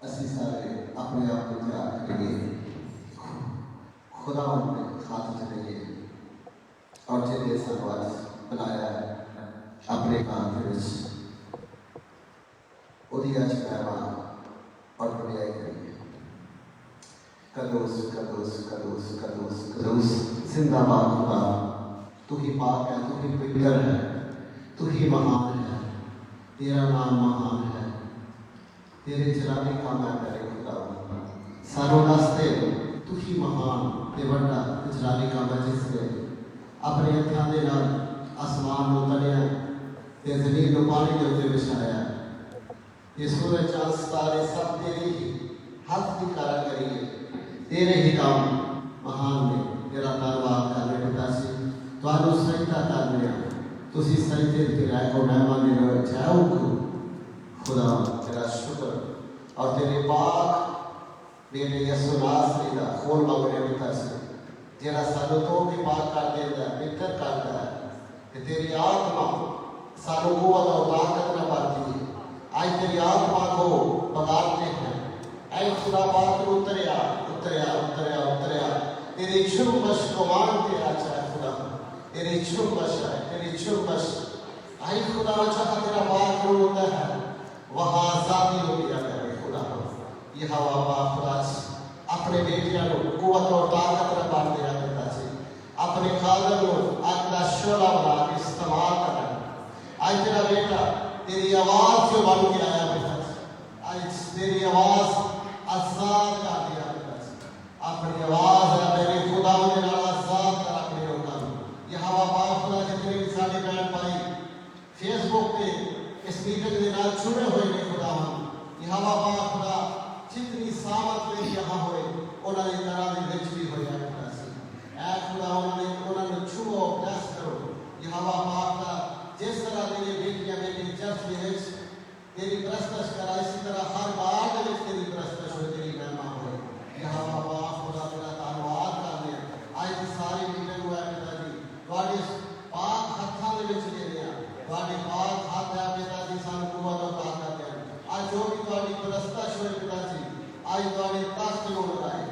असी सारे अपने आप को त्याग करिए, खुदा उनके हाथ चलिए और जिन्हें सरवाज बनाया है अपने काम के विच उदिया मेहमान और बुनियाई करिए। कदूस कदूस कदूस कदूस कदूस जिंदाबाद खुदा, तू ही पाक है, तू ही पवित्र है, तू ही महान है, तेरा नाम महान है, तेरे जलाने का मैं करे खुदा सारों रास्ते तू ही महान ते वड्डा जलाने का मैं जिसने अपने हत्थां दे नाल आसमान नूं तड़िया ते ज़मीन नूं पानी दे उत्ते विछाया। ये सूरज चांद सितारे सब तेरी ही हाथ की कारीगरी है, तेरे ही काम महान ने। तेरा धन्यवाद करने पिता जी, तुहानू सजदा करने तुसी सजदे ते राय को मेहमान ने जाओ खुदा तेरा शुक्र और तेरे पाक बेटे यसु नासरी दा खोल मांगने पिता जी, जेड़ा सानू तो भी पाक कर देंदा है, पवित्र करता है, कि तेरी आत्मा सानू कुव्वत और ताकत न पाती है। आज तेरी आत्मा को पगारते हैं, ऐ खुदा पाक उतरिया उतरिया उतरिया उतरिया, तेरी जुम्बश को मांगते आचा है खुदा, तेरी जुम्बश है, तेरी जुम्बश आई खुदा जहाँ तेरा पाक होता है वहाँ आजादी हो गया करे खुदा। ये हवा पाक खुदा अपने बेटियां को कुव्वत और ताकत न बांट दिया करता है, अपने खादर को अपना शोला बना के इस्तेमाल करना। आज तेरा बेटा तेरी आवाज जो बन के आया बेटा, आज तेरी आवाज आजाद कर दिया बेटा, अपनी आवाज मेरे खुदा के नाल आजाद कर अपने लोगों को। ये हवा पाक खुदा जितने भी साड़ी बहन भाई फेसबुक पे इस मीटिंग के नाल जुड़े हुए ने खुदा, ये हवा पाक खुदा जितनी सामत में यहाँ हुए उन्होंने तरह के विच भी होया बेटा सी, ऐ खुदा उन्होंने छुओ ब्लेस करो। ये हवा पाक का जिस तरह तेरी बेटियां बेटी चर्च में तेरी प्रस्तश करा, इसी तरह हर बार तेरी प्रस्तश हो, तेरी महिमा हो। ये हवा पाक खुदा तेरा धन्यवाद करने आज सारी मीटिंग हुआ पिता जी, तुहाडे पाक हत्थां दे विच दे रहे हैं, तुहाडे पाक हाथ है पिता जी, सानू कुव्वत और ताकत है। आज जो भी तुहाडी प्रस्तश होए पिता जी, आज तुहाडे तख्त नूं लगाए,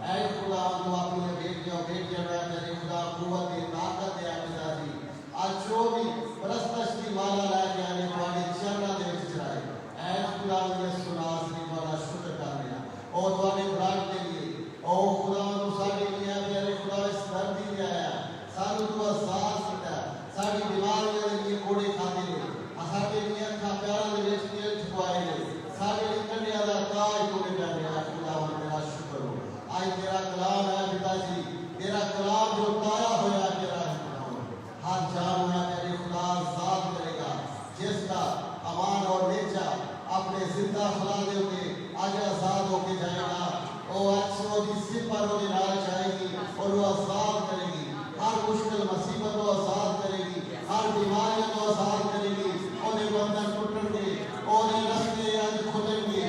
ऐ खुदा तू अपनी बेटियां बेटियां में तेरे खुदा कुव्वत दी ताकत दे पिता जी। आज जो भी प्रस्तश की माला लैके आने तुहाडे चरणों दे विच चढ़ाए, ऐ खुदा यसु नासरी वाला शुक्र करने ओ तुहाडे ब्रांड के लिए, ओ खुदा तू साडे लिए मेरे खुदा इस धरती ते आया, सानू तू आजाद कीता, साडी बीमारियां दे लिए कोड़े खादे ने, साडे लिए अखां पैरां दे विच तेल छुपाए ने, साडे लिए कंडियां दा ताज तूने पहनाया। खुदा तेरा शुक्र हो। आज तेरा कलाम है पिता जी, तेरा कलाम जो ताया होया तेरा हर जान होया तेरे खुदा आजाद करेगा, जिसका अमान और नेचा अपने जिंदा खुदा दे के आज आजाद होके जाएगा। ओ अच्छो दी सिपर होने नाल जाएगी और वो आजाद करेगी, हर मुश्किल मुसीबत को आजाद करेगी, हर बीमारी को आजाद करेगी, ओने बंधन टूटेंगे, ओने रास्ते आज खुलेंगे।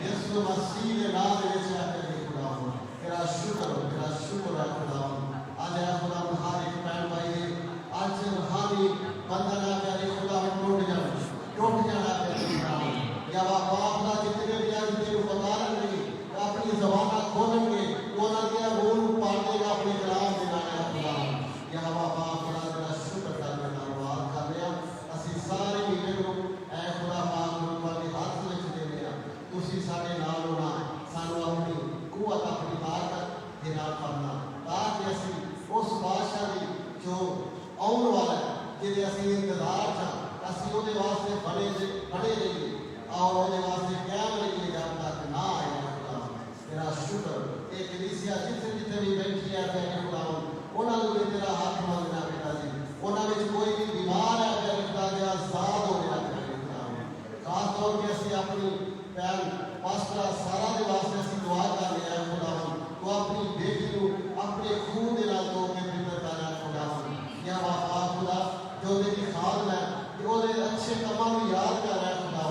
यीशु मसीह के नाम में चाहते हैं खुदा, तेरा शुक्र है खुदा। आज है खुदा हर एक बहन भाई आज रूहानी बंधन है प्यारे खुदा टूट जाना प्यारे खुदा। या बापा जितने भी आज तेरे पकारेंगे अपनी ज़बान खोलेंगे, वो ना तेरा बोल पाल देगा अपने कलाम देना है खुदा। या बापा खुदा तेरा शुक्र करने धन्यवाद कर रहे हैं, असी सारे मीटिंग को ऐ खुदा पाक वाले हाथ में दे रहे हैं, तुसी साडे नाल होना, सानू अपनी कुव्वत अपनी ताकत दे नाल करना, ताकि असी उस बादशाह दी जो आने वाला है जिहदे असी इंतजार था, असी उहदे वास्ते बने रहिए और उहदे वास्ते कायम रहिए जब तक ना आए खुदा। तेरा शुक्र एक कलीसिया जिथे जिथे भी बैठी है तेरे खुदा, उन्हां नूं तेरा हाथ मांगना बेटा जी, उन्हां विच कोई भी बीमार है तेरे खुदा दे आजाद हो जाए तेरे खुदा। खास तौर पे असी अपनी भैन पास्टर सारा दे वास्ते असी दुआ कर रहे हैं खुदा, तो अपनी बेटी नूं अपने खून दे नाल धो के पवित्र कर खुदा। या बापा खुदा जो तेरी खाद है ओदे अच्छे कामां नूं याद कर रहा है खुदा,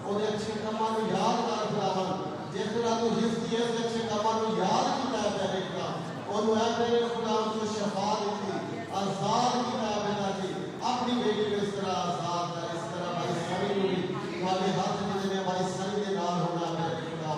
ओदे अच्छे कामां नूं याद कर खुदा, जिस तरह तू हिस्सी है अच्छे कामां नूं याद कीता है तेरे खुदा, ओनू है तेरे खुदा तू शफा दी आजाद कीता है बेटा जी। अपनी बेटी को इस तरह आजाद कर, इस तरह भाई सभी नूं भी तुम्हारे हाथ में भाई सभी के नाल होना मेरे खुदा।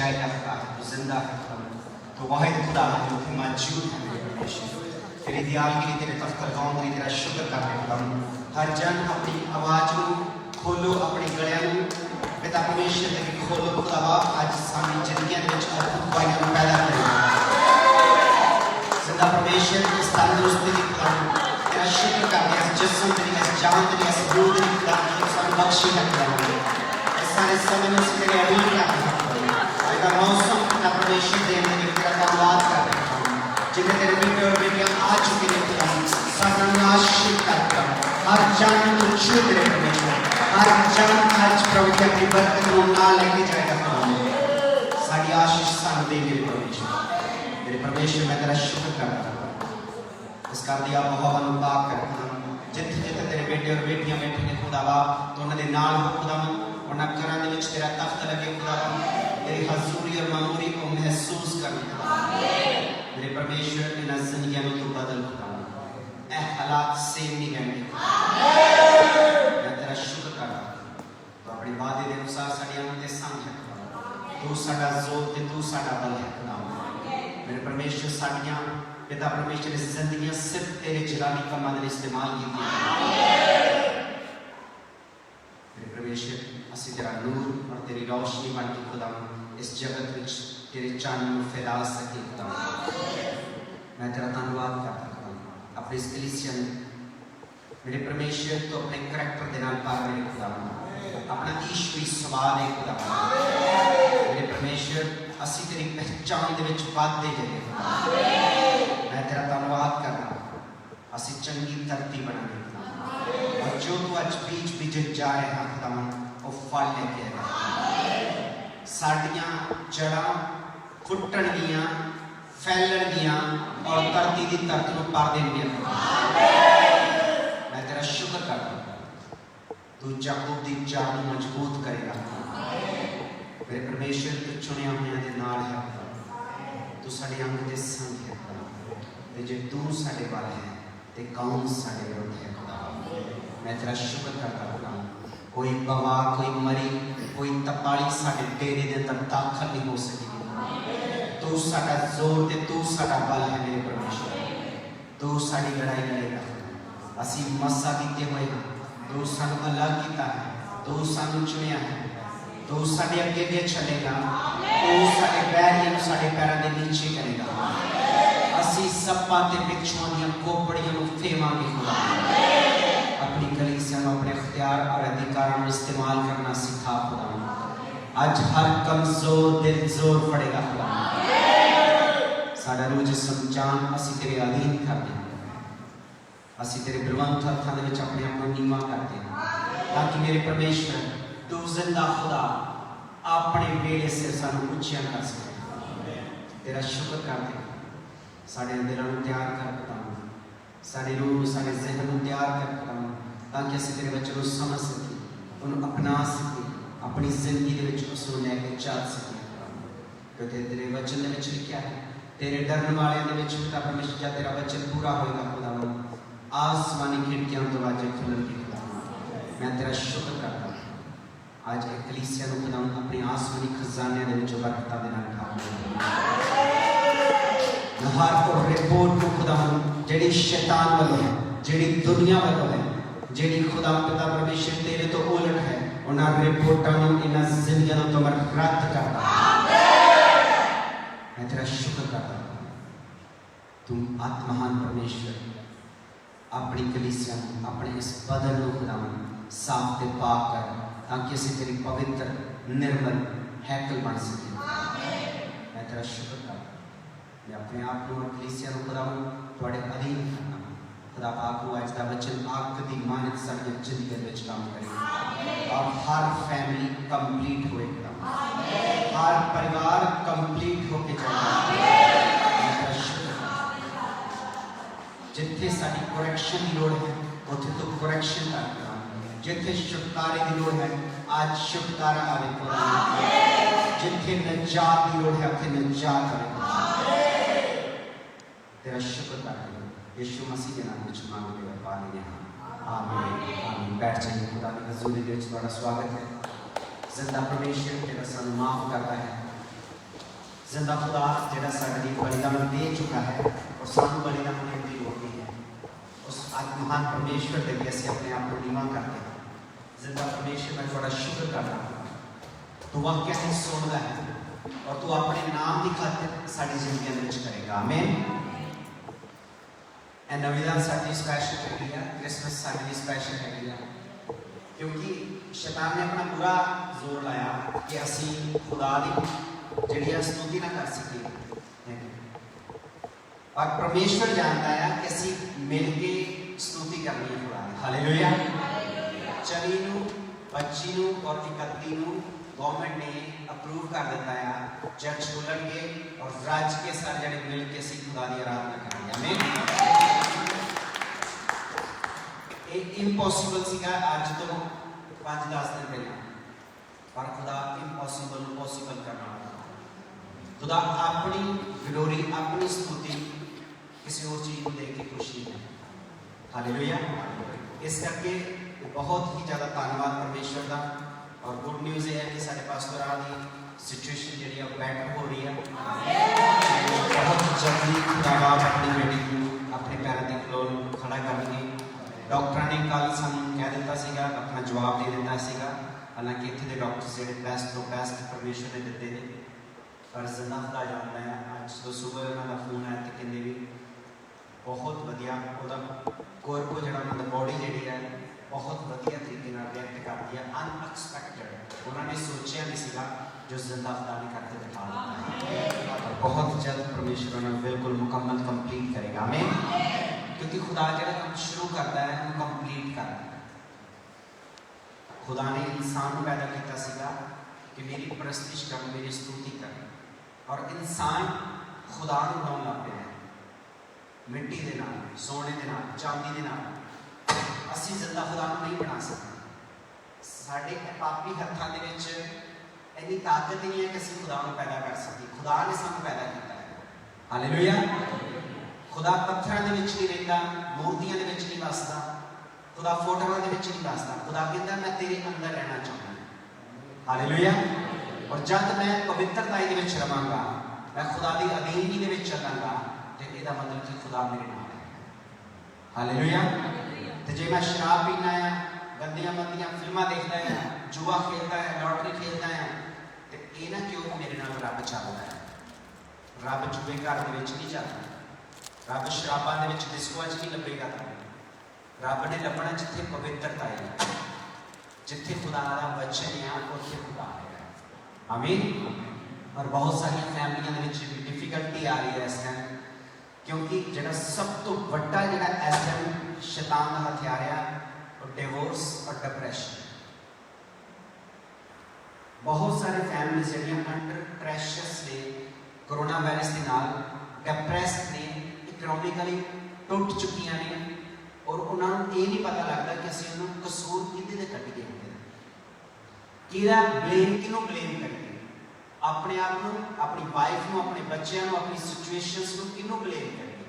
जाएगा खुदा है, तू जिंदा है खुदा, तो वाहिद खुदा है जो कि मौजूद है मेरे परमेश्वर। तेरी दयालगी तेरे दफ्तर गाँव में तेरा शुक्र करने खुदा, हर जन अपनी आवाज़ को खोलो, अपने गलियां पिता परमेश्वर के खोलो खुदा, आज सानी जिंदगियां में अद्भुत ख्वाहिशां पैदा करेगा जिंदा परमेश्वर इस तंदुरुस्ती की खुदा तेरा शुक्र करते हैं, जिस्म तेरी इस जान तेरी इस रूह तेरी खुदा सानू बख्शी है खुदा, इस सारे समय में तेरे अधीन रखना खुदा, मौसम खुदा परमेश्वर देने के तेरा धन्यवाद करते हैं, जिन्हें तेरे बेटे और बेटियां आ चुके हैं खुदा, सारा आशीष करता हर जान को छू तेरे परमेश्वर, हर जान आज प्रभु की अपनी बरकत को ना लेके जाएगा खुदा, सारी आशीष सानू दे मेरे परमेश्वर, मैं तेरा शुक्र करता हूँ इस कर दिया बहुत पाक करता हूँ, जिथे जिथे तेरे बेटे और बेटियां बैठे ने खुदा तो उन्होंने नाल हो खुदा उन्होंने घरों के तेरा तख्त लगे खुदा, तेरी हजूरी और मामूरी को महसूस कर मेरे परमेश्वर इन जिंदगियों में तू बदल खुदा, ए हालात सेम नहीं रहने, मैं तेरा शुक्र करता हूँ, तो अपने वादे के अनुसार साड़ियां के संग है खुदा, तू साडा जोर ते तू साडा बल है खुदा, मेरे परमेश्वर साड़ियां पिता परमेश्वर इस जिंदगियां सिर्फ तेरे जलाली कमां दे इस्तेमाल की मेरे परमेश्वर, असी तेरा नूर और तेरी रोशनी बन के खुदा इस जगत में तेरे चांद में फैला सके खुदा, मैं तेरा धन्यवाद करता खुदा, अपने इस कलीसिया में मेरे परमेश्वर तो अपने करैक्टर के नाल पार मेरे खुदा, अपना ईश्वरी स्वभाव है खुदा, मेरे परमेश्वर असी तेरी पहचान दे विच वाधे जाइए खुदा, मैं तेरा धन्यवाद करना, असी चंगी धरती बनाने खुदा, और जो तू अज बीज बीजन जा रहे हैं खुदा वो फल लेके आएगा, साड़ियां जड़ा फुटणगियां फैलणगियां और धरती की धरती को भर देंगे खुदा, मैं तेरा शुक्र करता, तू याकूब की जान को मजबूत करेगा मेरे परमेश्वर, तू चुनिया हुआ दे नाल है, तू साडे अंग दे संग है खुदा, जे तू साडे वाल है ते कौन साडे विरुद्ध है खुदा, मैं तेरा शुक्र करता खुदा, कोई बवा कोई मरी कोई तपाली साडे डेरे दे अंदर दाखल नहीं हो सकेगी, तू साडा जोर ते तू साडा बल है मेरे परमेश्वर, तू साडी लड़ाई लड़ेगा, असी मसा कीते हुए हैं, तू सानू अलग किया है, तू सानू चुनिया है, तू साडे अगे अगे चलेगा, तू साडे बैरियां साडे पैरों के नीचे करेगा, असी सप्पा ते बिच्छुआं दी कोपड़ियां नूं फेवांगे खुदा, अपनी कलीसिया में अपने अख्तियार और अधिकारों में इस्तेमाल करना सिखा खुदा, आज हर कमजोर दिल जोर पड़ेगा खुदा, साडा रूह जिस्म जान असी तेरे अधीन करते हैं, असी तेरे बलवंत हत्थां दे विच अपने आप को नीवा करते हैं, ताकि मेरे परमेश्वर तू जिंदा खुदा अपने वेले से सानू उच्चिया कर सके, तेरा शुक्र करते साडे दिलों को तैयार कर खुदा, साडे रूह साडे ज़हन को तैयार कर खुदा, ताकि असीं तेरे वचन को समझ सके, उन्हें अपना सके, अपनी जिंदगी दे विच उसनूं लैके चल सके, क्योंकि तेरे वचन दे विच लिखिया है, तेरे डरन वालियां दे विच पिता परमेश्वर जब तेरा वचन पूरा होएगा खुदा, आसमानी खिड़कियां दरवाजे खुलणगे खुदा, मैं तेरा शुक्र करता आज एक कलीसिया को खुदा अपने आसमानी खजाने दे विच बरकतां दे नाल भर हर को रिपोर्ट को खुदा जेड़ी शैतान वालों है, जेड़ी दुनिया वालों है, जेड़ी खुदा पिता परमेश्वर तेरे तो उलट है, उन्हां रिपोर्टां नूं इन्हां जिंदगियां तो मैं रद्द करता, मैं तेरा शुक्र करता, तुम आत्महान परमेश्वर अपनी कलीसिया अपने इस बदन को खुदा साफ ते पाक कर, ताकि असीं तेरी पवित्र निर्मल हैकल बन सके, मैं तेरा शुक्र करता, मैं अपने आप को कलीसिया को खुदा तुहाडे अधीन करना, खुदा पाक को आज दा वचन आग दी मानत साडी जिंदगी विच काम करे, और हर फैमिली कंप्लीट होए खुदा, हर परिवार कंप्लीट होके जाए, मैं तेरा शुक्र करता, जिथे साडी करैक्शन की लोड़ है उत्थे तो करैक्शन कर, जिथे छुटकारे की लोड़ है आज छुटकारा आवे खुदा, जिथे निजात की लोड़ है उत्थे निजात आवे, तेरा शुक्र करते यीशु मसीह के नाम में मांगते हुए पा लेंगे, आमीन आमीन। बैठ जाइए, खुदा की हजूरी में तुम्हारा स्वागत है, जिंदा परमेश्वर तेरा सन माफ करता है, जिंदा खुदा जिहड़ा साडे लई बलिदान दे चुका है और सानू बलिदान देने की लोड़ नहीं है। उस महान परमेश्वर के लिए असीं अपने आप को नीवां करते हैं। जिंदा परमेश्वर, मैं तुहाडा शुक्र करदा तू वाकई ही सुनदा है और तू अपने नाम की खातिर साडी जिंदगी दे विच करेगा। आमीन। एंड नवीदान साडी स्पैशल हैगी है, क्रिसमस साडी स्पैशल हैगी है, क्योंकि शैतान ने अपना पूरा जोर लाया कि असीं खुदा दी जिहड़ी स्तुति ना कर सकीए, और परमेश्वर जानता है कि असीं मिल के स्तुति करनी है खुदा दी। हालेलुया। 24 नूं 25 नूं और 31 नूं गवर्नमेंट ने अप्रूव कर दिता है चर्च खुलणगे और राज्य के सारे जने मिल के असीं खुदा दी आराधना करेंगे। आमीन। इम्पॉसिबल सीगा अज तो 5-10 दिन पहले, पर खुदा इम्पॉसिबल पॉसिबल करना खुदा अपनी ग्लोरी अपनी स्तुति किसी और चीज को देख के खुश नहीं है। हालेलुया। इस करके बहुत ही ज़्यादा धन्यवाद परमेश्वर का। और गुड न्यूज़ ये है कि सारे पास्टरां दी सिचुएशन जी बेटर हो रही है। बहुत जल्दी खुदा बाप अपनी बेटी को अपने पैरों के खलोन खड़ा करेंगे। डॉक्टर ने कल सानू कह दिता सीगा, अपना जवाब दे दिता सीगा, हालांकि इत्थे दे डॉक्टर जिहड़े बेस्ट तो बेस्ट परमेश्वर ने दिते ने, पर जिंदा खुदा जानदा है। अज तो सुबह उन्होंने फोन आया तो कहते भी बहुत वधिया उहदा कोरपो जिहड़ा उन्होंने बॉडी जिहड़ी है बहुत वधिया तरीके नाल रिएक्ट करती है। अनएक्सपैक्टेड उन्होंने सोचिया नहीं सीगा जो जिंदा खुदा ने करके दिखा दिता है। बहुत जल्द परमेश्वर उन्हें बिल्कुल मुकम्मल कंप्लीट करेगा। आमीन। क्योंकि खुदा जिहड़ा काम शुरू करता है वो कंप्लीट करता है। खुदा ने इंसान पैदा किया सीगा कि मेरी परस्तिश कर, मेरी स्तुति कर, और इंसान खुदा को बनाउण लग पिया मिट्टी दे नाल, सोने दे नाल, चांदी दे नाल। असीं जिंदा खुदा को नहीं बना सकते। साडे पापी हत्थां दे विच इन्नी ताकत नहीं है कि असीं खुदा को पैदा कर सकीए। खुदा ने सानू पैदा किया है। हालेलुया। खुदा पत्थरां दे विच नहीं रहिंदा, मूर्तियां दे विच नहीं वसदा, खुदा फोटोआं दे विच नहीं वसदा। खुदा कहंदा मैं तेरे अंदर रहना चाहुंदा। हालेलुया। और जब मैं पवित्रता दे विच रवांगा, मैं खुदा दी अधीनगी दे विच चलांगा, ते इहदा मतलब कि खुदा मेरे नाल है। हालेलुया। ते जे मैं शराब पीना है, गंदियां मंदियां फिल्मां देखदा है, जुआ खेलदा है, लॉटरी खेलदा है, ते इह ना क्यों मेरे नाल रब चलदा है। रब जुए घर दे विच नहीं चलदा, रब शराबां दे विच डिस्कोआं च नहीं लभेगा। रब ने लभना जिथे पवित्रता है, जिथे खुदा दा वचन है, उत्थे खुदा है। आमीन। और बहुत सारी फैमिलियां दे विच डिफिकल्टी आ रही है इस टाइम, क्योंकि जिहड़ा सब तो वड्डा जिहड़ा इस टाइम शैतान का हथियार है और डिवोर्स और डिप्रेशन। बहुत सारे फैमिली जिहड़ियां अंडर प्रेशर्स ने, कोरोना वायरस के नाल डिप्रेस्ड ने, इकोनॉमिकली टुट चुकियां ने, और उन्होंने ये नहीं पता लगता कि असीं उन्होंने कसूर किहदे ते कड्ढीए, किहदा ब्लेम किहनूं ब्लेम करिए, अपने आप को, अपनी वाइफ को, अपने बच्चों को, अपनी सिचुएशनस को किहनूं ब्लेम करिए।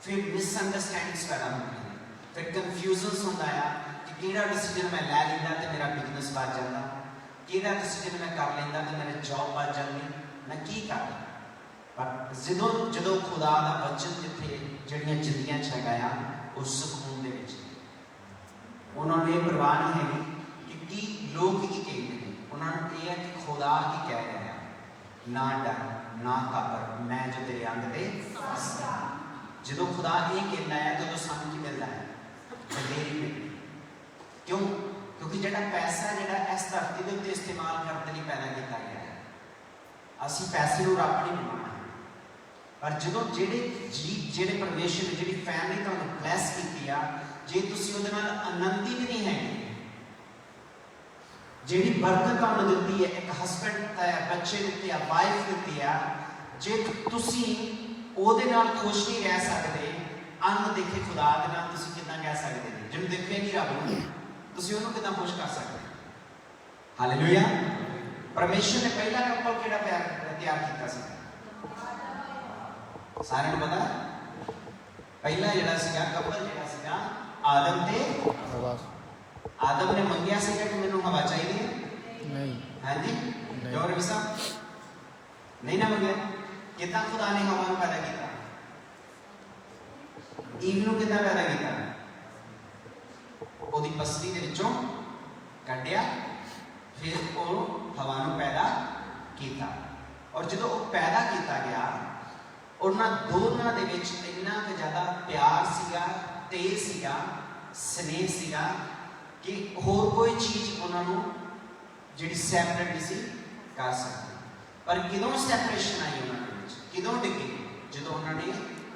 फिर मिसअंडरस्टैंडिंग्स पैदा होंदी है, फिर कन्फ्यूजनस होंदा है कि किहड़ा डिसीजन मैं लै लैंदा तो मेरा बिजनेस बच जाता, किहड़ा डिसीजन मैं कर लैंदा तो मेरी जॉब बच जाती, मैं की करदा। पर जदों खुदा दा वचन जिथे जिहड़ियां जिंदगियां च हैगा उस सुकून दे विच उन्होंने ये परवाह नहीं है कि लोग की कहेंगे। उन्होंने ये है कि खुदा की कह रहा है, ना डर ना घाबर, मैं जो तेरे अंग ते जो खुदा ये कहना है तो सानू की मिलता है दलेरी मिलती। क्यों? क्योंकि जो पैसा जो इस धरती के उत्ते इस्तेमाल करने लिए पैदा किया गया है, असी पैसे को रब नहीं बनाना। पर जो जेडे परमेश्वर ने जी फैमिली तुहानू ब्लैस की है, जे तुसीं उहदे नाल आनंदित नहीं है, जी बरकत तुहानू दित्ती है, एक हसबैंड दिता है, बच्चे दिते है, वाइफ दित्ती है, जे तुसीं उहदे नाल खुश नहीं रह सकते, अन्न देखे खुदा दे नाल तुसीं किदां कह सकदे हो? जिन्होंने देखे नहीं रब नूं तुसीं उहनूं किदां खुश कर सकते? हालेलुया। परमेश्वर ने पहला कपल किहड़ा तैयार किया सी? सारे नूं पता पहला जिहड़ा सीगा कपल जिहड़ा सीगा आदम ते हवा। आदम ने मंगिया सीगा कि मैनूं हवा चाहिए नहीं। हाँ जी, क्यों रवि साहब? नहीं ना मंगया कितना खुदा ने हवा को पैदा किया ईव ਨੂੰ ਕਿੱਦਾਂ ਪੈਦਾ ਕੀਤਾ ਉਹਦੀ ਪਸਲੀ ਦੇ ਵਿੱਚੋਂ ਕੱਢਿਆ ਫਿਰ ਉਹ ਹਵਾ ਨੂੰ ਪੈਦਾ ਕੀਤਾ ਔਰ ਜਦੋਂ ਉਹ ਪੈਦਾ ਕੀਤਾ ਗਿਆ ਉਹਨਾਂ ਦੋਨਾਂ ਦੇ ਵਿੱਚ ਇੰਨਾ ਕਿ ਜ਼ਿਆਦਾ ਪਿਆਰ ਸੀਗਾ ਤੇਜ਼ ਸੀਗਾ स्नेह ਸੀਗਾ कि होर कोई चीज़ उन्होंने जिहड़ी सैपरेट नहीं सी कर सकती पर किदों सैपरेशन आई उन्होंने किदों डिगी जो उन्होंने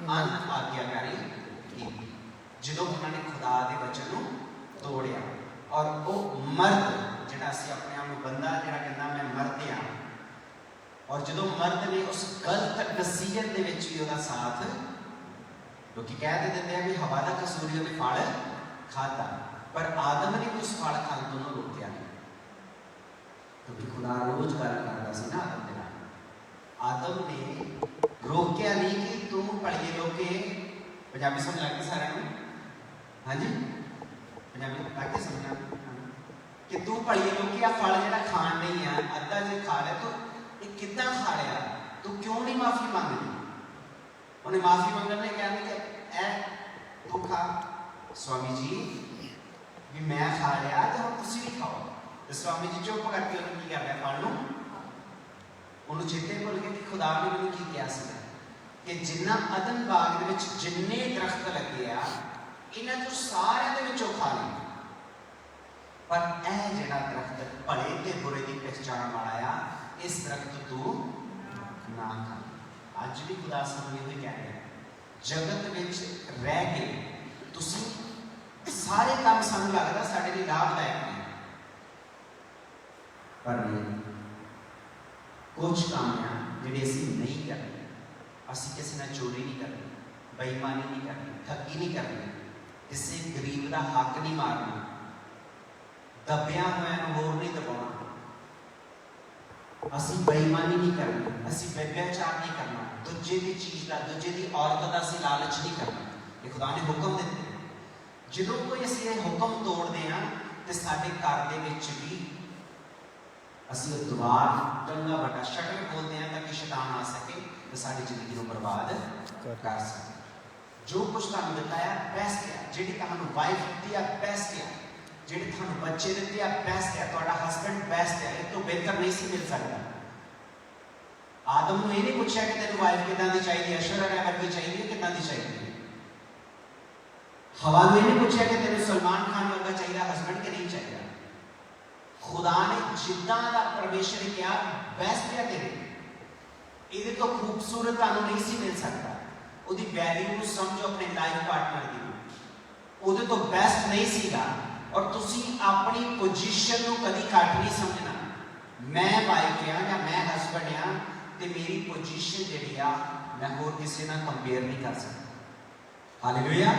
अन आज्ञाकारी की जो उन्होंने खुदा के वचन को तोड़िया और वो मर्द जिहड़ा असीं अपने आप को बंदा जिहड़ा कहंदा मैं मर्द हाँ और जो मर्द ने उस गलत नसीहत के विच भी उहदा साथ लोग कह देते हैं भी हवा का कसूर ही फल खाता पर आदम ने उस फल खाने तो रोकया नहीं क्योंकि खुदा रोज गल करता सी ना आदम के नाल आदम ने रोकया नहीं कि तू भड़िए लोके पंजाबी समझ लगती सारे हाँ जी पंजाबी लगती समझना कि तू भड़िए लोके आ फल जो खान नहीं है अद्धा जो खा लिया तो ये कितना खा लिया तू क्यों नहीं माफी मांगती उन्हें माफी मंगने क्या कि ए तू खा स्वामी जी भी मैं खा लिया तो हम तुसी भी खाओ तो स्वामी जी चुप करके उन्होंने की कर लिया फल उन्होंने चेते भुल गए कि खुदा ने मैंने की किया कि जिन्ना अदन बाग दे विच जिन्ने दरख्त लगे आ इन्हां चों सारिआं दे विचों खा ली पर यह जिहड़ा दरख्त भले ते बुरे की पहचान वाला आ इस दरख्त तू ना खा अज भी खुदा सानूं ये कह रहा है जगत विच रह के तुसीं सारे काम सानूं लगदा साडे लई लाभदायक ने पर नहीं कुछ काम हैं जिहड़े असीं नहीं करते असीं किसी नाल चोरी नहीं करनी बेईमानी नहीं करनी ठगी नहीं करनी किसी गरीब का हक नहीं मारना दबिया होया नूं होर नहीं दबाउणा असीं बेईमानी नहीं करनी असीं व्यभिचार नहीं करना दूजे की चीज़ का दूजे की औरत का असीं लालच नहीं करना ये खुदा ने हुक्म दिते जो कोई असीं ये हुक्म तोड़ते हैं तो साडे घर दे विच भी असीं द्वार चंगा बड़ा शटर खोलते हैं ताकि शैतान आ सके तो साडी जिंदगी को बर्बाद कर सके जो कुछ तुहानूं दिता है बेस्ट है जिहड़ी तुहानूं वाइफ दित्ती है बेस्ट है जिहड़े तुहानूं बच्चे दित्ते है बेस्ट है तुहाडा हस्बैंड बेस्ट है इस तो बेहतर नहीं सी मिल सकता आदम ने नहीं पूछा कि तेन वाइफ कितना की चाहिए ऐश्वर्या राय वर्गी चाहिए कितना की चाहिए हवा ने नहीं पूछा कि तेन सलमान खान वर्गा चाहिए हस्बैंड के नहीं चाहिए खुदा ने जिदा का परमेश्वर ने कहा बेस्ट है तेरे ये तो खूबसूरत तुहानूं नहीं सी मिल सकता उसकी वैल्यू समझो अपने लाइफ पार्टनर की वो तो बेस्ट नहीं सीगा और तुसी अपनी पोजीशन को कभी घट नहीं समझना मैं वाइफ हाँ या मैं हस्बैंड हाँ तो मेरी पोजीशन जी मैं होर किसी ना कंपेयर नहीं कर सकता हालेलुया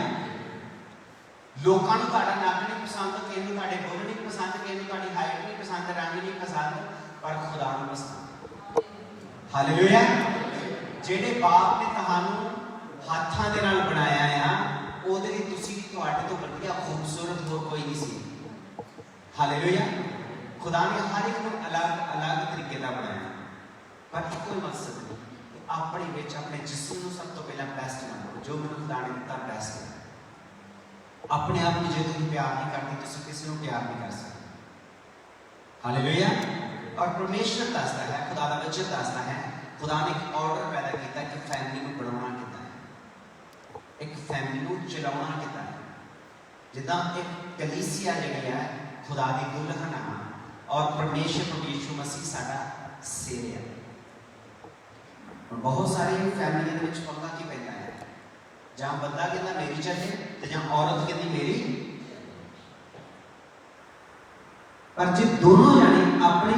लोगों को नक नहीं पसंद किसी को बुल नहीं पसंद किसी को हाइट नहीं पसंद रंग नहीं पसंद पर खुदा को पसंद हालेलुया जेडे बाप ने तुहानूं हाथां दे नाल बनाया आ ओदे लई तुसीं तुहाडे तो वधिया खूबसूरत होर कोई नहीं सी हालेलुया खुदा ने हर एक को अलग अलग तरीके का बनाया पर कोई मकसद नहीं अपने विच अपने जिस्म को सब तो पहला बेस्ट मानो जो मैंने खुदा ने दिता बेस्ट है अपने आप को जो तुम प्यार नहीं करते तो किसी को प्यार नहीं कर सकते हालेलुया और परमेश्वर दसदा है खुदा का वचन दसदा है खुदा ने एक ऑर्डर पैदा किया कि फैमिली को बनाना कितना है एक फैमिली को चलाना कितना है जिदा एक कलीसिया जी है खुदा की दुल्हन आ और परमेश्वर प्रभु यीशु मसीह साडा सिर है बहुत सारी फैमिली के पंगा की पैदा है जहां बंदा कहता मेरी चले तो जहां औरत कहती मेरी पर जो दोनों जाने अपने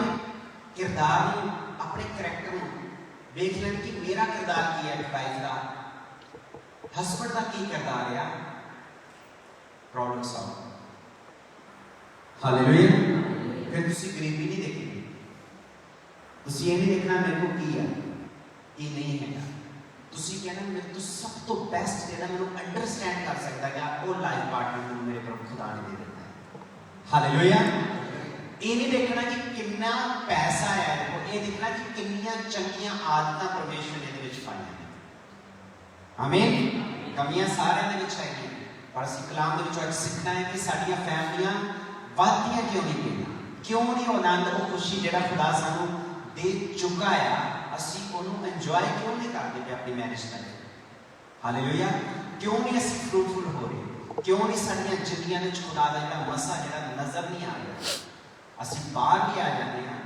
किरदार अपने करैक्टर देख लें कि मेरा किरदार की है वाइफ का हस्बैंड का की किरदार है प्रॉब्लम सॉल्व हालेलुया फिर तुसी गरीबी नहीं देखनी तुसी ये नहीं देखना मेरे को की है ये नहीं है तुसी कहना मेरे तो सब तो बेस्ट जेड़ा मैंने अंडरस्टैंड कर सकता है वो लाइफ पार्टनर को मेरे प्रभु खुदा ने दे देता है हालेलुया ये नहीं देखना कि कितना पैसा है, ये देखना कि कितनियां चंगियां आदतां परमेश्वर ने इहदे विच पाईयां ने। आमीन। कमियां सारिਆਂ ਦੇ ਵਿੱਚ ਹੈਗੀਆਂ, पर ਅਸੀਂ कलाम ਦੇ ਵਿੱਚੋਂ ਸਿੱਖਣਾ है कि ਸਾਡੀਆਂ ਫੈਮਲੀਆਂ ਵੱਧਦੀਆਂ क्यों नहीं ਪਈਆਂ, क्यों नहीं ਉਹ ਆਨੰਦ, ਉਹ ਖੁਸ਼ੀ ਜਿਹੜਾ ਖੁਦਾ ਸਾਨੂੰ ਦੇ ਚੁੱਕਾ ਆ, ਅਸੀਂ ਉਹਨੂੰ ਇੰਜੋਏ क्यों नहीं ਕਰਦੇ ਪਏ ਆਪਣੀ ਮੈਰਿਜ ਲਾਈਫ। ਹਾਲੇਲੂਇਆ। क्यों नहीं ਅਸੀਂ ਫਰੂਟਫੁਲ ਹੋ ਰਹੇ, क्यों नहीं ਸਾਡੀਆਂ ਜ਼ਿੰਦਗੀਆਂ ਵਿੱਚ ਖੁਦਾ ਦਾ ਜਿਹੜਾ ਮਸਾ ਜਿਹੜਾ ਨਜ਼ਰ ਨਹੀਂ ਆ ਰਿਹਾ। ਅਸੀਂ ਬਾਹਰ ਵੀ ਆ ਜਾਂਦੇ ਹਾਂ,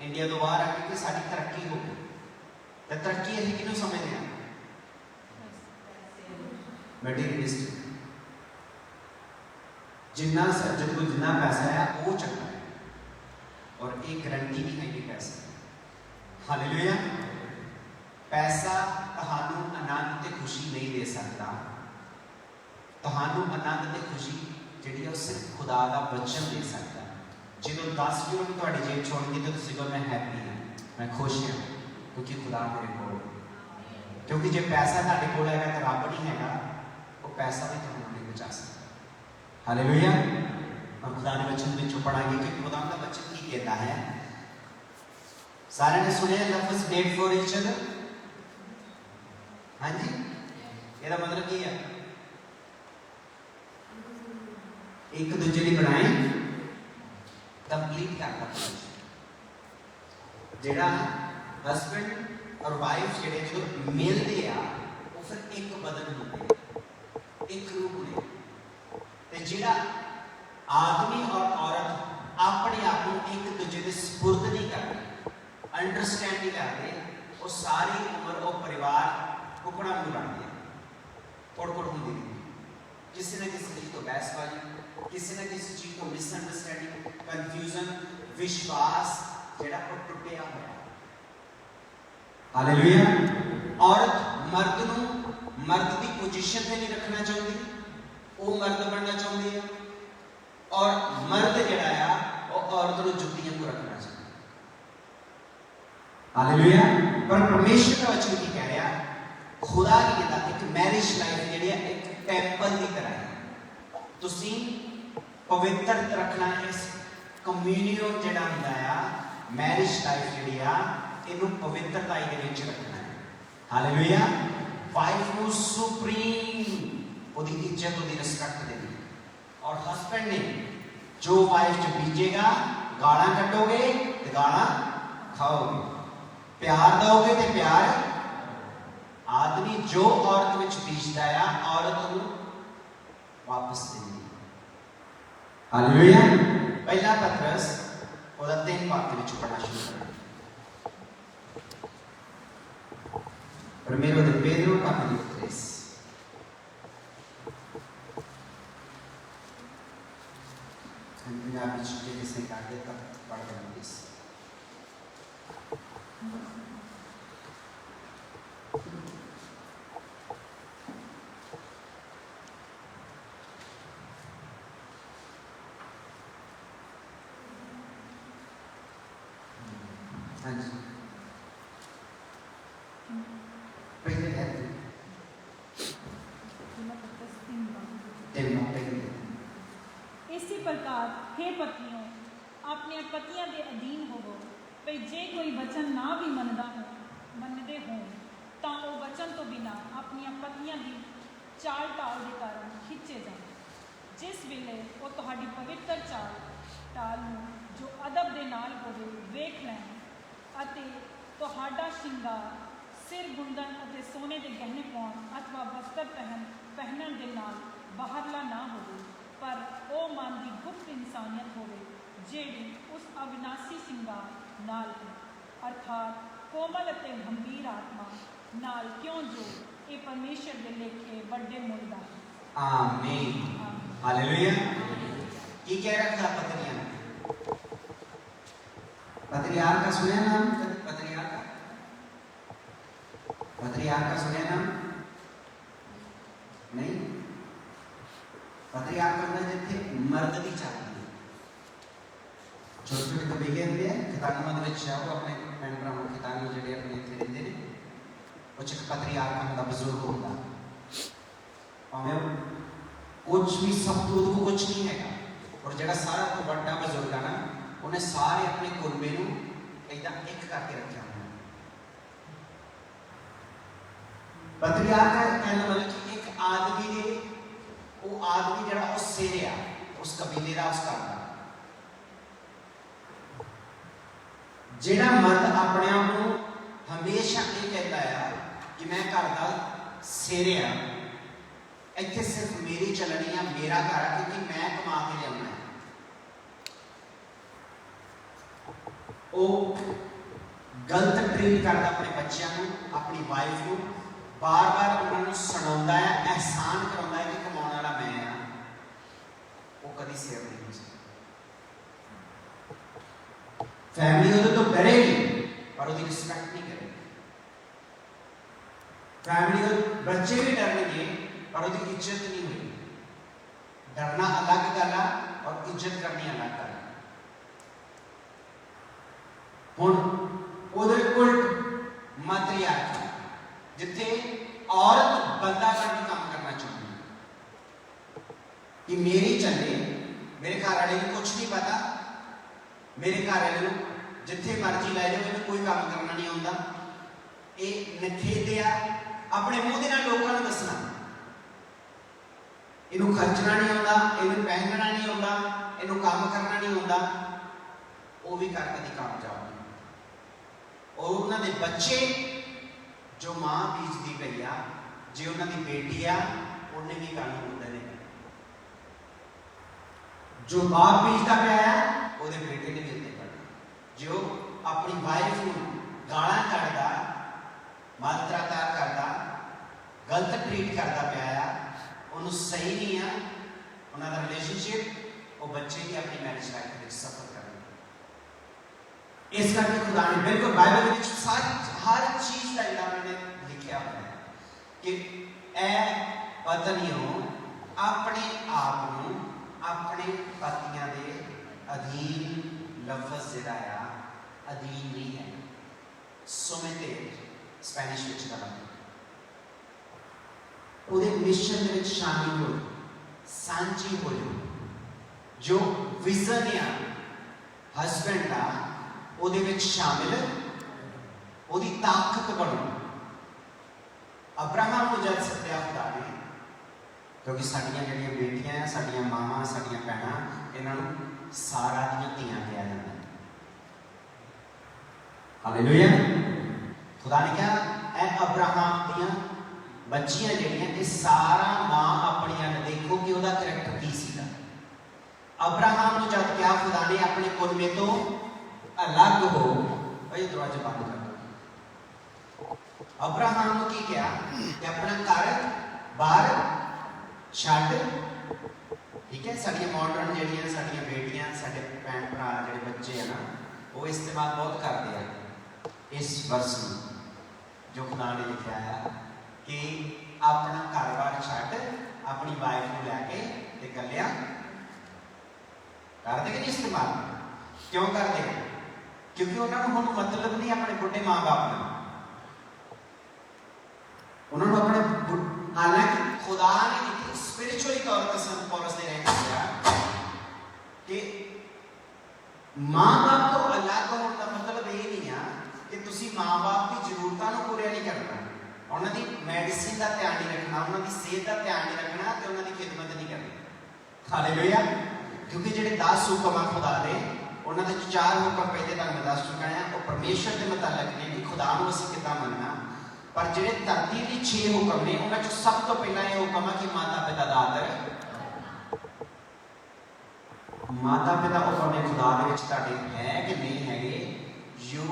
ਇੰਡੀਆ ਤੋਂ ਬਾਹਰ ਆ ਕੇ ਕਿ ਸਾਡੀ ਤਰੱਕੀ ਹੋ ਗਈ, ਤੇ ਤਰੱਕੀ ਅਸੀਂ ਕਿਹਨੂੰ ਸਮਝਦੇ ਹਾਂ? ਮਟੀਰੀਅਲਿਸਟਿਕ। जिन्ना जब कोई जिन्ना पैसा है वो चंगा है, और एक गारंटी भी है कि पैसा। हालेलुया। पैसा तुहानू आनंद ते खुशी नहीं दे सकता। तुहानू आनंद ते खुशी जिहड़ी है सिर्फ खुदा का वचन दे सकता। जो 10 यूरो भी तुहाडी जेब छोड़ दी तो तुसीं कहो मैं हैप्पी हाँ, मैं खुश हाँ, क्योंकि खुदा मेरे कोल। क्योंकि जो पैसा तुहाडे कोल हैगा तो रब नहीं हैगा, वो पैसा भी तुहानू नहीं बचा सकता। हालेलुया। हम खुदा ने वचन में पढ़ाएंगे कि खुदा का वचन की कहता है। सारे ने सुने love is made for each other. हाँ जी, ਇਹਦਾ मतलब ਕੀ ਹੈ? एक दूजे ਲਈ बनाए कंप्लीट करता है। जेड़ा हस्बैंड और वाइफ जेड़े जो मिलते आ वो फिर एक बदन होते, एक रूप ने। ते जिहड़ा आदमी और औरत अपने आप को एक दूजे के सुपुर्द नहीं करते, अंडरस्टैंड नहीं करते, वो सारी उम्र वो परिवार कुकड़ा नहीं बनते, कोड़-कोड़ होंदी रहती। किसी न किसी चीज़ को बहसबाजी, किसी न किसी चीज़ को मिसअंडरस्टैंडिंग, कन्फ्यूजन, विश्वास जिहड़ा वो टुटिया होया। हालेलुया। औरत मर्द नूं मर्द की पोजीशन पे नहीं रखना चाहती, वो मर्द बनना चाहती है, और मर्द जिहड़ा आ वो औरत को जुत्तियां को रखना चाहता। हालेलुया। पर परमेश्वर का वचन की कह रहा, खुदा की कहता एक मैरिज लाइफ जिहड़ी है एक टेंपल की तरह है। तुसीं पवित्र रखना इस कम्यूनियन जिहड़ा हुंदा आ, मैरिज लाइफ जिहड़ी आ इहनूं पवित्रता दे विच रखना है। हालेलुया। वाइफ को सुप्रीम ਉਹਦੀ ਇੱਜ਼ਤ, ਉਹਦੀ ਰਿਸਪੈਕਟ ਦੇਣੀ। और हस्बैंड ने जो वाइफ च बीजेगा, गालां कटोगे तो गालां खाओगे, प्यार दोगे तो प्यार। आदमी जो औरत विच बीजदा है औरत नूं वापस देंदी। हालेलुया। पहला पतरस ਉਹਦਾ 3 भाग ਦੇ ਵਿੱਚ पढ़ना शुरू करें। Primero de Pedro capítulo 3। Punjabi चीजें जिसने काटे तब पढ़ देंगे। हाँ जी, पहले है इसी प्रकार हे पत्नियों अपने पतियों के अधीन होवो, भई जे कोई वचन ना भी मनते हो तो वह वचन तो बिना अपनी पतियों की चाल टाल के कारण खिंचे जाए, जिस वेले वो तुहाडी पवित्र चाल टाल जो अदब के नाल होवे वेख लैन, अते तुहाडा श्रृंगार सिर गुंदन अते सोने के गहने पाउण अथवा वस्त्र पहनण दे नाल बाहरला ना होवे, पर ओ मन की गुप्त इंसानियत होवे जेड़ी उस अविनाशी श्रृंगार नाल है, अर्थात कोमल अते गंभीर आत्मा नाल, क्यों जो ये परमेश्वर के लेखे बड़े मुल दा है। आमीन। हालेलुया। ये कह रखा पत्रियां, पत्रियार का सुने नाम? पत्रियार का सुने नाम? नहीं। पत्रियार करना जिथे मर्द की चाहती है, छोटे छोटे कबीले होंगे खितानियों के विच वो अपने भैन भरावां खितानी जिहड़े अपने इत्थे रहिंदे ने, उह च पत्रियार होंदा, बजुर्ग होंदा, भावें कुछ भी सब तो कुछ नहीं है, और जिहड़ा सारा तो बड़ा बजुर्ग है ना ਉਹਨੇ ਸਾਰੇ ਆਪਣੇ ਕੁਰਬੇ ਨੂੰ ਏਦਾਂ ਇੱਕ ਕਰਕੇ ਰੱਖਿਆ ਹੋਇਆ। ਪਤਰੀਆਰਕ ਕਹਿਣ ਦਾ ਮਤਲਬ ਕਿ ਇੱਕ ਆਦਮੀ ਦੇ, ਉਹ ਆਦਮੀ ਜਿਹੜਾ ਉਹ ਸਿਰ ਆ ਉਸ ਕਬੀਲੇ ਦਾ, ਉਸ ਘਰ ਦਾ। ਜਿਹੜਾ ਮਰਦ ਆਪਣੇ ਆਪ ਨੂੰ ਹਮੇਸ਼ਾ ਇਹ ਕਹਿੰਦਾ ਆ ਕਿ ਮੈਂ ਘਰ ਦਾ ਸਿਰ ਆ, ਇੱਥੇ ਸਿਰਫ ਮੇਰੀ ਚੱਲਣੀ ਆ, ਮੇਰਾ ਘਰ ਆ, ਕਿਉਂਕਿ ਮੈਂ ਕਮਾ ਕੇ ਲਿਆਉਣਾ ਹੈ, ਉਹ ਗਲਤ ਟ੍ਰੀਟ ਕਰਦਾ ਆਪਣੇ ਬੱਚਿਆਂ ਨੂੰ, ਆਪਣੀ ਵਾਈਫ ਨੂੰ, ਬਾਰ-ਬਾਰ ਉਹਨਾਂ ਨੂੰ ਸੁਣਾਉਂਦਾ ਹੈ, ਅਹਿਸਾਨ ਕਰਾਉਂਦਾ ਹੈ ਕਿ ਕਮਾਉਣ ਵਾਲਾ ਮੈਂ ਆ, ਉਹ ਕਦੀ ਸਿਰ ਨਹੀਂ ਹੋ ਸਕਦਾ। ਫੈਮਿਲੀ ਉਹਦੇ ਤੋਂ ਡਰੇਗੀ ਪਰ ਉਹਦੀ ਰਿਸਪੈਕਟ ਨਹੀਂ ਕਰੇਗੀ। फैमिली के बच्चे भी डरने पर उसकी इज्जत नहीं हुई। डरना अलग गल है और इज्जत करनी अलग गल है। हुण उधर उल्ट मैट्रियार्की जिथे औरत बंदा करके काम करना चाहती है कि मेरी चले, मेरे घर वाले को कुछ नहीं पता, मेरे घर वाले जिथे मर्जी लै जाओ, मैंने कोई काम करना नहीं आता, ये नखेदिया अपने मुंह के लोगों को दसना, इनू खर्चना नहीं आता, इनू पहनना नहीं आता, इनू काम करना नहीं आता, वो भी कर कभी कामयाब नहीं। और उन्होंने बच्चे जो मां बीजती पई आ, जो उन्होंने बेटी आ, उन्हें भी कल मुंडे ने, जो बाप बीजता पाया वो बेटे ने भी उत्ते पड़ना, जो अपनी वाइफ को गाला कढ़दा, मात्राकार करता, गलत ट्रीट करता पाया, उन्होंने सही नहीं है, उन्होंने रिलेशनशिप वो बच्चे ही अपनी मैरिज लाइफ में सफर करने। इस करके खुदा ने बिल्कुल बाइबल में सारी हर चीज का इन्होंने लिखा हुआ है कि ए पत्नियों अपने आप को अपने पतियों के अधीन, लफ्ज जिहड़ा अधीन नहीं है, सुमित स्पैनिश विच गल उहदे मिशन दे विच शामिल हो, सांझी हो, जो विजन आ हसबैंड का उहदे विच शामिल, उहदी ताकत बनो। अब्राहम को जद सद्या खुदा ने, क्योंकि साडियां जिहड़ियां बेटियां, साडियां मावां, साडियां भैणां, इन्हां नूं सारा दियां धीआं कहा जांदा है। हालेलुया। खुदा ने कहा ए अब्राहम दियां बच्चियां जिहड़ियां, ये सारा मां अपनी अल देखो कि उहदा करैक्टर की सीगा। अब्राहम नूं जद क्या खुदा ने अपने कुलमे तो अलग हो, भाई दरवाजा बंद कर दो। अब्राहम नूं की कहा कि अपना घर बाहर छड्ड, ठीक है। साडियां मॉडर्न जिहड़ियां साडियां बेटियां, साडे भैन भरा जिहड़े बच्चे हैं ना, वो इस्तेमाल बहुत करते हैं इस वर्ष में जो खुदा ने लिखा है कि अपना कारोबार छड्ड, अपनी वाइफ को लैके ते कल्लिया करते कि नहीं इस्तेमाल। क्यों करते? क्योंकि उन्होंने हुण मतलब नहीं अपने बुढ़े माँ बाप में, उन्होंने अपने, हालांकि खुदा ने स्पिरिचुअली तौर पर पौलुस ने कहा कि माँ बाप तो अलग होने का मतलब ये नहीं है कि तुसी माँ बाप की जरूरतों को पूरा नहीं करना, उन्होंने मेडिसिन का ध्यान नहीं रखना, उन्होंने सेहत का ध्यान नहीं रखना, तो उन्होंने खिदमत नहीं करनी। हालेलुया। क्योंकि जो 10 हुक्म खुदा दे, उन्होंने 4 हुक्म पहले तक मैं दस चुका है, वो परमेश्वर के मुताबिक ने कि खुदा को असीं किदां मनना, पर जो धरती के 6 हुक्म ने उन्होंने सब तो पहला यह हुक्म है कि माता पिता का आदर, माता पिता हुक्म खुदा दे विच तुहाडे है कि नहीं है, यू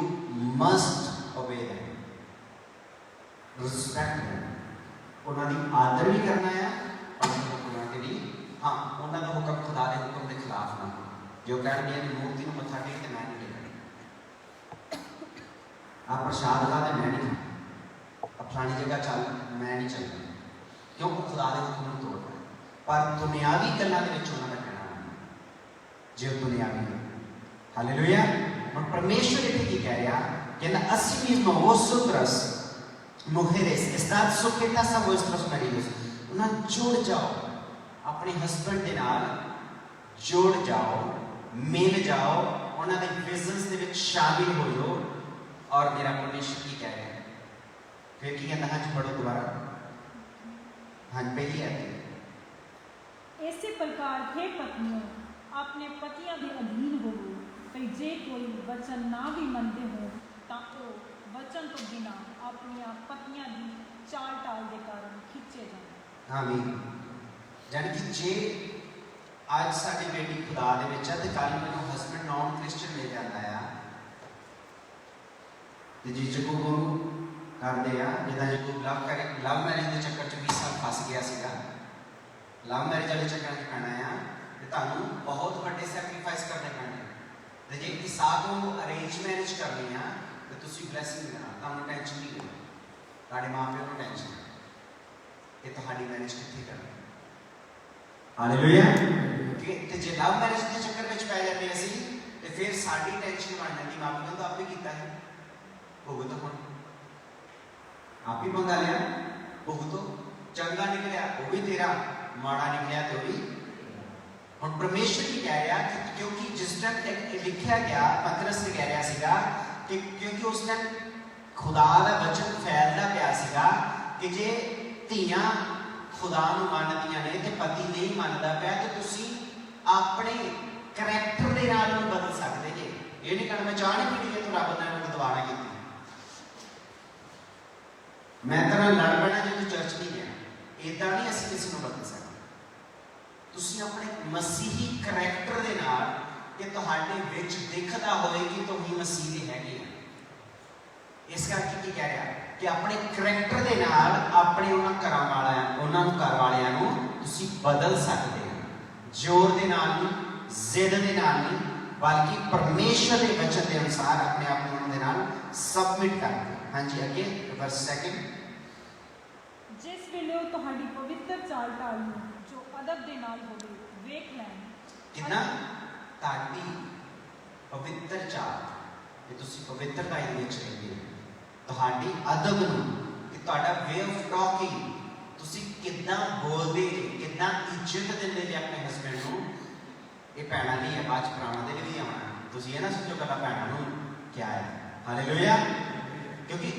मस्ट ओबे देम, रिस्पेक्ट उन्होंने आदर भी करना है, और हुक्म के लिए हाँ उन्होंने हुक्म खुदा के हुक्म के खिलाफ ना, जो कहते हैं मूर्ति को मत्था टेक के मैं नहीं टेकना, आप प्रसाद खा तो मैं नहीं खाना, फलानी जगह चल मैं नहीं चलना, क्यों खुदा के हुक्म को तोड़ना। पर दुनियावी गल्लां दे विच उन्हां दा कहना जो दुनियावी है। हालेलुया। और परमेश्वर इत्थे की कह रहा कि na assim mesmo vosotras mujeres estad sujetas a vuestros maridos, ना जुड़ जाओ अपने हस्बैंड के नाल, जुड़ जाओ, मिल जाओ, उन्होंने विजन्स के विच शामिल हो जाओ। और मेरा परमेश्वर की कह रहा है, फिर की कहता, हाँ जी पढ़ो दोबारा। हाँ जी, पहली आती इसी प्रकार हे पत्नियों अपने पतियों के अधीन होवो, भई जे कोई वचन ना भी मनते हो तो वो वचन तो बिना अपनी पत्नियां की चाल टाल के कारण खिंचे जाए। आमीन। जानी कि जे आज साडी बेटी खुदा दे विच है ते कल मैनूं हसबैंड नॉन क्रिश्चियन मिल जाता है ते जी जको गुरु करते हैं जिदा जो लव मैरिज के चक्कर च 20 साल फस गया सीगा। लव मैरिज वाले चक्कर च पैना है ते तुहानूं बहुत बड़े सैक्रीफाइस करने पैणे ते जे इस साथ अरेंज मैरिज करनी है तो तुसीं ब्लैसिंग देना, तुहानूं टेंशन नहीं होनी, तुहाडे माँ प्यो नूं टेंशन कि तुहाडी मैरिज कित्थे करनी। हालेलुया। कि जे लव मैरिज के चक्कर में पै जाते असीं ते फिर साडी टेंशन बन जाती, माँ प्यो तो आपे कीता है भुगतो, हुण आप ही मंगा लिया भुगतो, चंगा निकलिया वो भी तेरा, माड़ा निकलिया तो भी। हुण परमेश्वर की कह रहा कि क्योंकि जिस टाइम लिखा गया पतरस ने कह रहा सीगा कि क्योंकि उस टाइम खुदा का वचन फैलदा पिया सीगा कि जे धीआं खुदा नूं मनदियां ने ते पति नहीं मनदा पिया तो तुसीं अपने करैक्टर दे नाल नूं बदल सकदे जे। ये नहीं कहना मैं चाह नहीं पीड़ी तू रब नाल बदवाना कीती, मैं तेरे लड़ पैना जो तू चर्च नहीं गया, इदां नहीं असीं किसी को बदल सकते। तुसीं अपने मसीही करैक्टर दे नाल कि तुहाडे विच दिखदा होए कि तुसीं मसीह दे हैगे आ। इस करके की कह रहा कि अपने करैक्टर दे नाल अपने उन्हां घरां वालियां उन्हां नूं घर वालियां नूं तुसीं बदल सकदे हो, जोर दे नाल नहीं, जिद दे नाल नहीं, बल्कि परमेश्वर के वचन के अनुसार अपने आप को उन्हां दे नाल सबमिट करके। हाँ जी, अगे वर्स 2 जिस वेले तुहाडी पवित्र चाल टाल नूं जो अदब दे नाल होवे वेख लैण कितना ताड़ी पवित्र चाल कि तुसीं पवित्रता दे विच रहिंदे हो, तुहाडी अदब नूं कि तुहाडा वे ऑफ टॉकिंग तुसीं किदां बोलदे जे, किदां इज्जत दिंदे जे अपने हसबैंड नूं। ये भैणां नहीं है, बाद भरावां दे भी आउणा, तुसीं ये ना सोचो कदा भैणां नूं क्या है। हालेलुया। क्योंकि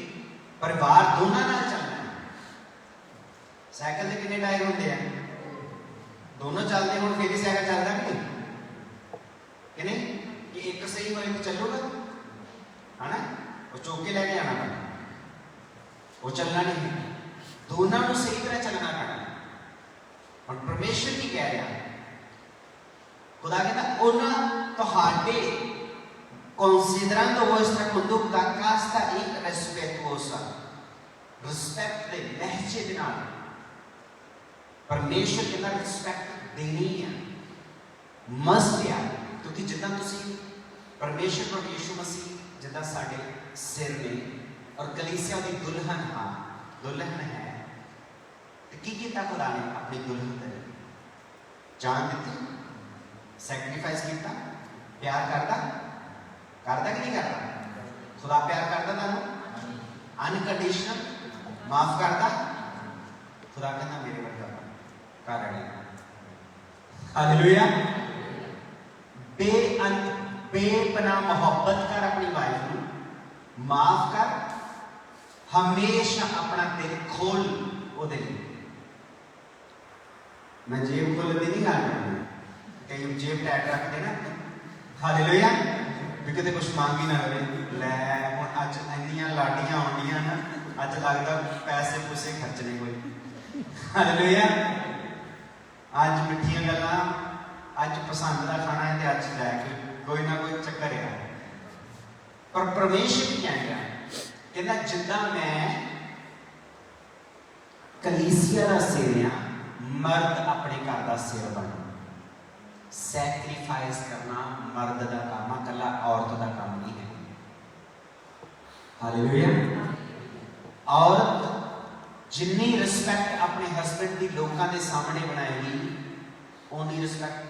परिवार दोनों नाल चलना है। साइकिल के कितने टायर होंगे हैं, दोनों चलते हो फिर ही साइकिल चलता कि नहीं कि एक सही होए तो चलूगा है ना, वो चौके लेके आना पड़ा, वो चलना नहीं है, दोनों को सही तरह चलना पड़ा। और परमेश्वर की कह रहा खुदा कहता उन्हें तुहाडे considerando vostra condotta casta e rispettosa, respect दे लहजे दे नाल परमेश्वर कहता रिस्पेक्ट देनी है, मस्ट है। क्योंकि जितना तुसी परमेश्वर और यीशु मसीह जितना साडे सिर ने और कलीसिया दी दुल्हन हाँ दुल्हन है, तो की कीता खुदा ने अपनी दुल्हन ते जान दी, सैक्रीफाइस किया, प्यार करता कि नहीं करता? खुदा प्यार करता तुहानू अनकंडीशनल, माफ करता। खुदा कहता मेरे वर्गा कारण हालेलुया। बेपनाह मोहब्बत कर अपनी वाइफ को, माफ कर, हमेशा अपना दिल खोल वो दिल। मैं जेब खोलती नहीं गल करनी, कई जेब टाइट रखते ना। हालेलुया। भी कितने कुछ मांगी ना रहे लै हुण अज इन्नियां लाडियां आउंदियां ना, अज लगता पैसे पूसे खर्चने कोई। हालेलुया। अज मिठियां गल्लां, अज पसंद का खाना है तो अज लैके कोई ना कोई चक्कर है। पर परमेश्वर की कहना कहना जिदा मैं कलीसिया का सिर हाँ, मर्द अपने घर का सिर बन। सैक्रीफाइस करना मर्द का काम है, कला औरत का काम नहीं है। हालेलुया। औरत जिन्नी रिस्पेक्ट अपने हस्बैंड की लोगों के सामने बनाएगी, उन्नी रिस्पेक्ट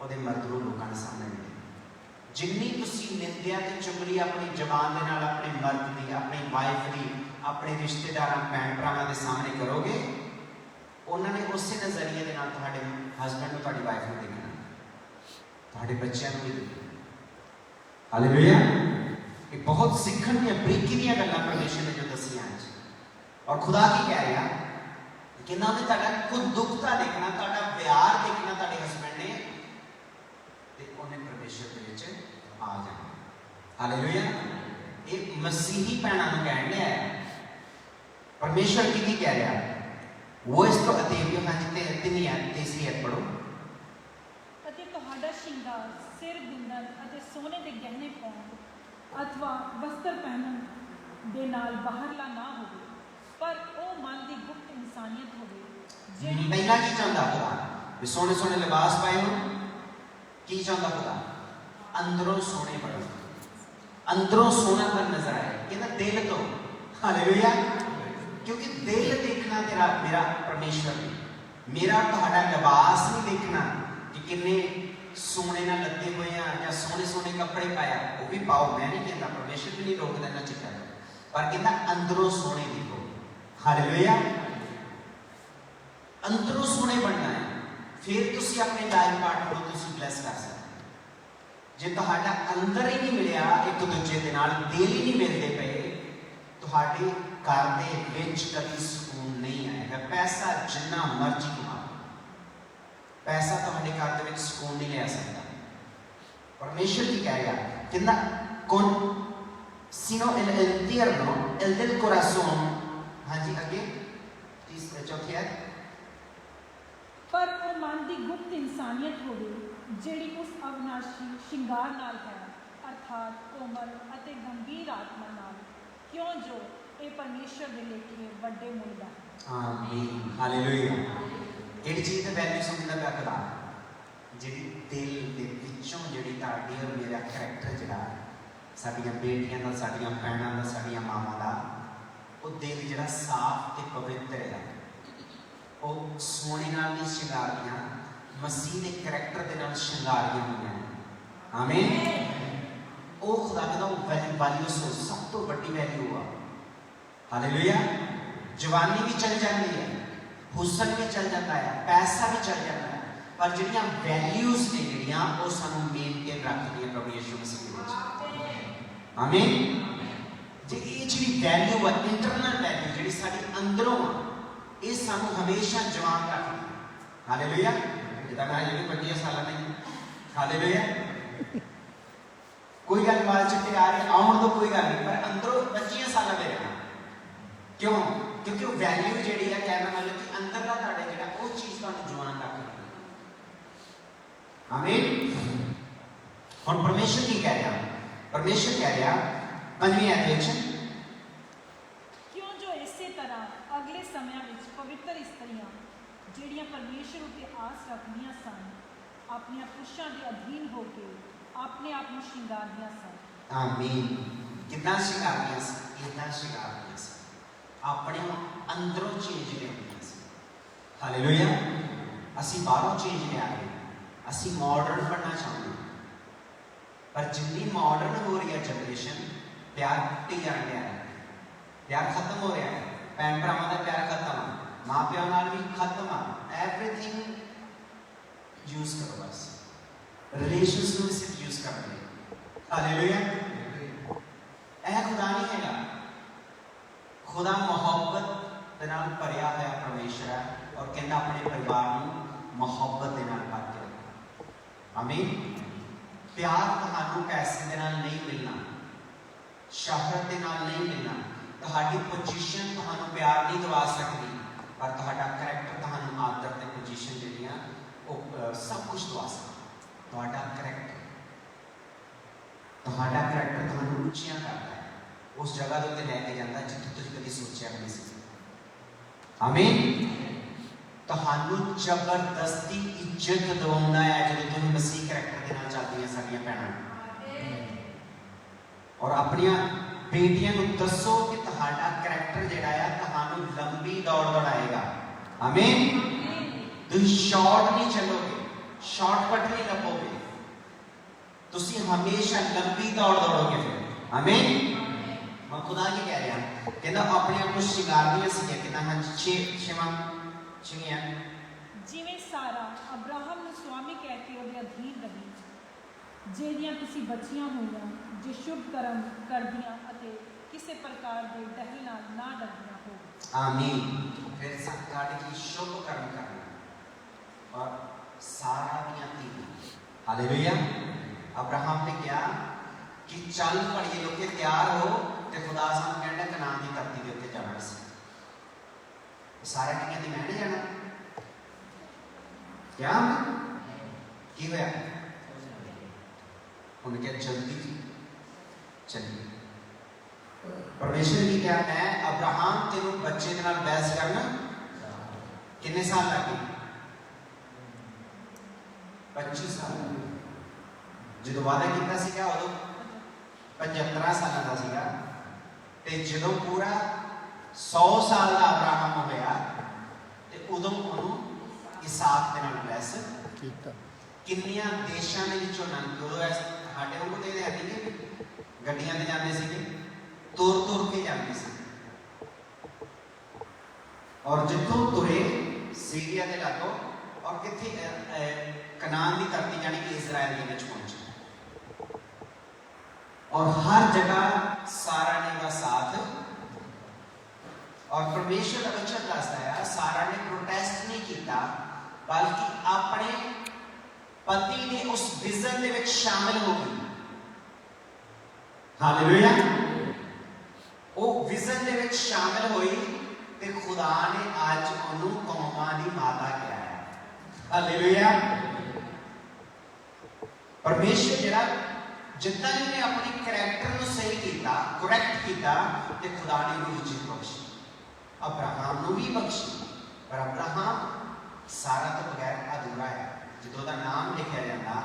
वो मर्द को लोगों के सामने मिलेगी। जिन्नी तुसी निंदिया ते चुगली अपनी जबान के नाल अपने मर्द की, अपनी वाइफ की, अपने रिश्तेदार भैन भरावां के सामने करोगे, उन्होंने उस नजरिए के नाल तुहाडे हस्बैंड को तुहाडी वाइफ को देखना, तुहाडे बच्चों को भी देखना। हालेलुया। ये बहुत सीखण दी बरीकी दी गल्लां परमेश्वर ने जो दसियां हैं और खुदा की कह रहा कि ना तो तुहाडा खुद दुखता देखना, तुहाडा प्यार देखना तुहाडे हस्बैंड ने ते उन्हें परमेश्वर दे विच आ जाना। हालेलुया। ये मसीही भैणां नूं कहण दिया है परमेश्वर की कह रहा वो इस तो अतेबियो हाँ जिते तीसरी है पढ़ो। ਅਤੇ ਤੁਹਾਡਾ ਸ਼ਿੰਗਾਰ ਸਿਰ ਗੁੰਦਣ ਅਤੇ ਸੋਨੇ ਦੇ ਗਹਿਣੇ ਪਾਉਣ ਅਥਵਾ ਵਸਤਰ ਪਹਿਨਣ ਦੇ ਨਾਲ ਬਾਹਰਲਾ ਨਾ ਹੋਵੇ, ਪਰ ਉਹ ਮਨ ਦੀ ਗੁਪਤ ਇਨਸਾਨੀਅਤ ਹੋਵੇ ਜਿਹੜੀ ਪਹਿਲਾਂ ਕੀ ਚਾਹੁੰਦਾ खुदा भी सोने सोने लिबास पाए हो। की चाਹੁੰਦਾ खुदा अंदरों सोने पड़ो, अंदरों सोना पर नजर आए कहना दिल तो। हालेलुया। क्योंकि दिल देखना तेरा मेरा परमेश्वर ने, मेरा तुहाडा लिबास नहीं देखना कि किन्ने सोने नाल लत्ते हुए हैं या सोने सोने कपड़े पाया, वो भी पाओ, मैं नहीं कहता, परमेश्वर भी नहीं रोकदा इन्हां चीज़ां नूं, पर कहता अंदरों सोने देखो। हालेलुया। अंदरों सोने बनना है, फिर तुसीं अपने लाइफ पार्टनर को तुसीं ब्लैस कर सकते। जे तुहाडा अंदर ही नहीं मिलिया, एक दूजे दे नाल दिल ही नहीं मिलते पे, तुहाडे घर दे विच कभी सुकून नहीं आएगा। पैसा जिन्ना मर्जी कमा, पैसा तुहाडे घर दे विच सुकून नहीं ले सकता। परमेश्वर की कह रहा कहना con sino el entierro el del corazón। हाँ जी आगे चौथी है ਪਰ ਉਹ ਮਨ ਦੀ ਗੁਪਤ ਇਨਸਾਨੀਅਤ ਹੋਵੇ ਜਿਹੜੀ ਉਸ ਅਵਿਨਾਸ਼ੀ ਸ਼ਿੰਗਾਰ ਨਾਲ ਹੈ, ਅਰਥਾਤ ਕੋਮਲ ਅਤੇ ਗੰਭੀਰ ਆਤਮਾ ਨਾਲ, ਕਿਉਂ ਜੋ ਇਹ ਪਰਮੇਸ਼ਰ ਦੇ ਲੇਖੇ ਵੱਡੇ ਮੁੱਲ ਦਾ ਹੈ। ਆਮੀਨ। ਹਾਲੇਲੂਇਆ। ਕਿਹੜੀ ਚੀਜ਼ ਦਾ ਵੈਲਿਊ ਸਮਝਦਾ ਪਿਆ ਖੁਦਾ, ਜਿਹੜੀ ਦਿਲ ਦੇ ਵਿੱਚੋਂ ਜਿਹੜੀ ਤੁਹਾਡੀ ਔਰ ਮੇਰਾ ਕਰੈਕਟਰ ਜਿਹੜਾ ਸਾਡੀਆਂ ਬੇਟੀਆਂ ਦਾ, ਸਾਡੀਆਂ ਭੈਣਾਂ ਦਾ, ਸਾਡੀਆਂ ਮਾਵਾਂ ਦਾ, ਉਹ ਦਿਲ ਜਿਹੜਾ ਸਾਫ਼ ਤੇ ਪਵਿੱਤਰ ਹੈ, ਉਹ ਸੋਨੇ ਨਾਲ ਨਹੀਂ ਸ਼ਿੰਗਾਰੀਆਂ, ਮਸੀਹ ਦੇ ਕਰੈਕਟਰ ਦੇ ਨਾਲ ਸ਼ਿੰਗਾਰੀਆਂ ਹੋਈਆਂ। ਆਮੀਨ। ਉਹ ਖੁਦਾ ਕਹਿੰਦਾ ਉਹ ਵੈਲਿਊ ਸਭ ਤੋਂ ਵੱਡੀ ਵੈਲਿਊ ਆ। ਹਾਲੇਲੂਇਆ। ਜਵਾਨੀ ਵੀ ਚਲ ਜਾਂਦੀ ਹੈ, ਹੁਸਨ ਵੀ ਚਲ ਜਾਂਦਾ ਹੈ, ਪੈਸਾ ਵੀ ਚਲ ਜਾਂਦਾ ਹੈ, ਪਰ ਜਿਹੜੀਆਂ ਵੈਲਿਊਜ਼ ਨੇ ਜਿਹੜੀਆਂ ਉਹ ਸਾਨੂੰ ਮੇਨਟੇਨ ਰੱਖਦੀਆਂ ਪ੍ਰਭੂ ਯਿਸੂ ਮਸੀਹ ਦੇ ਵਿੱਚ। ਆਮੀਨ। ਜੇ ਇਹ ਜਿਹੜੀ ਵੈਲਿਊ ਆ, ਇੰਟਰਨਲ ਵੈਲਿਊ ਜਿਹੜੀ ਸਾਡੀ ਅੰਦਰੋਂ ਆ, ਇਹ ਸਾਨੂੰ ਹਮੇਸ਼ਾ ਜਵਾਨ ਰੱਖਦੀ ਹੈ। ਹਾਲੇਲੂਇਆ। ਜਿੱਦਾਂ ਮੈਂ ਜਿਹੜੇ 25 ਸਾਲਾਂ ਨਹੀਂ। ਹਾਲੇਲੂਇਆ। कोई गल बात चिट्टे आ रही आउन तो कोई गल नहीं, पर अंदरों 25 साल में रहना। क्यों? क्योंकि वो वैल्यू जी है, कहना मतलब कि अंदर का ताड़े जो वो चीज़ तो जवान रख रही है। आमीन। और परमेश्वर की कह रहा, परमेश्वर कह रहा 5वीं आयत ਕਿਉਂ ਜੋ ਇਸੇ ਤਰ੍ਹਾਂ ਅਗਲੇ ਸਮਿਆਂ ਵਿੱਚ ਪਵਿੱਤਰ ਇਸਤਰੀਆਂ ਜਿਹੜੀਆਂ ਪਰਮੇਸ਼ਰ ਉੱਤੇ ਆਸ ਰੱਖਦੀਆਂ ਸਨ, ਆਪਣੀਆਂ ਪੁਰਸ਼ਾਂ ਦੇ ਅਧੀਨ ਹੋ ਕੇ अपने आप में श्रृंगारदियां सन। आमीन। कितना श्रृंगारदियां सन, कितना श्रृंगारदियां सन, अपने अंदरों चेंज लियादियां सन। हालेलुया। असी बाहरों चेंज लिया रहे, असी मॉडर्न बनना चाहते हैं, पर जितनी मॉडर्न हो रही है जनरेशन, प्यार टुटी जा रहा है, प्यार खत्म हो रहा है, भैन भरावां दा प्यार खत्म है, माँ प्यो नाल भी खत्म है। एवरीथिंग यूज करो, बस रिलेशंस ਨੂੰ ਸਿਰਫ ਯੂਜ਼ ਕਰਦੇ ਨੇ। ਹਾਲੇਲੂਇਆ। ਇਹ ਖੁਦਾ ਨਹੀਂ ਹੈਗਾ, ਖੁਦਾ ਮੁਹੱਬਤ ਦੇ ਨਾਲ ਭਰਿਆ ਹੋਇਆ ਪਰਮੇਸ਼ਰ ਹੈ, ਔਰ ਕਹਿੰਦਾ ਆਪਣੇ ਪਰਿਵਾਰ ਨੂੰ ਮੁਹੱਬਤ ਦੇ ਨਾਲ ਭਰ ਕੇ ਰੱਖੋ। ਆਮੀਨ। ਪਿਆਰ ਤੁਹਾਨੂੰ ਪੈਸੇ ਦੇ ਨਾਲ ਨਹੀਂ ਮਿਲਣਾ, ਸ਼ਹਰਤ ਦੇ ਨਾਲ ਨਹੀਂ ਮਿਲਣਾ, ਤੁਹਾਡੀ ਪੋਜੀਸ਼ਨ ਤੁਹਾਨੂੰ ਪਿਆਰ ਨਹੀਂ ਦਵਾ ਸਕਦੀ, ਪਰ ਤੁਹਾਡਾ ਕਰੈਕਟਰ ਤੁਹਾਨੂੰ ਆਦਰ ਤੇ ਪੋਜੀਸ਼ਨ ਜਿਹੜੀਆਂ ਉਹ ਸਭ ਕੁਝ ਦਵਾ ਸਕਦਾ। ਤੁਹਾਡਾ ਕਰੈਕਟਰ ਤੁਹਾਨੂੰ ਉੱਚੀਆਂ ਕਰਦਾ ਹੈ, ਉਸ ਜਗ੍ਹਾ ਦੇ ਉੱਤੇ ਲੈ ਕੇ ਜਾਂਦਾ ਜਿੱਥੇ ਤੁਸੀਂ ਕਦੀ ਸੋਚਿਆ ਨਹੀਂ ਸੀ। ਆਮੀਨ। ਤੁਹਾਨੂੰ ਜ਼ਬਰਦਸਤੀ ਇੱਜ਼ਤ ਦਿਵਾਉਂਦਾ ਹੈ ਜਦੋਂ ਤੁਸੀਂ ਮਸੀਹ ਕਰੈਕਟਰ ਦੇ ਨਾਲ ਚੱਲਦੀਆਂ ਸਾਡੀਆਂ ਭੈਣਾਂ। ਔਰ ਆਪਣੀਆਂ ਬੇਟੀਆਂ ਨੂੰ ਦੱਸੋ ਕਿ ਤੁਹਾਡਾ ਕਰੈਕਟਰ ਜਿਹੜਾ ਆ ਤੁਹਾਨੂੰ ਲੰਬੀ ਦੌੜ ਦੌੜਾਏਗਾ। ਆਮੀਨ। ਤੁਸੀਂ ਸ਼ਾਰਟ ਨਹੀਂ ਚੱਲੋਗੇ, शॉर्टकट नहीं लपोगे, तुसी हमेशा लंबी दौड़ दौड़ोगे फिर। आमीन। मैं खुदा की कह रहा कहना अपने आप को श्रृंगारदियां सी कहना हाँ 6 ਜਿਵੇਂ ਸਾਰਾ ਅਬਰਾਹਮ ਨੂੰ ਸਵਾਮੀ ਕਹਿ ਕੇ ਉਹਦੇ ਅਧੀਨ ਰਹੀ, ਜਿਹੜੀਆਂ ਤੁਸੀਂ ਬੱਚੀਆਂ ਹੋਈਆਂ, ਜੋ ਸ਼ੁਭ ਕਰਮ ਕਰਦੀਆਂ ਅਤੇ ਕਿਸੇ ਪ੍ਰਕਾਰ ਦੇ ਡਰ ਨਾਲ ਨਾ ਡਰਦੀਆਂ ਹੋ। आमीन। फिर गॉड की शुभ कर्म करना और सारा दियां धीआं। हालेलुया। अब्राहम ने कहा कि चल पड़िए लोके तैयार हो ते खुदा सानू कहंदा कनान दी धरती दे उत्ते जाना सी। सारा दियां दी मैं नहीं जाना क्या की होया उन्हें क्या जल्दी चलिए। परमेश्वर की क्या मैं अब्राहम तेनू बच्चे दे नाल बहस करना कितने साल लगे 25 साल जो वादा किया सीगा उदों 75 साल का सीगा ते जदों पूरा 100 साल का अब्राहम होया ते उदों उन्होंने इसहाक दे नाल बहस कीता। किन्नियां देशां दे विचों लंघ के उदों साडे वांगू ते है नहीं गड्डियां ते जांदे सीगे तुर तुर के जाते थे और जितों तुरे सीरिया के लागों और कितने कनान की धरती यानी कि इजराइल के विच पहुंचे और हर जगह सारा ने का साथ और परमेश्वर का वचन दसदा है सारा ने प्रोटेस्ट नहीं किया बल्कि अपने पति ने उस विजन दे विच शामिल हो गई। हालेलुया। वो विजन दे विच शामिल हुई ते खुदा ने आज उन्होंने कौमां दी माता कहा है। हालेलुया। परमेश्वर जिहड़ा जितना ने अपने करैक्टर को सही किया करैक्ट किया ते खुदा ने उन्हें इज्जत बख्शी अब्राहम को भी बख्शी पर अब्राहम सारा तो बगैर अधूरा है। जो दा नाम लिखा जाता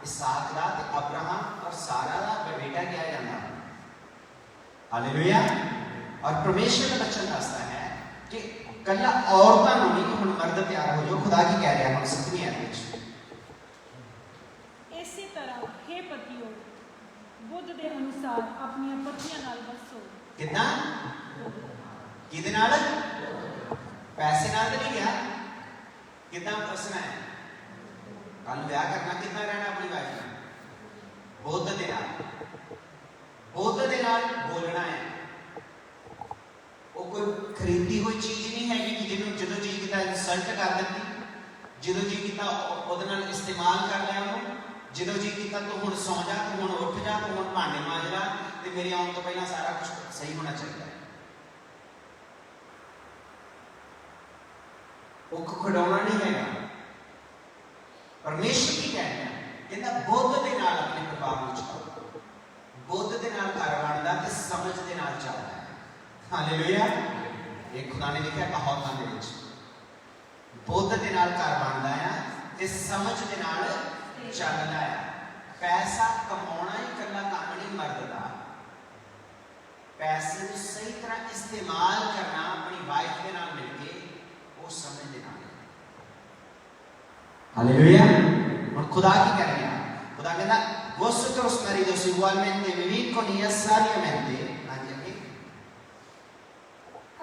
इसहाक दा ते अब्राहम और सारा दा बेटा कहा जाता। हालेलुया। और परमेश्वर का वचन दसता है कि कल्ला औरतां नूं नहीं हुण मर्द तैयार हो जाओ खुदा की कह रहा है 7वीं आयत विच। इसी तरह हे पतियों बुद्ध के अनुसार अपनी पत्नियां नाल बसो। कितना किदे नाल पैसे नाल तो नहीं गया कितना बसना है कल ब्याह करना कितना रहना अपनी वाइफ नाल बुद्ध दे नाल बोलना है। वो कोई खरीदी हुई चीज नहीं है कि जिन्होंने जो जी किया इंसल्ट कर दी जो जी किया इस्तेमाल कर लिया जो जी किया तो हुण सौ जा तू हुण उठ जा तू हुण भांडे मांज ला ते मेरे आने तो पहला सारा कुछ सही होना चाहिए। वो खिडौना नहीं है। परमेश्वर की कहना कहता बुद्ध के नाल अपने प्रभाव में चलो बुद्ध के नाल घर बनता ते समझ के नाल चलता है। हालेलुया। एक खुदा ने लिखा कहावतां दे विच बुद्ध के नाल घर बनता है ते समझ के नाल चलता है। पैसा कमाना ही कल्ला काम नहीं मर्द दा पैसे को सही तरह इस्तेमाल करना अपनी वाइफ के नाल मिलके वो समझ के नाल। हालेलुया। और खुदा की कह रहे हैं खुदा कहता vosotros maridos igualmente vivid con ellas sabiamente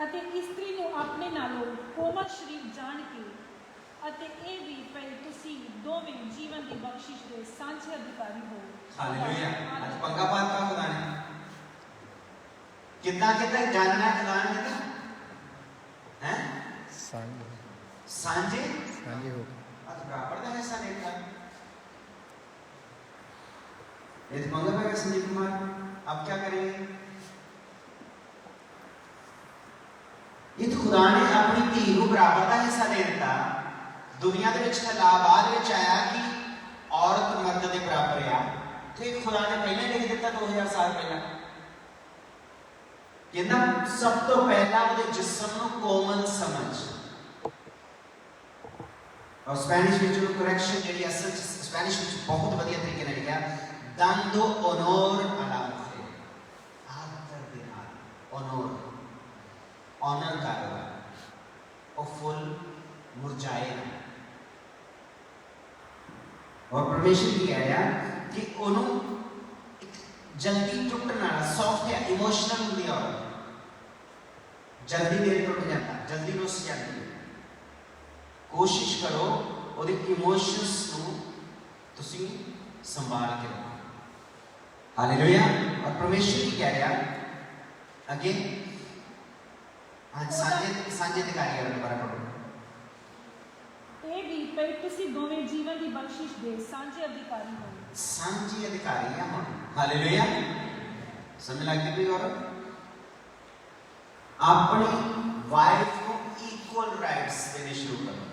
ਅਤੇ ਇਸਤਰੀ ਨੂੰ ਆਪਣੇ ਨਾਲੋਂ ਕੋਮਲ ਸ਼ਰੀਰ ਜਾਣ ਕੇ ਅਤੇ ਇਹ ਵੀ ਭਈ ਤੁਸੀਂ ਦੋਵੇਂ ਜੀਵਨ ਦੀ ਬਖਸ਼ਿਸ਼ ਦੇ ਸਾਂਝੇ ਅਧਿਕਾਰੀ ਹੋ। हालेलुया। आज पंगा बात का खुदा ने कितना कितना जानना खुदा ने कितना हैं सांझे हो आज बराबर का हिस्सा देखा ये पंगा पाएगा संजीव कुमार। अब क्या करेंगे ये तो खुदा ने अपनी धी को बराबर का हिस्सा दे दिता। दुनिया के विच बाद विच आया कि औरत मर्द के बराबर आ तो एक खुदा ने पहले लिख दिता 2000 साल पहला कहना सब तो पहला वो जिस्म को कोमल समझ और स्पेनिश में जो करेक्शन जी असल स्पेनिश में बहुत बढ़िया तरीके ने लिखा dando honor a la mujer आदर देना honor ऑनर करना और फुल मुरझाए ना। और परमेश्वर की कह रहा कि उन्होंने जल्दी टूटना सॉफ्ट है इमोशनल होती है जल्दी देर टूट जाता जल्दी रुस जाती है। कोशिश करो और इमोशंस को तुसी संभाल के रखो। हालेलुया। और परमेश्वर की कह रहा अगे हाँ सांझे अधिकारी वाला दोबारा पढ़ो। ਇਹ ਵੀ ਭਈ ਤੁਸੀਂ ਦੋਵੇਂ ਜੀਵਨ ਦੀ ਬਖਸ਼ਿਸ਼ ਦੇ ਸਾਂਝੇ ਅਧਿਕਾਰੀ ਹੋ। सांझे अधिकारी है हम। हालेलुया। समझ लगती भी और अपनी वाइफ को इक्वल राइट्स देने शुरू करो,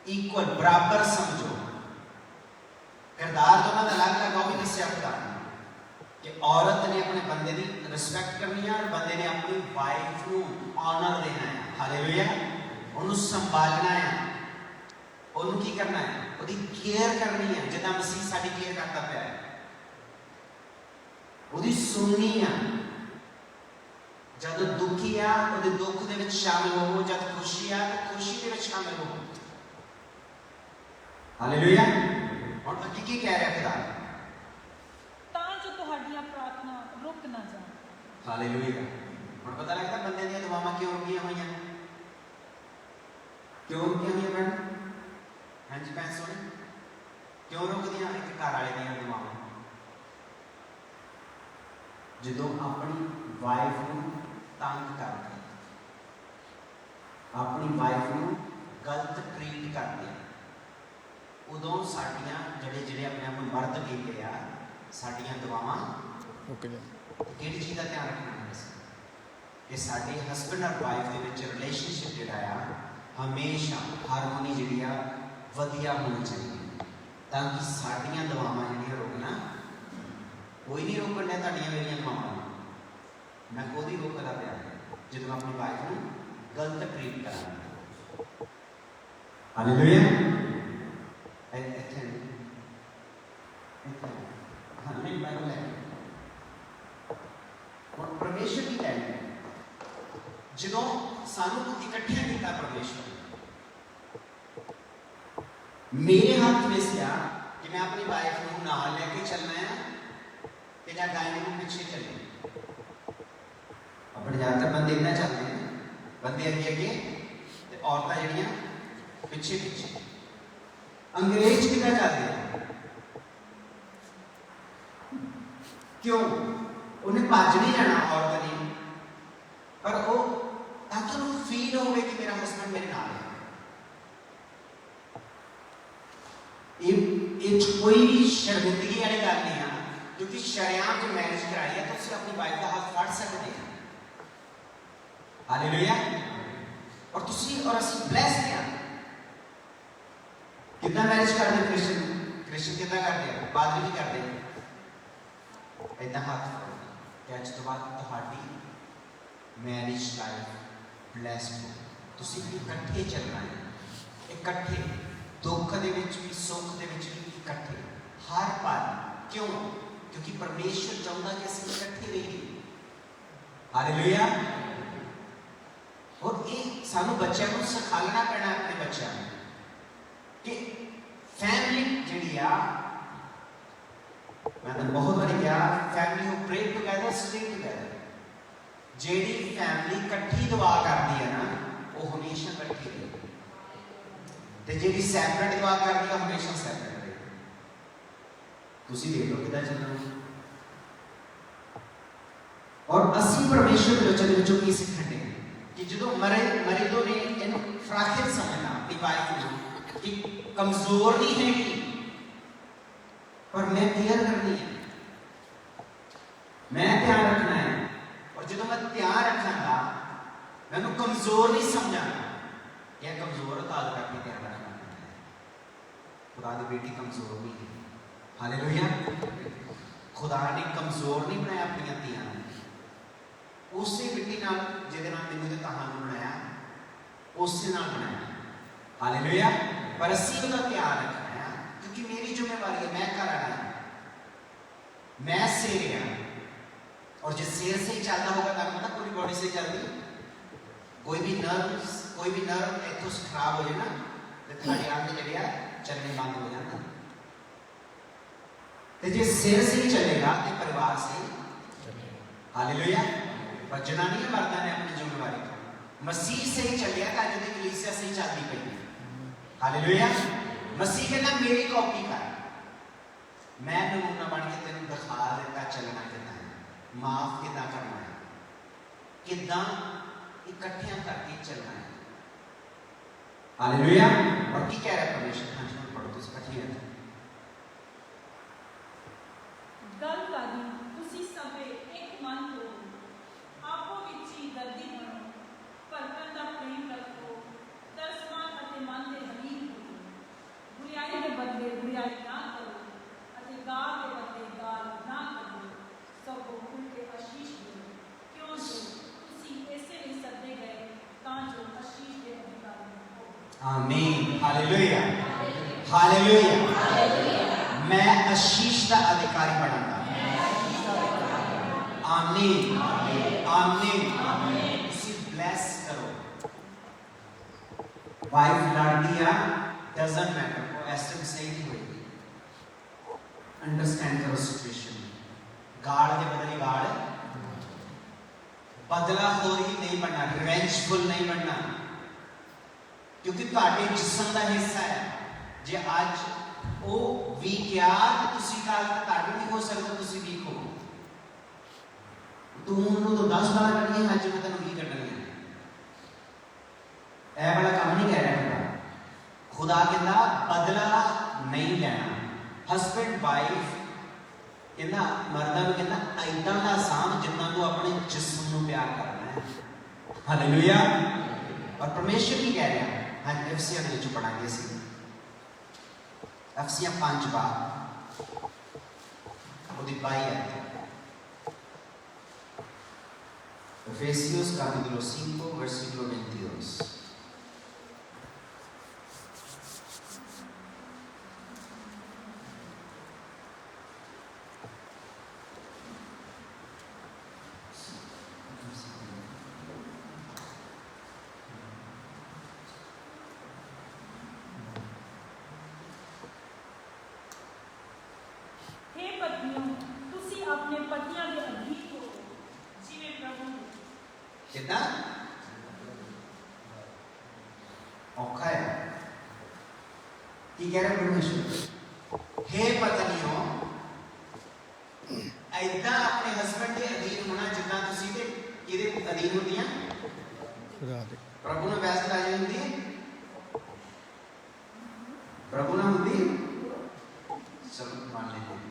इक्वल बराबर समझो। किरदार दोनों का अलग अलग भी दस्या खुदा कि औरत ने अपने बंदे की रिस्पेक्ट करनी है और बंदे ने अपनी वाइफ को ऑनर देना है। हालेलुया। उन्हें संभालना है, उन्हें की करना है, ਉਹਦੀ ਕੇਅਰ ਕਰਨੀ ਹੈ ਜਿੱਦਾਂ ਮਸੀਹ ਸਾਡੀ ਕੇਅਰ ਕਰਦਾ ਪਿਆ ਹੈ। ਉਹਦੀ ਸੁਣਨੀ ਆ, ਜਦ ਦੁਖੀ ਆ ਉਹਦੇ ਦੁੱਖ ਦੇ ਵਿੱਚ ਸ਼ਾਮਿਲ ਹੋਵੋ, ਜਦ ਖੁਸ਼ੀ ਆ ਤਾਂ ਖੁਸ਼ੀ ਦੇ ਵਿੱਚ ਸ਼ਾਮਿਲ ਹੋਵੋ। ਹਾਲੇਲੂਇਆ। ਹੁਣ ਅੱਗੇ ਕੀ ਕਹਿ ਰਿਹਾ ਖੁਦਾ? ਤਾਂ ਜੋ ਤੁਹਾਡੀਆਂ ਪ੍ਰਾਰਥਨਾ ਰੁਕ ਨਾ ਜਾਣ। ਹਾਲੇਲੂਇਆ। ਹੁਣ ਪਤਾ ਲੱਗਦਾ ਬੰਦੇ ਦੀਆਂ ਦੁਆਵਾਂ ਕਿਉਂ ਰੁਕੀਆਂ ਹੋਈਆਂ ਨੇ, ਕਿਉਂ ਰੁਕੀਆਂ ਹੋਈਆਂ ਮੈਡਮ? ਹਾਂਜੀ ਭੈਣ ਸੋਹਣੀ, ਕਿਉਂ ਰੁਕਦੀਆਂ? ਇੱਕ ਘਰ ਵਾਲੇ ਦੀਆਂ ਦੁਆਵਾਂ ਜਦੋਂ ਆਪਣੀ ਵਾਈਫ ਨੂੰ ਤੰਗ ਕਰਦੇ, ਆਪਣੀ ਵਾਈਫ ਨੂੰ ਗਲਤ ਟ੍ਰੀਟ ਕਰਦੇ, ਉਦੋਂ ਸਾਡੀਆਂ ਜਿਹੜੇ ਆਪਣੇ ਆਪ ਨੂੰ ਮਰਦ ਕਹਿੰਦੇ ਆ, ਸਾਡੀਆਂ ਦੁਆਵਾਂ ਰੁਕ ਜਾਂਦੀਆਂ। ਕਿਹੜੀ ਚੀਜ਼ ਦਾ ਧਿਆਨ ਰੱਖਣਾ ਹੈ ਕਿ ਸਾਡੇ ਹਸਬੈਂਡ ਔਰ ਵਾਈਫ ਦੇ ਵਿੱਚ ਰਿਲੇਸ਼ਨਸ਼ਿਪ ਜਿਹੜਾ ਆ ਹਮੇਸ਼ਾ ਹਾਰਮੋਨੀ ਜਿਹੜੀ ਆ ਵਧੀਆ ਹੋਣੀ ਚਾਹੀਦੀ, ਤਾਂ ਕਿ ਸਾਡੀਆਂ ਦੁਆਵਾਂ ਜਿਹੜੀਆਂ ਰੁਕਣਾ ਕੋਈ ਨਹੀਂ ਰੋਕਣ ਡਿਆ ਤੁਹਾਡੀਆਂ ਮੇਰੀਆਂ ਦੁਆਵਾਂ ਨੂੰ। ਮੈਂ ਉਹਦੀ ਰੋਕਦਾ ਪਿਆ ਜਦੋਂ ਆਪਣੀ ਵਾਈਫ ਨੂੰ ਗਲਤ ਟ੍ਰੀਟ ਕਰਾਂਗਾ। ਹਾਲੇਲੂਇਆ। ਇੱਥੇ ਹਾਂ ਨਹੀਂ ਬਾਈਬਲ ਹੈ। ਹੁਣ ਪਰਮੇਸ਼ਰ ਕੀ ਕਹਿੰਦਾ? ਜਦੋਂ ਸਾਨੂੰ ਇਕੱਠਿਆਂ ਕੀਤਾ ਪਰਮੇਸ਼ਰ, मेरे हाथ में से कि मैं अपनी वाइफ को नाल लेके चलना है कि या डाइनिंग रूम पीछे चले। अपने ज़्यादातर बंदे इतना चलते हैं, बंदे अगे अगे औरतां जड़ियां पिछे पिछे। अंग्रेज कितना चलते हैं? क्यों? उन्हें भज नहीं जाना औरत ने, पर वो ताकि उन्हें फील हो कि मेरा हस्बैंड मेरे नाल है। कोई भी शर्मिंदगी वाली गल नहीं है, क्योंकि शरेआम जो मैरिज कराई है तो उसे अपनी वाइफ का हाथ फड़ सकते हैं। हालेलुया। और तुसी और असी ब्लेस्ड हैं। कितना मैरिज करते हैं क्रिश्चियन कितना करते हैं, पादरी भी करते हैं इतना हाथ फड़ के अज तो बाद तुम्हारी मैरिज लाइफ ब्लेस्ड हो। तुसी इकट्ठे चलना है, इकट्ठे दुख दे विच भी सुख दे विच भी इकट्ठे हर पल। क्यों? क्योंकि परमेश्वर चाहता कि असं इकट्ठे रहिए। हालेलुया। और ये सानू बच्चों को सिखाना पैना अपने बच्चों कि फैमिली जिहड़ी आ, मैं तो बहुत बारी कहा फैमिली को प्रे टुगेदर स्टे टुगेदर। जिहड़ी फैमिली इकट्ठी दुआ करती है ना वो हमेशा इकट्ठी रहे, ते जिहड़ी सैपरेट दुआ करती है हमेशा सैपरेट रहे। तुसी देख लो कितना चलना। और असी परमेश्वर के वचन विचों की सिखाते हैं कि जो मरीदों ने इन फ्राखिल समझना अपनी वाइफ को कि कमजोर नहीं है कि, पर मैं केयर करनी है, मैं ध्यान रखना है। और जो मैं ध्यान रखांगा मैं कमजोर नहीं समझाना। यह कमजोर ताल करके ध्यान रखना है। खुदा की बेटी कमजोर नहीं है। हालेलुया। खुदा ने कमजोर नहीं बनाया अपनी धीआं, उसे बेटी नाल जिहदे नाल मैनूं ते तुहानूं बनाया उसे नाल बनाया। हालेलुया। पर असीं उहदा ध्यान रखना है, क्योंकि मेरी जिम्मेवारी है, मैं घर आना है, मैं सिर हां। और जो सिर से ही चलता होगा तो पता पूरी बॉडी से चलती। कोई भी नर्व इतों खराब हो जाए ना तो थोड़ी अंग जड़िया चलने बंद हो जाता। तो जो सिर से ही चलेगा तो परिवार से ही। हालेलुया। पर जनानी मर्दा ने अपनी जिम्मेवारी को मसीह से ही चलिया तो अज की कलीसिया से ही चलती पई। हालेलुया। मसीह कहना मेरी कॉपी कर, मैं नमूना बन के तेन दिखा दिता चलना कितना है, माफ कितना करना है, कितना इकट्ठियां करके चलना है। हालेलुया। और की कह रहा है परमेश्वर? हाँ जी पढ़ो तुम इकट्ठियां गल करी तुसी सबे एक मन हो, आपो विच ही दर्दी बनो, परकन दा प्रेम रखो, दरसमान अते मन दे हलीम हो, बुराई दे बदले बुराई ना करो, अते गाल दे बदले गाल ना करो, सबो खुल के आशीष दो, क्यों जो तुसी ऐसे नहीं सदे गए तां जो आशीष दे अधिकारी हो। आमीन। Hallelujah, hallelujah. मैं आशीष का अधिकारी बनाऊंगा। आमीन, आमीन। इसे ब्लेस करो। वाइफ लड़ती है, डजंट मैटर, वो ऐसे भी सही नहीं होगी। अंडरस्टैंड करो सिचुएशन। गाड़ के बदले गाड़, बदलाखोरी नहीं बनना, रिवेंजफुल नहीं बनना, क्योंकि ਤੁਹਾਡੇ जिस्म का हिस्सा है। जे आज वो वीक यार तुसी कल ਤੁਹਾਡੇ नहीं हो सकता, तुसी वीक हो। तू ਉਹਨੂੰ तो 10 बार करनी है, आज मैं तेन 20 करनी है। ऐ वाला काम नहीं कह रहा खुदा कहता बदला नहीं लेना। हस्बैंड वाइफ कहना मर्दा भी कहना इदां दा साम जितना तू अपने जिस्म ਨੂੰ प्यार करना है। हालेलुया। और परमेश्वर की कह रहा है, हाँ एफसीआं ਦੇ ਵਿੱਚ ਪੜਾਂਗੇ ਅਸੀਂ एफसीआं 5 बार ਉਹਦੀ 22 है। Efesios capítulo 5 versículo 22. हे पत्नियों तुसी अपने पतियां दे अधीन हो, जिवें प्रभु ने। कितना औखा है कि कह रहा परमेश्वर? हे पत्नियों ऐदा अपने हस्बैंड के अधीन होना जितना तुसी ते किदे अधीन होंदियां? प्रभु ने वैसे राजी होंदी है, प्रभु ने होंदी। चलो मान लेते हैं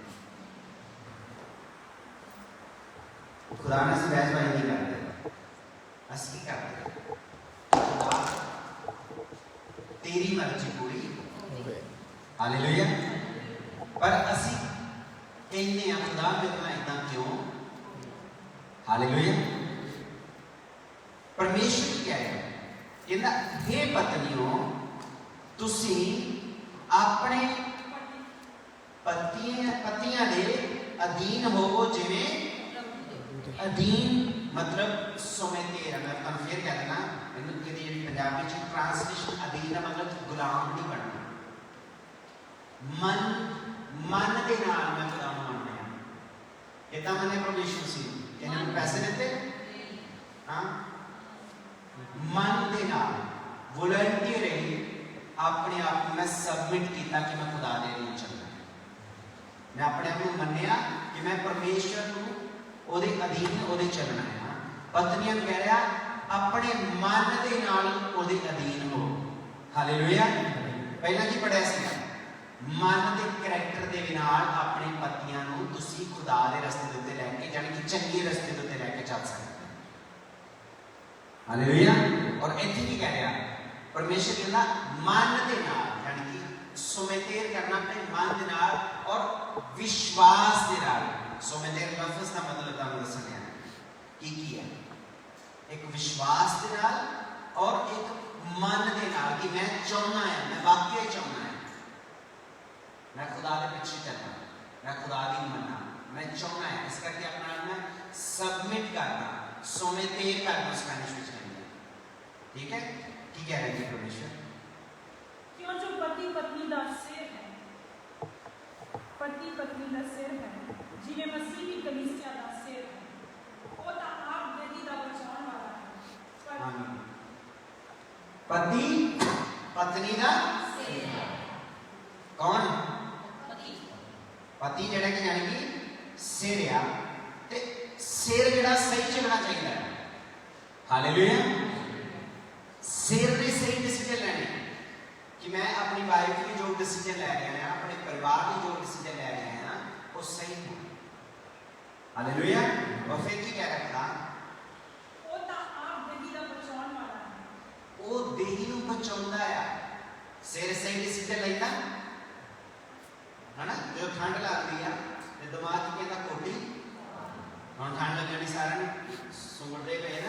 खुदा ने से बहस बाजी नहीं करते, असली करते। खुदा तेरी मर्जी पूरी, हालेलुया। पर असी कहने खुदा मेरे तो इतना क्यों? हालेलुया। परमेश्वर क्या है कहना, हे पत्नियों तुसी अपने पतियां दे अधीन होवो जिवें अधीन मतलब सुमेतेर। मैं तुहानू फिर कह देना, मैनूं कदी पंजाबी च ट्रांसलेशन अधीन का मतलब गुलाम नहीं बनना। मन दे नाल मैं खुदा नूं मनना। इदां मने परमेश्वर सी इन्हां पैसे दिते, हाँ मन दे नाल वॉलंटियरली अपने आप को मैं सबमिट किया कि मैं खुदा दे अधीन चलना। मैं अपने आप को मन्निया कि मैं परमेश्वर को ਉਹਦੇ ਅਧੀਨ ਉਹਦੇ ਚੱਲਣਾ ਹੈ। ਪਤਨੀਆਂ ਨੂੰ ਕਹਿ ਰਿਹਾ ਆਪਣੇ ਮਨ ਦੇ ਨਾਲ ਉਹਦੇ ਅਧੀਨ ਹੋ। ਹਾਲੇਲੂਇਆ। ਪਹਿਲਾਂ ਕੀ ਪੜਿਆ ਸੀ? ਮਨ ਦੇ ਕਰੈਕਟਰ ਦੇ ਨਾਲ ਆਪਣੇ ਪਤਨੀਆਂ ਨੂੰ ਤੁਸੀਂ ਖੁਦਾ ਦੇ ਰਸਤੇ ਦੇ ਉੱਤੇ ਲੈ ਕੇ, ਜਾਨੀ ਕਿ ਚੰਗੇ ਰਸਤੇ ਦੇ ਉੱਤੇ ਲੈ ਕੇ ਚੱਲ ਸਕਦੇ ਹੋ। ਹਾਲੇਲੂਇਆ। ਔਰ ਇੱਥੇ ਕੀ ਕਹਿ ਰਿਹਾ परमेश्वर कहना मन के नाल, यानी कि सुमेतेर करना अपने मन के नाल और विश्वास के नाल। सुमेतेर लफ्ज़ का मतलब तुहानू दसना की है, एक विश्वास के नाल और एक मन के नाल कि मैं चाहना है, मैं वाकई चाहना है, मैं खुदा के पीछे चलना, मैं खुदा की मनना, मैं चाहना है। इस करके अपना मैं सबमिट करना, सुमेतेर करना स्पेनिश में चाहिए। ठीक है, की कह रहे थे परमेश्वर? क्यों जो पति पत्नी का सिर है, पति पत्नी का सिर है, जिन्हें मसीह की कलीसिया का सिर है, वो तो आप गति का बचाने वाला है। पति पत्नी का सिर है। कौन? पति जड़ा कि यानी कि सिर आ ते सिर जिहड़ा सही चलना चाहिए। हालेलुया। सिर ने सही डिसीजन लेने कि मैं अपनी वाइफ की जो डिसीजन लै रहा हां, अपने परिवार की जो डिसीजन लै रहा हां, वो सही हो। हालेलुया। और फिर की कह रहा था, वो देही नूं बचाउंदा है। सिर सही डिसीजन लैंदा है ना। जो ठंड लगती है तो दिमाग की कहता कोटी, हम ठंड लगनी सारे सुमड़ते पे है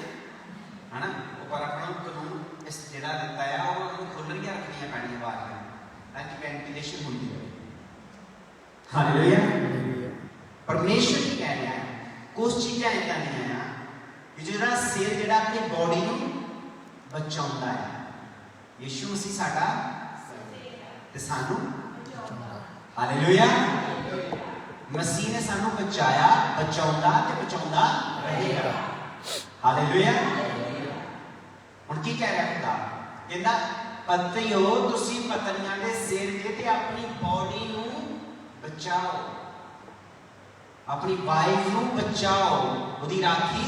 ना, वो पर अपना कानून इस जिहड़ा दिता है वो खुल्लियां रखनियां पैणियां बारियां ताकि वेंटिलेशन होंदी रहे। हालेलुया। परमेश्वर की कह रहा है कुछ चीज़ां इदां दियां हैं कि जिहड़ा सिर जिहड़ा अपनी बॉडी नूं बचाउंदा है। यीशु मसीह साडा ते सानू, हालेलुया, मसीह ने सानू बचाया, बचाउंदा ते बचाउंदा रहेगा। हालेलुया। हुण की कह रहा खुदा, कहंदा पतियो तुसी पत्नियां दे सिर जे ते अपनी बॉडी नू बचाओ, अपनी वाइफ नू बचाओ, उहदी राखी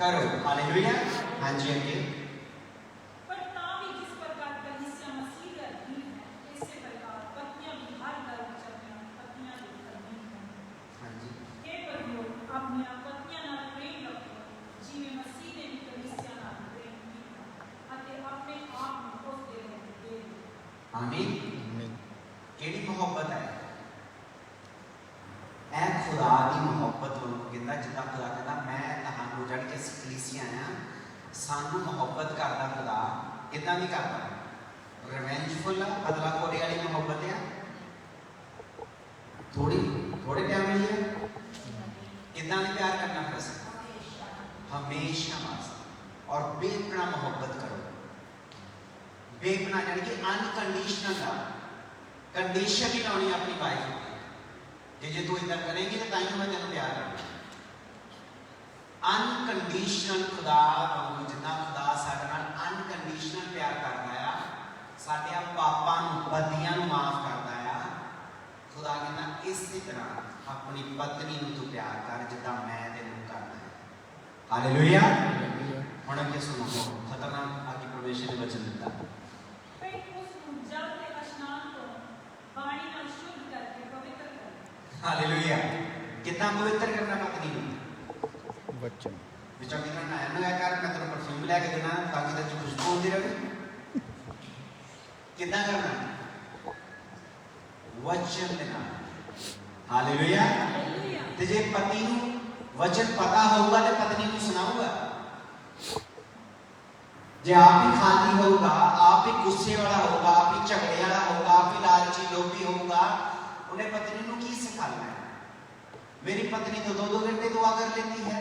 करो। हालेलुया। हां जी अगे आमीन। केड़ी मोहब्बत है ऐ खुदा की मोहब्बत होने कहता, जिदा खुदा कहता मैं तुहानू जड़ के कलीसिया आया सानू मोहब्बत करता। खुदा किदां दी करता, रिवेंजफुल बदला खोरी वाली मोहब्बत है, थोड़ी थोड़े टाइम लिए है, किदां दी प्यार करना फिर हमेशा वास्ते और बेपना मोहब्बत करो। बेपना यानी कि अनकंडीशनल था, कंडीशन ही लानी अपनी वाइफ कि जे तू इधर करेगी तो ताई मैं तेन प्यार करूँ। अनकंडीशनल खुदा वांगू जितना खुदा साडे नाल अनकंडीशनल प्यार करता है, साडे पापां नूं बदियां नूं माफ करता है। खुदा कहना इसी तरह अपनी पत्नी नूं तू प्यार कर जिदा मैं तेनूं करदा है। हालेलुया। हुण अगे सुनो खतरनाक आगे परमेश्वर ने वचन दिता, हालेलुया। कितना पवित्र करना पत्नी नूं वचन विचार कितना ना है ना कर मैं तेरे परफ्यूम लेके देना ताकि तेरे खुशबू होती रहे। कितना करना वचन देना। हालेलुया। ते जे पति नूं वचन पता होगा तो पत्नी नूं सुनाऊगा। जे आप ही खाली होगा, आप ही गुस्से वाला होगा, आप ही झगड़े वाला होगा, आप ही लालची लोभी होगा, उन्हें पत्नी नूं की सिखाना है। मेरी पत्नी तो 2-2 घंटे दुआ कर लेती है,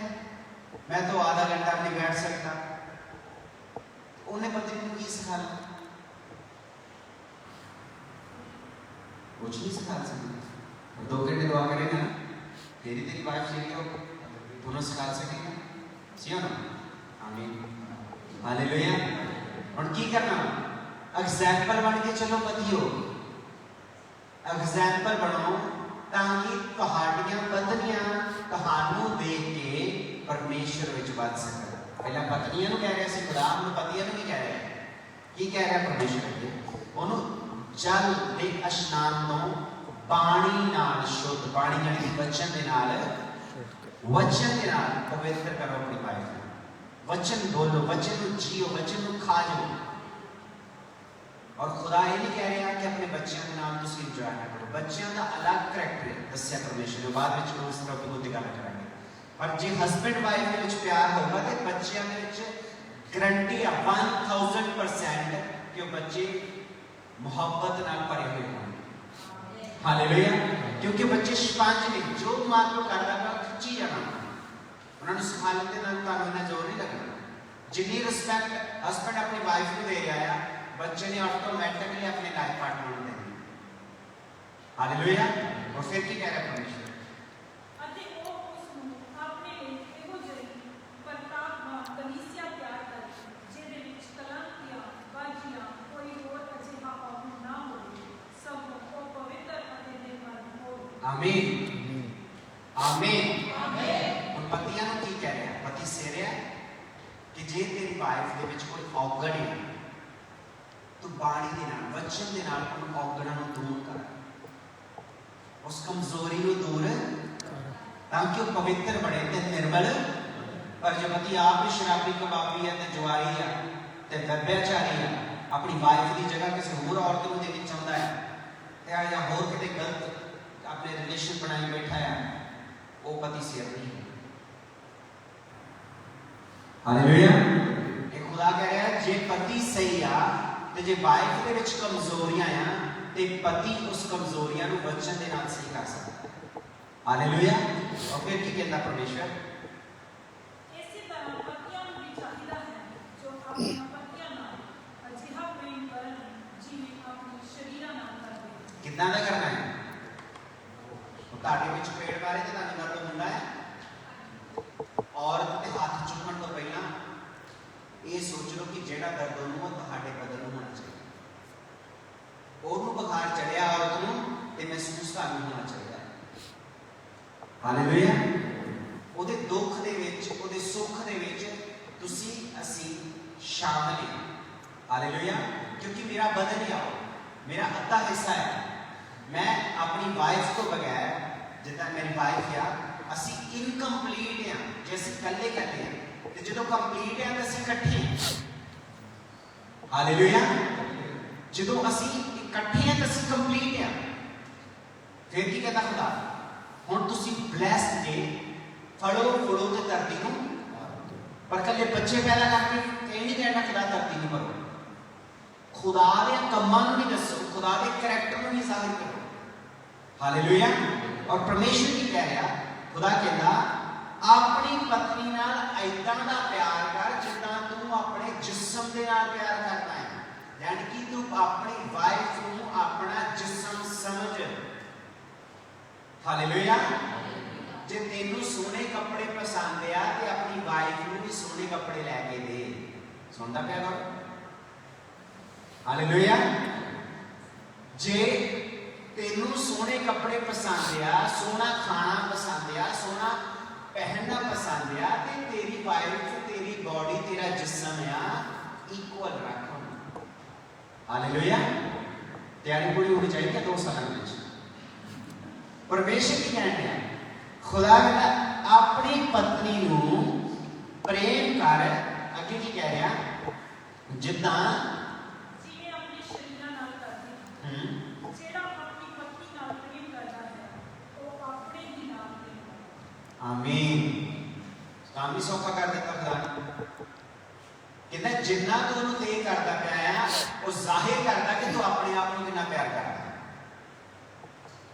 मैं तो आधा घंटा नहीं बैठ सकता, उन्हें पत्नी नूं की सिखाना, कुछ नहीं सिखा सकती। 2 घंटे दुआ करेगा ना तेरी वाइफ सीखी हो दोनों सिखा सकेगा, सी हो ना। आमीन। हालेलुया। और की करना एग्जाम्पल बन के चलो पतियो, एग्जाम्पल बनो ताकि तुहाडियां पत्नियां तुहानू देख के परमेश्वर विच बच सकन। पहला पत्नियां नू कह रहा सी खुदा, हुण पतियां नू भी कह रहा है। की कह रहा परमेश्वर अगे, ओनू जल दे इशनान तो पानी नाल शुद्ध, पानी यानी वचन दे नाल, वचन दे नाल पवित्र करो अपनी वाइफ नू। वचन बोलो, वचन नू जियो, वचन नू खा जाओ। और खुदा ये नहीं कह रहा कि अपने बच्चों के नाम तुम इंजॉय ना करो, बच्चों का अलग करैक्टर है दस्या परमेश्वर ने, बाद में उस तरह की गल करांगे। पर जे हस्बैंड वाइफ के विच प्यार होगा तो बच्चों के विच गारंटी है 1000% कि बच्चे मोहब्बत नाल भरे हुए होंगे। हालेलुया। क्योंकि बच्चे स्पंज ने, जो मां प्यो करदा है खिंची जाना, उन्होंने सिखा लेते ना, तुहानू इन्ना जोर नहीं लगना। जितनी रिस्पेक्ट हस्बैंड अपनी वाइफ को दे रहा है, बच्चे ने ऑटोमेटिकली अपने लाइफ पार्टनर को देनी। हालेलुया। और फिर की कह रहा है परमेश्वर, अते ओ उसनु अपने एहो जई प्रतापवान कलीसिया तैयार कर जेदे विच कलंक या बाजिया कोई होर अजिहा पाहुन ना होवे, सब ओ पवित्र अते निर्मल हो। आमीन। ਆਮੀਨ। ਹੁਣ ਪਤੀਆਂ ਨੂੰ ਕੀ ਕਹਿ ਰਿਹਾ? ਪਤੀ ਸਿਰ ਹੈ ਕਿ ਜੇ ਤੇਰੀ ਵਾਈਫ ਦੇ ਵਿੱਚ ਕੋਈ ਔਗਣ ਹੈ, ਤੂੰ ਬਾਣੀ ਦੇ ਨਾਲ, ਵਚਨ ਦੇ ਨਾਲ ਉਹਨੂੰ ਔਗਣਾਂ ਨੂੰ ਦੂਰ ਕਰ, ਉਸ ਕਮਜ਼ੋਰੀ ਨੂੰ ਦੂਰ, ਤਾਂ ਕਿ ਉਹ ਪਵਿੱਤਰ ਬਣੇ ਤੇ ਨਿਰਮਲ। ਪਰ ਜੇ ਪਤੀ ਆਪ ਵੀ ਸ਼ਰਾਬੀ, ਕਬਾਬੀ ਹੈ ਤੇ ਜੁਆਰੀ ਹੈ ਤੇ ਵਿਅਭਿਚਾਰੀ ਹੈ, ਆਪਣੀ ਵਾਈਫ ਦੀ ਜਗ੍ਹਾ ਕਿਸੇ ਹੋਰ ਔਰਤ ਨੂੰ ਦੇਣੀ ਚਾਹੁੰਦਾ ਹੈ ਤੇ ਜਾਂ ਹੋਰ ਕਿਤੇ ਗਲਤ ਆਪਣੇ ਰਿਲੇਸ਼ਨ ਬਣਾਈ ਬੈਠਾ ਹੈ, ਉਹ ਪਤੀ ਸਿਰ ਨਹੀਂ ਹੈ। ਹਾਲੇਲੂਇਆ। ਇਹ ਖੁਦਾ ਕਹਿ ਰਿਹਾ ਜੇ ਪਤੀ ਸਹੀ ਆ ਤੇ ਜੇ ਵਾਈਫ ਦੇ ਵਿੱਚ ਕਮਜ਼ੋਰੀਆਂ ਆ ਤੇ ਪਤੀ ਉਸ ਕਮਜ਼ੋਰੀਆਂ ਨੂੰ ਵਚਨ ਦੇ ਨਾਲ ਸਹੀ ਕਰ ਸਕਦਾ ਹੈ। ਹਾਲੇਲੂਇਆ। ਔਰ ਫਿਰ ਕੀ ਕਹਿੰਦਾ ਪਰਮੇਸ਼ਵਰ? ਇਸੇ ਤਰ੍ਹਾਂ ਪਤੀਆਂ ਨੂੰ ਵੀ ਚਾਹੀਦਾ ਹੈ ਜੋ ਆਪਣੀਆਂ ਪਤਨੀਆਂ ਨਾਲ ਅਜਿਹਾ ਪ੍ਰੇਮ ਕਰਨ ਜਿਵੇਂ ਆਪਣੇ ਸਰੀਰਾਂ ਨਾਲ ਕਰਦੇ ਹਨ। ਕਿੱਦਾਂ ਦਾ ਕਰਨਾ ਹੈ? ਤੁਹਾਡੇ ਵਿੱਚ ਪੇੜ ਬਾਰੇ ਤੇ ਤੁਹਾਨੂੰ ਗੱਲ ਹੁੰਦਾ ਹੈ, ਔਰਤ ਦੇ ਹੱਥ ਚੁੱਕਣ ਤੋਂ ਪਹਿਲਾਂ ਇਹ ਸੋਚ ਲਓ ਕਿ ਜਿਹੜਾ ਦਰਦ ਉਹਨੂੰ ਤੁਹਾਡੇ ਬਦਨ ਨੂੰ ਹੋਣਾ ਚਾਹੀਦਾ। ਉਹਨੂੰ ਬੁਖਾਰ ਚੜਿਆ ਔਰਤ ਨੂੰ ਤੇ ਮਹਿਸੂਸ ਤੁਹਾਨੂੰ ਹੋਣਾ ਚਾਹੀਦਾ ਹੈ। ਹਾਲੇਲੂਇਆ। ਉਹਦੇ ਦੁੱਖ ਦੇ ਵਿੱਚ, ਉਹਦੇ ਸੁੱਖ ਦੇ ਵਿੱਚ ਤੁਸੀਂ ਅਸੀਂ ਸ਼ਾਮਲ ਹਾਂ। ਹਾਲੇਲੂਇਆ। ਕਿਉਂਕਿ ਮੇਰਾ ਬਦਨ ਹੀ ਆਓ, ਮੇਰਾ ਅੱਧਾ ਹਿੱਸਾ ਹੈ। ਮੈਂ ਆਪਣੀ ਵਾਈਫ ਤੋਂ ਬਗੈਰ, ਜਿੱਦਾਂ ਮੇਰੀ ਵਾਈਫ ਆ, ਅਸੀਂ ਇਨਕੰਪਲੀਟ ਹਾਂ ਜੇ ਅਸੀਂ ਇਕੱਲੇ ਕਰਦੇ ਹਾਂ, ਤੇ ਜਦੋਂ ਕੰਪਲੀਟ ਹੈ ਤਾਂ ਅਸੀਂ ਇਕੱਠੇ ਹਾਂ। ਹਾਲੇਲੂਇਆ। ਜਦੋਂ ਅਸੀਂ ਇਕੱਠੇ ਹਾਂ ਤਾਂ ਅਸੀਂ ਕੰਪਲੀਟ ਹਾਂ। ਫਿਰ ਕੀ ਕਹਿੰਦਾ ਖੁਦਾ? ਹੁਣ ਤੁਸੀਂ ਬਲੈਸਡ ਜੇ, ਫੜੋ ਫੜੋ ਤੇ ਧਰਤੀ ਨੂੰ, ਪਰ ਇਕੱਲੇ ਬੱਚੇ ਪੈਦਾ ਕਰਕੇ ਇਹ ਨਹੀਂ ਕਹਿਣਾ ਖੁਦਾ ਧਰਤੀ ਨੂੰ ਭਰੋ। ਖੁਦਾ ਦੇ ਕੰਮਾਂ ਨੂੰ ਨਹੀਂ ਦੱਸੋ, ਖੁਦਾ ਦੇ ਕਰੈਕਟਰ ਨੂੰ ਨਹੀਂ ਜ਼ਾਹਿਰ ਕਰੋ। ਹਾਲੇਲੂਇਆ। ਔਰ ਪਰਮੇਸ਼ਰ ਕੀ ਕਹਿ ਰਿਹਾ? ਖੁਦਾ ਕਹਿੰਦਾ ਆਪਣੀ ਪਤਨੀ ਨਾਲ ਏਦਾਂ ਦਾ ਪਿਆਰ ਕਰ ਜਿੱਦਾਂ ਤੂੰ ਆਪਣੇ ਜਿਸਮ ਦੇ ਨਾਲ ਪਿਆਰ ਕਰਦਾ ਹੈ। ਯਾਨੀ ਕਿ ਤੂੰ ਆਪਣੀ ਵਾਈਫ ਨੂੰ ਆਪਣਾ ਜਿਸਮ ਸਮਝ। ਹਾਲੇਲੂਇਆ। ਜੇ ਤੈਨੂੰ ਸੋਹਣੇ ਕੱਪੜੇ ਪਸੰਦ ਆ ਤੇ ਆਪਣੀ ਵਾਈਫ ਨੂੰ ਵੀ ਸੋਹਣੇ ਕੱਪੜੇ ਲੈ ਕੇ ਦੇ। ਸੁਣਦਾ ਪਿਆ ਕਰ? ਹਾਲੇਲੂਇਆ। ਜੇ ਤੈਨੂੰ ਸੋਹਣੇ ਕੱਪੜੇ ਪਸੰਦ ਆ, ਸੋਹਣਾ ਖਾਣਾ ਪਸੰਦ ਆ, ਸੋਹਣਾ ਪਹਿਨਣਾ ਪਸੰਦ ਆ, ਤੇ ਤੇਰੀ ਵਾਈਫ, ਤੇਰੀ ਬੋਡੀ, ਤੇਰਾ ਜਿਸਮ ਆ, ਇਕੁਅਲ ਰੱਖੋ। ਹਾਲੇਲੂਇਆ। ਤਿਆਰੀ ਪੂਰੀ ਹੋਣੀ ਚਾਹੀਦੀ ਹੈ 2 ਸਾਲਾਂ ਵਿੱਚ। ਪਰਮੇਸ਼ਰ ਕੀ ਕਹਿ ਰਿਹਾ? ਖੁਦਾ ਕਹਿੰਦਾ ਆਪਣੀ ਪਤਨੀ ਨੂੰ ਪ੍ਰੇਮ ਕਰ। ਅੱਗੇ ਕੀ ਕਹਿ ਰਿਹਾ? ਜਿੱਦਾਂ ਜਿਵੇਂ ਆਪਣੇ ਸਰੀਰਾਂ ਨਾਲ ਕਰਦੇ ਹਨ। ਜਿਹੜਾ ਆਪਣੀ ਪਤਨੀ ਨਾਲ ਪ੍ਰੇਮ ਕਰਦਾ ਹੈ ਉਹ ਆਪਣੇ ਹੀ ਨਾਲ ਪ੍ਰੇਮ ਕਰਦਾ ਹੈ। ਆਮੀਨ। ਕੰਮ ਹੀ ਸੌਖਾ ਕਰ ਦਿੱਤਾ ਖੁਦਾ ਨੇ। ਕਹਿੰਦਾ ਜਿੰਨਾ ਤੂੰ ਉਹਨੂੰ ਦੇ ਕਰਦਾ ਪਿਆ ਆ, ਉਹ ਜ਼ਾਹਿਰ ਕਰਦਾ ਕਿ ਤੂੰ ਆਪਣੇ ਆਪ ਨੂੰ ਕਿੰਨਾ ਪਿਆਰ ਕਰਦਾ।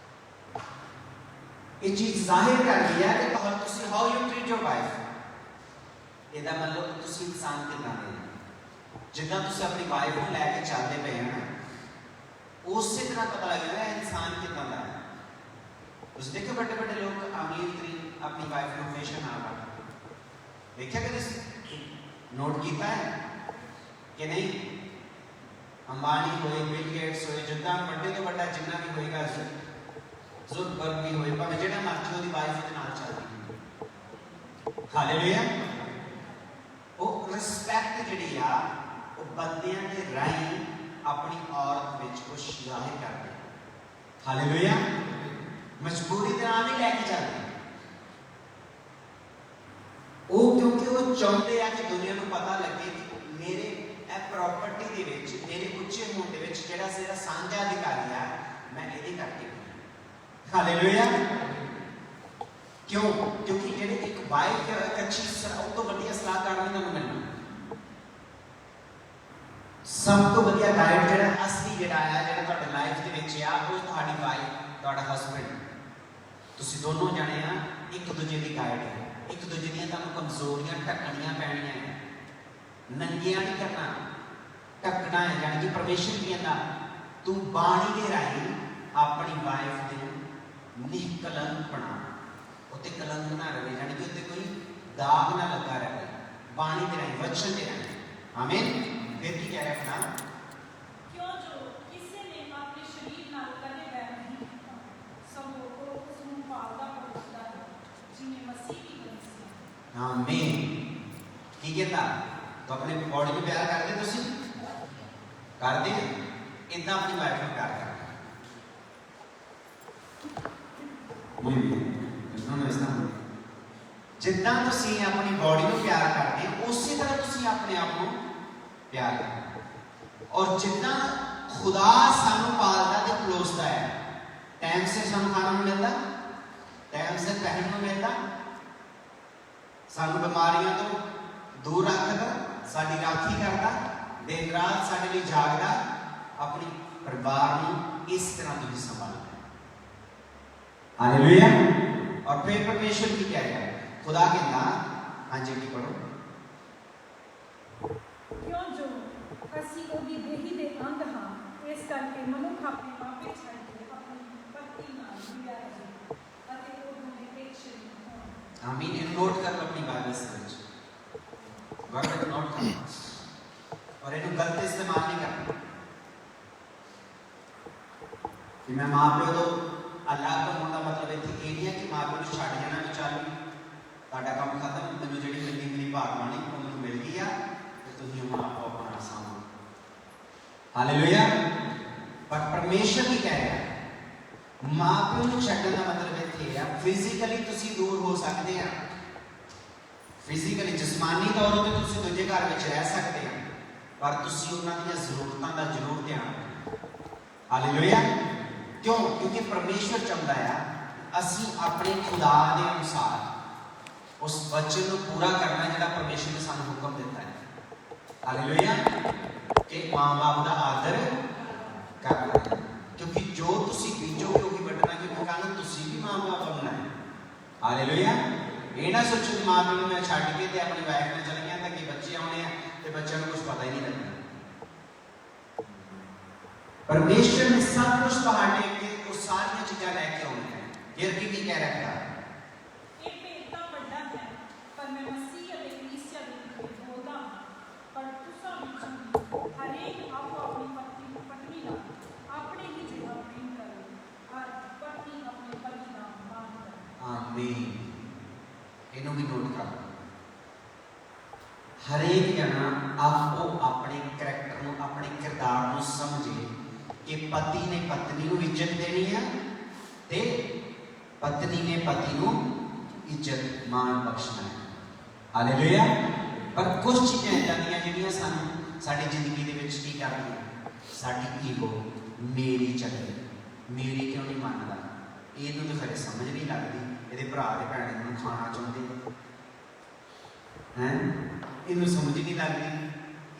ਇਹ ਚੀਜ਼ ਜ਼ਾਹਿਰ ਕਰਦੀ ਹੈ ਕਿ ਤੁਸੀਂ how you treat your wife. ਇਹਦਾ ਮਤਲਬ ਤੁਸੀਂ ਇਨਸਾਨ ਕਿੱਦਾਂ ਦੇ, ਜਿੱਦਾਂ ਤੁਸੀਂ ਆਪਣੀ ਵਾਈਫ ਨੂੰ ਲੈ ਕੇ ਚੱਲਦੇ ਪਏ ਹੋ, ਉਸੇ ਤਰ੍ਹਾਂ ਪਤਾ ਲੱਗਦਾ ਹੈ ਇਨਸਾਨ ਕਿੱਦਾਂ ਦਾ ਹੈ। ਤੁਸੀਂ ਦੇਖੋ ਵੱਡੇ ਵੱਡੇ ਲੋਕ ਅਮੀਰ ਤਰੀਨ ਆਪਣੀ ਵਾਈਫ ਨੂੰ ਹਮੇਸ਼ਾ ਨਾਲ ਰੱਖਦੇ। ਦੇਖਿਆ ਕਦੇ? ਨੋਟ ਕੀਤਾ ਹੈ ਕਿ ਨਹੀਂ? ਅੰਬਾਨੀ ਹੋਏ, ਬਿਲ ਗੇਟਸ ਹੋਏ, ਜਿੱਦਾਂ ਵੱਡੇ ਤੋਂ ਵੱਡਾ ਜਿੰਨਾ ਵੀ ਹੋਏਗਾ, ਜ਼ੁਕਰਬਰਗ ਵੀ ਹੋਏ, ਭਾਵੇਂ ਜਿਹੜਾ ਮਰਜ਼ੀ ਉਹਦੀ ਵਾਈਫ ਦੇ ਨਾਲ ਚੱਲਦੀ। ਹਾਲੇਲੂਇਆ। ਉਹ ਰਿਸਪੈਕਟ ਜਿਹੜੀ ਆ ਉਹ ਬੰਦਿਆਂ ਦੇ ਰਾਹੀਂ ਆਪਣੀ ਔਰਤ ਵਿੱਚ ਕੁਝ ਜ਼ਾਹਿਰ ਕਰਦੇ। ਹਾਲੇਲੂਇਆ। ਮਜਬੂਰੀ ਦੇ ਨਾਲ ਨਹੀਂ ਲੈ ਕੇ ਚੱਲਦੇ ਉਹ, ਕਿਉਂਕਿ ਉਹ ਚਾਹੁੰਦੇ ਆ ਕਿ ਦੁਨੀਆ ਨੂੰ ਪਤਾ ਲੱਗੇ ਕਿ ਮੇਰੇ ਇਹ ਪ੍ਰਾਪਰਟੀ ਦੇ ਵਿੱਚ, ਮੇਰੇ ਉੱਚੇ ਹੋਣ ਦੇ ਵਿੱਚ ਜਿਹੜਾ ਮੇਰਾ ਸਾਂਝਾ ਅਧਿਕਾਰੀ ਆ, ਮੈਂ ਇਹਦੇ ਕਰਕੇ। ਹਾਲੇਲੂਇਆ। ਕਿਉਂ? ਕਿਉਂਕਿ ਜਿਹੜੇ ਇੱਕ ਵਾਈਫ ਇੱਕ ਅੱਛੀ ਉਹ ਤੋਂ ਵਧੀਆ ਸਲਾਹਕਾਰ ਨਹੀਂ ਤੁਹਾਨੂੰ ਮਿਲਣਾ। ਸਭ ਤੋਂ ਵਧੀਆ ਗਾਈਡ ਜਿਹੜਾ ਅਸਲੀ ਜਿਹੜਾ ਆ, ਜਿਹੜਾ ਤੁਹਾਡੀ ਲਾਈਫ ਦੇ ਵਿੱਚ ਆ, ਉਹ ਤੁਹਾਡੀ ਵਾਈਫ, ਤੁਹਾਡਾ ਹਸਬੈਂਡ। ਤੁਸੀਂ ਦੋਨੋਂ ਜਾਣੇ ਆ ਇੱਕ ਦੂਜੇ ਦੀ ਗਾਈਡ ਹੈ। ਇੱਕ ਦੂਜੇ ਦੀਆਂ ਤੁਹਾਨੂੰ ਕਮਜ਼ੋਰੀਆਂ ਢੱਕਣੀਆਂ ਪੈਣੀਆਂ ਹੈ। ਨੰਗੀਆਂ ਨਹੀਂ ਕਰਨਾ, ਢੱਕਣਾ ਹੈ। ਯਾਨੀ ਕਿ ਪਰਮੇਸ਼ਰ ਕਹਿੰਦਾ ਤੂੰ ਬਾਣੀ ਦੇ ਰਾਹੀਂ ਆਪਣੀ ਵਾਈਫ ਦੇ ਨਿਸ਼ਕਲੰਕ ਬਣਾ, ਉੱਤੇ ਕਲੰਕ ਨਾ ਰਹੇ, ਯਾਨੀ ਕਿ ਉੱਤੇ ਕੋਈ ਦਾਗ ਨਾ ਲੱਗਾ ਰਹੇ। ਬਾਣੀ ਦੇ ਰਾਹੀਂ, ਵਚਨ ਦੇ ਰਾਹੀਂ। ਆਮੀਨ। ਫਿਰ ਕੀ ਕਹਿ ਰਿਹਾ ਨਾ? ਕਿਉਂ ਜੋ ਕਿਸੇ ਨੇ ਆਪਣੇ ਸਰੀਰ ਨਾਲ ਕਦੇ ਵੈਰ ਨਹੀਂ ਕੀਤਾ, ਸਗੋਂ ਉਹ ਉਸ ਨੂੰ ਪਾਲਦਾ ਪੋਸਦਾ ਹੈ आमीन। की कहता तो अपने बॉडी को प्यार करते तुसी करते इतना अपनी वाइफ को प्यार करना जितना तुसी अपनी बॉडी को प्यार करते उसी तरह तुसी अपने आप को प्यार करना और जितना खुदा सानू पालदा ते पलोसदा है टाइम से सानू खाना मिलता टाइम से पहनने को मिलता सानू बीमारियों तो दूर रखता साडी राखी करता दिन रात साडे लिए जागदा अपने परिवार को इस तरह तुसी संभालना हालेलुया। और फिर परमेश्वर की क्या है खुदा कहना हाँ जी पढ़ो क्यों जो ਅਸੀਂ ਉਹਦੀ ਦੇਹੀ ਦੇ ਅੰਗ ਹਾਂ ਇਸ ਕਰਕੇ ਮਨੁੱਖ ਆਪਣੇ ਮਾਪੇ ਛੱਡ ਕੇ ਆਪਣੀ ਪਤਨੀ ਨਾਲ ਮਿਲਿਆ ਰਹੇ ਅਤੇ ਉਹ ਦੋਵੇਂ ਇੱਕ ਸਰੀਰ ਹੋਣ। आमीन। इन नोट कर लो अपनी बाइबल से वर्ड नोट कर और इन्हें गलत इस्तेमाल नहीं करना कि मैं मां प्यो तो अल्लाह तो होने का मतलब इतनी ये नहीं है कि मां प्यो को छड़ जाना भी चल ਤੁਹਾਡਾ ਕੰਮ ਖਤਮ ਮੈਨੂੰ ਜਿਹੜੀ ਮਿਲਦੀ ਮੇਰੀ ਭਾਗਵਾਨੀ ਉਹ ਮੈਨੂੰ ਮਿਲ ਗਈ ਆ ਤੇ ਤੁਸੀਂ ਹੁਣ ਆਪੋ ਆਪਣਾ ਸਾਹਮਣੇ ਹਾਲੇਲੂਇਆ। ਪਰ ਪਰਮੇਸ਼ਰ ਕੀ ਕਹਿ ਰਿਹਾ ਮਾਂ ਪਿਓ ਨੂੰ ਛੱਡਣ ਦਾ ਮਤਲਬ ਇੱਥੇ ਆ ਫਿਜ਼ੀਕਲੀ ਤੁਸੀਂ ਦੂਰ ਹੋ ਸਕਦੇ ਆ ਫਿਜ਼ੀਕਲੀ ਜਿਸਮਾਨੀ ਤੌਰ ਤੇ ਤੁਸੀਂ ਦੂਜੇ ਘਰ ਵਿੱਚ ਰਹਿ ਸਕਦੇ ਆ ਪਰ ਤੁਸੀਂ ਉਹਨਾਂ ਦੀਆਂ ਜ਼ਰੂਰਤਾਂ ਦਾ ਜ਼ਰੂਰ ਧਿਆਨ ਰੱਖੋ ਹਾਲੇਲੂਇਆ। ਕਿਉਂ ਕਿਉਂਕਿ ਪਰਮੇਸ਼ਰ ਚਾਹੁੰਦਾ ਆ ਅਸੀਂ ਆਪਣੇ ਖੁਦਾ ਦੇ ਅਨੁਸਾਰ उस वचन को पूरा करना जो परमेश्वर ने सानू हुक्म दिता है हालेलुया कि मां बाप का आदर करना क्योंकि जो तुसी बीजोगे वही बढ़ना क्योंकि कल तुसी भी मां बाप बनना है हालेलुया। ये ना सोचो कि मां प्यो मैं छड़ के ते अपनी वाइफ ने चल गया कि बच्चे आने ते बच्चों को कुछ पता ही नहीं लगना परमेश्वर ने सब कुछ ਤੁਹਾਡੇ ਅੱਗੇ ਉਹ ਸਾਰੀਆਂ ਚੀਜ਼ਾਂ ਲੈ ਕੇ ਆਉਣੀ ਹੈ ਫਿਰ ਕੀ ਕਹਿ ਰੱਖਿਆ मैं मसीह ਅਤੇ ਕਲੀਸਿਆ ਦੇ ਵਿਖੇ ਬੋਲਦਾ ਹਾਂ ਪਰ ਤੁਸਾਂ ਵਿੱਚੋਂ ਹਰੇਕ ਆਪੋ ਆਪਣੀ ਪਤਨੀ ਨਾਲ ਆਪਣੇ ਹੀ ਜਿਹਾ ਪ੍ਰੇਮ ਕਰੇ ਔਰ ਪਤਨੀ ਆਪਣੇ ਪਤੀ ਦਾ ਮਾਣ ਕਰੇ। ਆਮੀਨ। ਇਹਨੂੰ ਵੀ ਨੋਟ ਕਰ ਹਰੇਕ ਜਣਾ ਆਪੋ ਆਪਣੇ ਕਰੈਕਟਰ ਨੂੰ ਆਪਣੇ ਕਿਰਦਾਰ ਨੂੰ ਸਮਝੇ ਕਿ ਪਤੀ ਨੇ ਪਤਨੀ ਨੂੰ ਇੱਜ਼ਤ ਦੇਣੀ ਹੈ ਤੇ ਪਤਨੀ ਨੇ ਪਤੀ ਨੂੰ ਇੱਜ਼ਤ ਮਾਣ ਬਖਸ਼ਣਾ ਹੈ ਹਾਲੇਲੂਇਆ। ਪਰ ਕੁਝ ਚੀਜ਼ਾਂ ਇਦਾਂ ਦੀਆਂ ਜਿਹੜੀਆਂ ਸਾਨੂੰ ਸਾਡੀ ਜ਼ਿੰਦਗੀ ਦੇ ਵਿੱਚ ਕੀ ਕਰਦੀਆਂ ਸਾਡੀ ਈਗੋ ਮੇਰੀ ਚੱਲਦੀ ਮੇਰੀ ਕਿਉਂ ਨਹੀਂ ਮੰਨਦਾ ਇਹਨੂੰ ਤਾਂ ਖਰੇ ਸਮਝ ਨਹੀਂ ਲੱਗਦੀ ਇਹਦੇ ਭਰਾ ਦੇ ਭੈਣ ਨੂੰ ਖਾਣਾ ਚਾਹੁੰਦੇ ਹੈ ਇਹਨੂੰ ਸਮਝ ਨਹੀਂ ਲੱਗਦੀ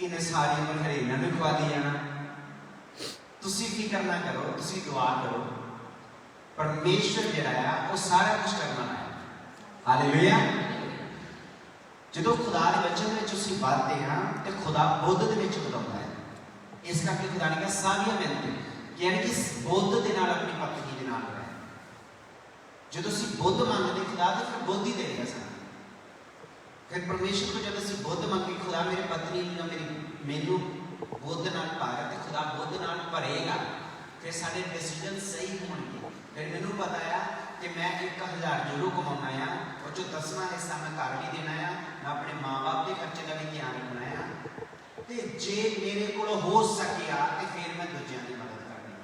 ਇਹਨੇ ਸਾਰੀ ਉਮਰ ਖਰੇ ਇਹਨਾਂ ਨੂੰ ਖਵਾ ਦੀ ਜਾਣਾ ਤੁਸੀਂ ਕੀ ਕਰਨਾ ਕਰੋ ਤੁਸੀਂ ਦੁਆ ਕਰੋ ਪਰਮੇਸ਼ਰ ਜਿਹੜਾ ਆ ਉਹ ਸਾਰਾ ਕੁਝ ਕਰਨਾ ਹੈ ਹਾਲੇਲੂਇਆ। ਜਦੋਂ ਖੁਦਾ ਦੇ ਵਚਨ ਵਿੱਚ ਅਸੀਂ ਵੱਧਦੇ ਹਾਂ ਤੇ ਖੁਦਾ ਬੁੱਧ ਦੇ ਵਿੱਚ ਵਧਾਉਂਦਾ ਹੈ ਇਸ ਕਰਕੇ ਖੁਦਾ ਨੇ ਕਿਹਾ ਸਾਰੀਆਂ ਮਿਲਦੇ ਕਿ ਯਾਨੀ ਕਿ ਬੁੱਧ ਦੇ ਨਾਲ ਆਪਣੀ ਪਤਨੀ ਦੇ ਨਾਲ ਰਹਿ ਜਦੋਂ ਅਸੀਂ ਬੁੱਧ ਮੰਗਦੇ ਖੁਦਾ ਤੇ ਫਿਰ ਬੁੱਧ ਹੀ ਦੇਗਾ ਸਾਨੂੰ ਫਿਰ ਪਰਮੇਸ਼ਰ ਕੋਲ ਜਦ ਅਸੀਂ ਬੁੱਧ ਮੰਗੇ ਖੁਦਾ ਮੇਰੇ ਪਤਨੀ ਨੂੰ ਮੈਨੂੰ ਬੁੱਧ ਨਾਲ ਭਰ ਤੇ ਖੁਦਾ ਬੁੱਧ ਨਾਲ ਭਰੇਗਾ ਫਿਰ ਸਾਡੇ ਡਿਸੀਜਨ ਸਹੀ ਹੋਣਗੇ ਫਿਰ ਮੈਨੂੰ ਪਤਾ ਆ कि मैं 1000 यूरो कमाना है और जो 10वां हिस्सा मैं घर भी देना है मैं अपने माँ बाप के खर्चे का भी ध्यान रखना है तो जे मेरे को हो सके तो फिर मैं दूसरों की मदद करनी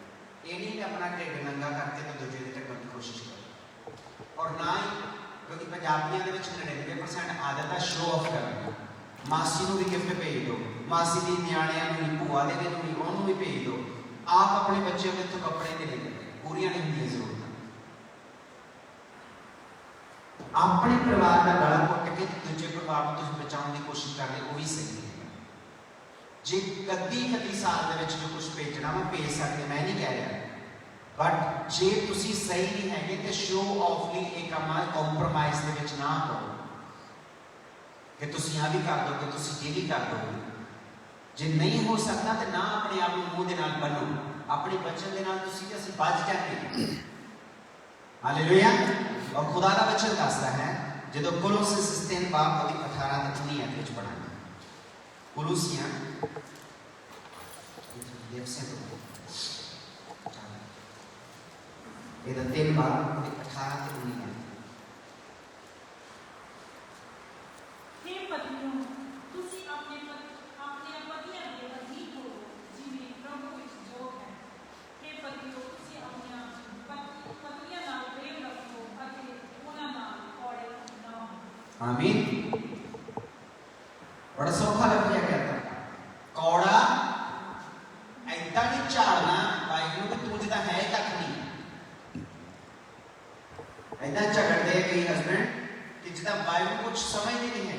ये नहीं अपना ढिड नंगा करके तो दूसरे की ढकने की कोशिश करूँ और ना ही क्योंकि पंजाबियों के 99% आदत है शो ऑफ करना मासी को भी गिफ्ट भेज दो मासी की न्याणियां भी भूआ दे भी भेज दो आप अपने बच्चों को इतों कपड़े नहीं लेते पूरियां नहीं होंगी जरूरत अपने परिवार का गला घुट के दूसरे परिवार को बचाने की कोशिश करते वो भी सही है जे कदी साल जो कुछ भेजना मैं भेज सकते मैं नहीं कह रहा बट जे तुसी सही नहीं है तो शो ऑफली एक कॉम्प्रोमाइज ना करो कि तुसी यहाँ भी कर दोगे तुसी ये भी कर दोगे जे नहीं हो सकता तो ना अपने आप को मुंह के नाल बनो अपने बच्चों के नाल तुसी कि असीं बच जाते हालेलुया। और खुदा का वचन दसदा है जो कोलोसिस 3:18 तक नहीं है कुछ पढ़ना कोलोसियां ये 3:18 तक नहीं है आमीन। बड़ा सौखा लग गया था कौड़ा ऐदा नहीं झाड़ना वाहिगुरू कि तू जिदा है कख नहीं। ऐदा झगड़ते कई हस्बैंड कि जिदा वाहिगुरू कुछ समझते नहीं है।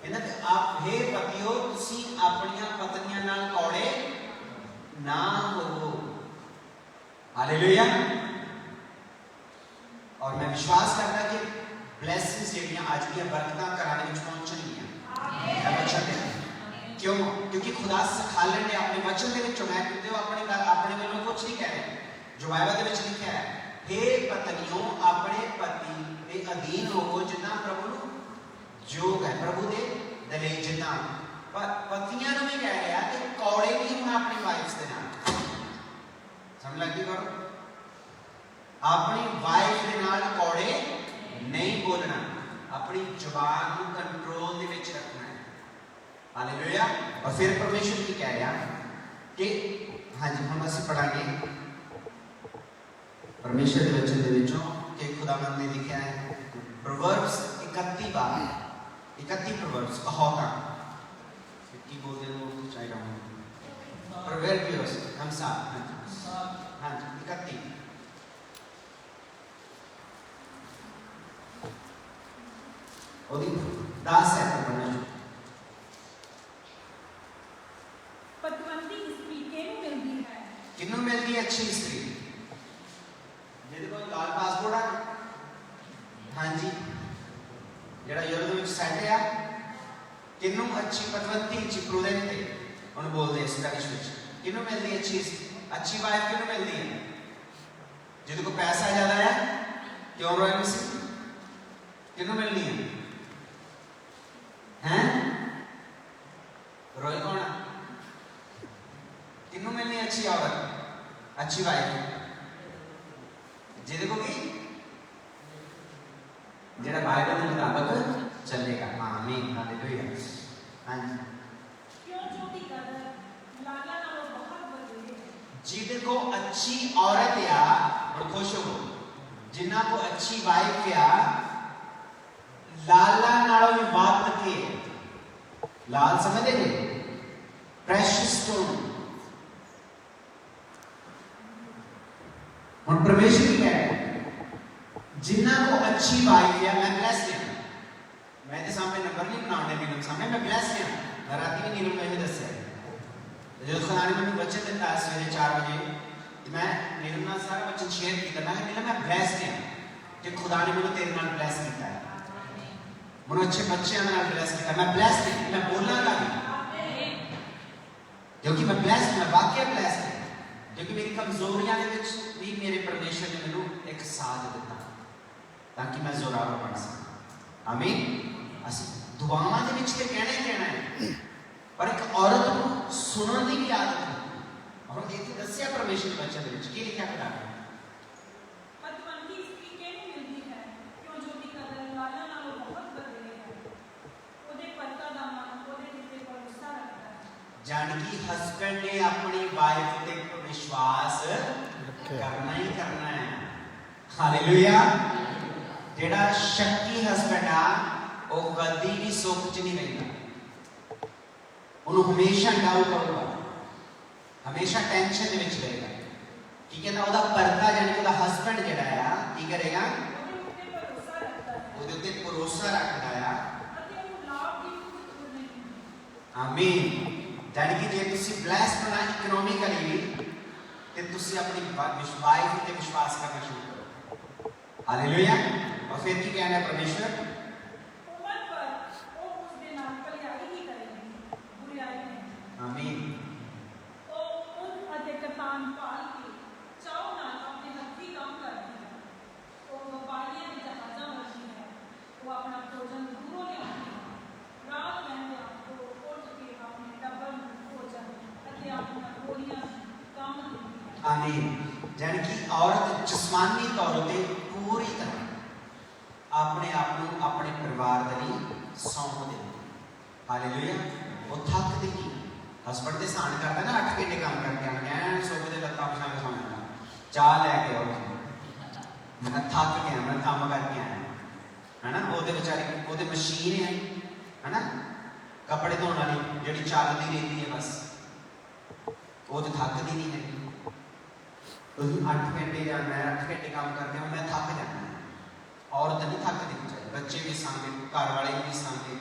इन्हां ते आप हे पतियो तुसी अपनियां पत्नियां नाल कौड़े ना होवो। हालेलुया। और मैं विश्वास करता कि ब्लेसिंग्स ਜਿਹੜੀਆਂ ਅੱਜ ਦੀਆਂ ਬਰਕਤਾਂ ਘਰਾਂ ਦੇ ਵਿੱਚ ਪਹੁੰਚਣਗੀਆਂ। क्यों? क्योंकि खुदा सिखालन ने अपने वचन के विच मैं कहते हो अपने वालों कुछ नहीं कह रहे। जो बाइबल के विच लिखा है, हे पत्नियों अपने पति के अधीन होवो जितना प्रभु ਨੂੰ जोग है, प्रभु दे दले जितना। पर पतियां ਨੂੰ भी कह रहा कि कौड़े नहीं होना अपनी वाइफ्स दे नाल। समझ लगी करो, अपनी वाइफ दे नाल कौड़े नहीं बोलना, अपनी जुबान को कंट्रोल दे विच रखना है। हालेलुया। और फिर परमेश्वर की कह रहा कि हाँ जी हम असीं पढ़ांगे परमेश्वर के वचन दे विचों कि खुदावंद ने लिखा है प्रोवर्ब्स 31 बार 31 प्रोवर्ब्स कहावतां की बोलते हैं वो चाहिए हूँ प्रोवर्बियस हम साथ हाँ जी 31 और 10 है पढ़ना। पतवंती स्त्री किहनूं मिलदी है? किन्नू मिलदी है? अच्छी स्त्री जिहदे कोल लाल पासपोर्ट है। हाँ जी जिहड़ा यूरोप विच सैट है। किन्नू अच्छी पतवंती अच्छी प्रूडेंट है उन्हें बोलते हैं स्पेनिश विच। किन्नू मिलदी है अच्छी वाइफ? किन्नू मिलदी है? जिहदे को पैसा ज्यादा है। क्यों रॉयल मिसी? किन्नू मिलनी है? हैं रॉयल कौन है? किन्नू मिलनी अच्छी औरत अच्छी वाइफ? जिहदे को की जेड़ा बाइबल के मुताबिक चलेगा। आमीन हालेलुया। हां जी क्यों जोती कदर लाला नालों बहुत वधीक है। जिहदे को अच्छी औरत या और खुश हो जिन्ना को अच्छी वाइफ या लाला नालों भी बात के लाल समझे ने प्रेशियस स्टोन। और परमेश्वर की कह रहे जिन्ना को अच्छी वाइफ या मैं ब्लेस्ड हूं। मैं तो सामने नंबर नहीं बनाने नीलम सामने मैं ब्लेस्ड हूं। मैं रात में नीलम ने दस्या जो खुदा ने मैंने बच्चे दिता सवेरे 4 बजे मैं नीलम नाल सारा बच्चे शेयर किया। मैं नीलम मैं ब्लेस्ड हूं कि खुदा ने मैंने तेरे नाल ब्लेस किया है। मैंने अच्छे बच्चों नाल ब्लेस किया। मैं ब्लेस्ड हूं। मैं बोलांगा भी क्योंकि मैं ब्लेस्ड मैं वाकई ब्लेस्ड हूं क्योंकि मेरी कमजोरियां दे विच भी मेरे परमेश्वर ने मैनू एक साथ दिता ताकि मैं जोरावर बन सकां। आमीन। असीं दुआवां दे विच ते कहना है पर एक औरत को सुनने की आदत है। और एक दस्या परमेश्वर के वचन दे विच की लिखा है पतवंती स्त्री किहनूं मिलदी है? क्यों जोती कदर लाला नालों बहुत वधीक है। ओदे पति दा मन ओदे किते भरोसा रखदा है। जान की हस्बैंड ने अपनी वाइफ ते विश्वास करना ही करना है। हालेलुया। जेड़ा शक्की हस्बैंड आ वो कदी भी सुख च नहीं रहता। उन्हें हमेशा डाउट होगा हमेशा टेंशन दे विच रहेगा। ठीक है ना। ओदा परदा यानी कि ओदा हस्बैंड जेड़ा है की करेगा ओदे उत्ते भरोसा रखदा है। आमीन। यानी कि जे तुसी ब्लेस्ड होना इकोनॉमिकली भी ते तुसी अपनी वाइफ ते विश्वास करना शुरू करो। हालेलुया। और फिर की कहना है परमेश्वर उमर पर वो उसके नाम पर यारी ही करेगी बुराई नहीं। आमीन। वो उन अधिकतान पाल के चाव नाल अपने हत्थी काम करती है। वो व्यापारियों की जहाजा वर्जी है। वो अपना भोजन दूरों ले आती है। रात में आपको उठ के अपने डबल भोजन अति अपना गोलियां काम देती है। आमीन। यानी कि औरत जिस्मानी तौर पे पूरी तरह अपने आप को अपने परिवार के लिए सौंप देती। हालेलुया। वो थक दी हस्बैंड के सहन करता ना 8 घंटे काम करके आना सोफे के लत्ता पिछा के सोना चाह लैके आओ मैं थक गया मैं काम करके आया है ना। वो बेचारी मशीन है ना कपड़े धोने वाली जिहड़ी चलती रहती है बस वो तो थकदी नहीं है। 8 घंटे जाना है 8 घंटे काम करते हो मैं थक जाना है। औरत नहीं थकदी चाहिए, बच्चे भी सामने घर वाले भी सामने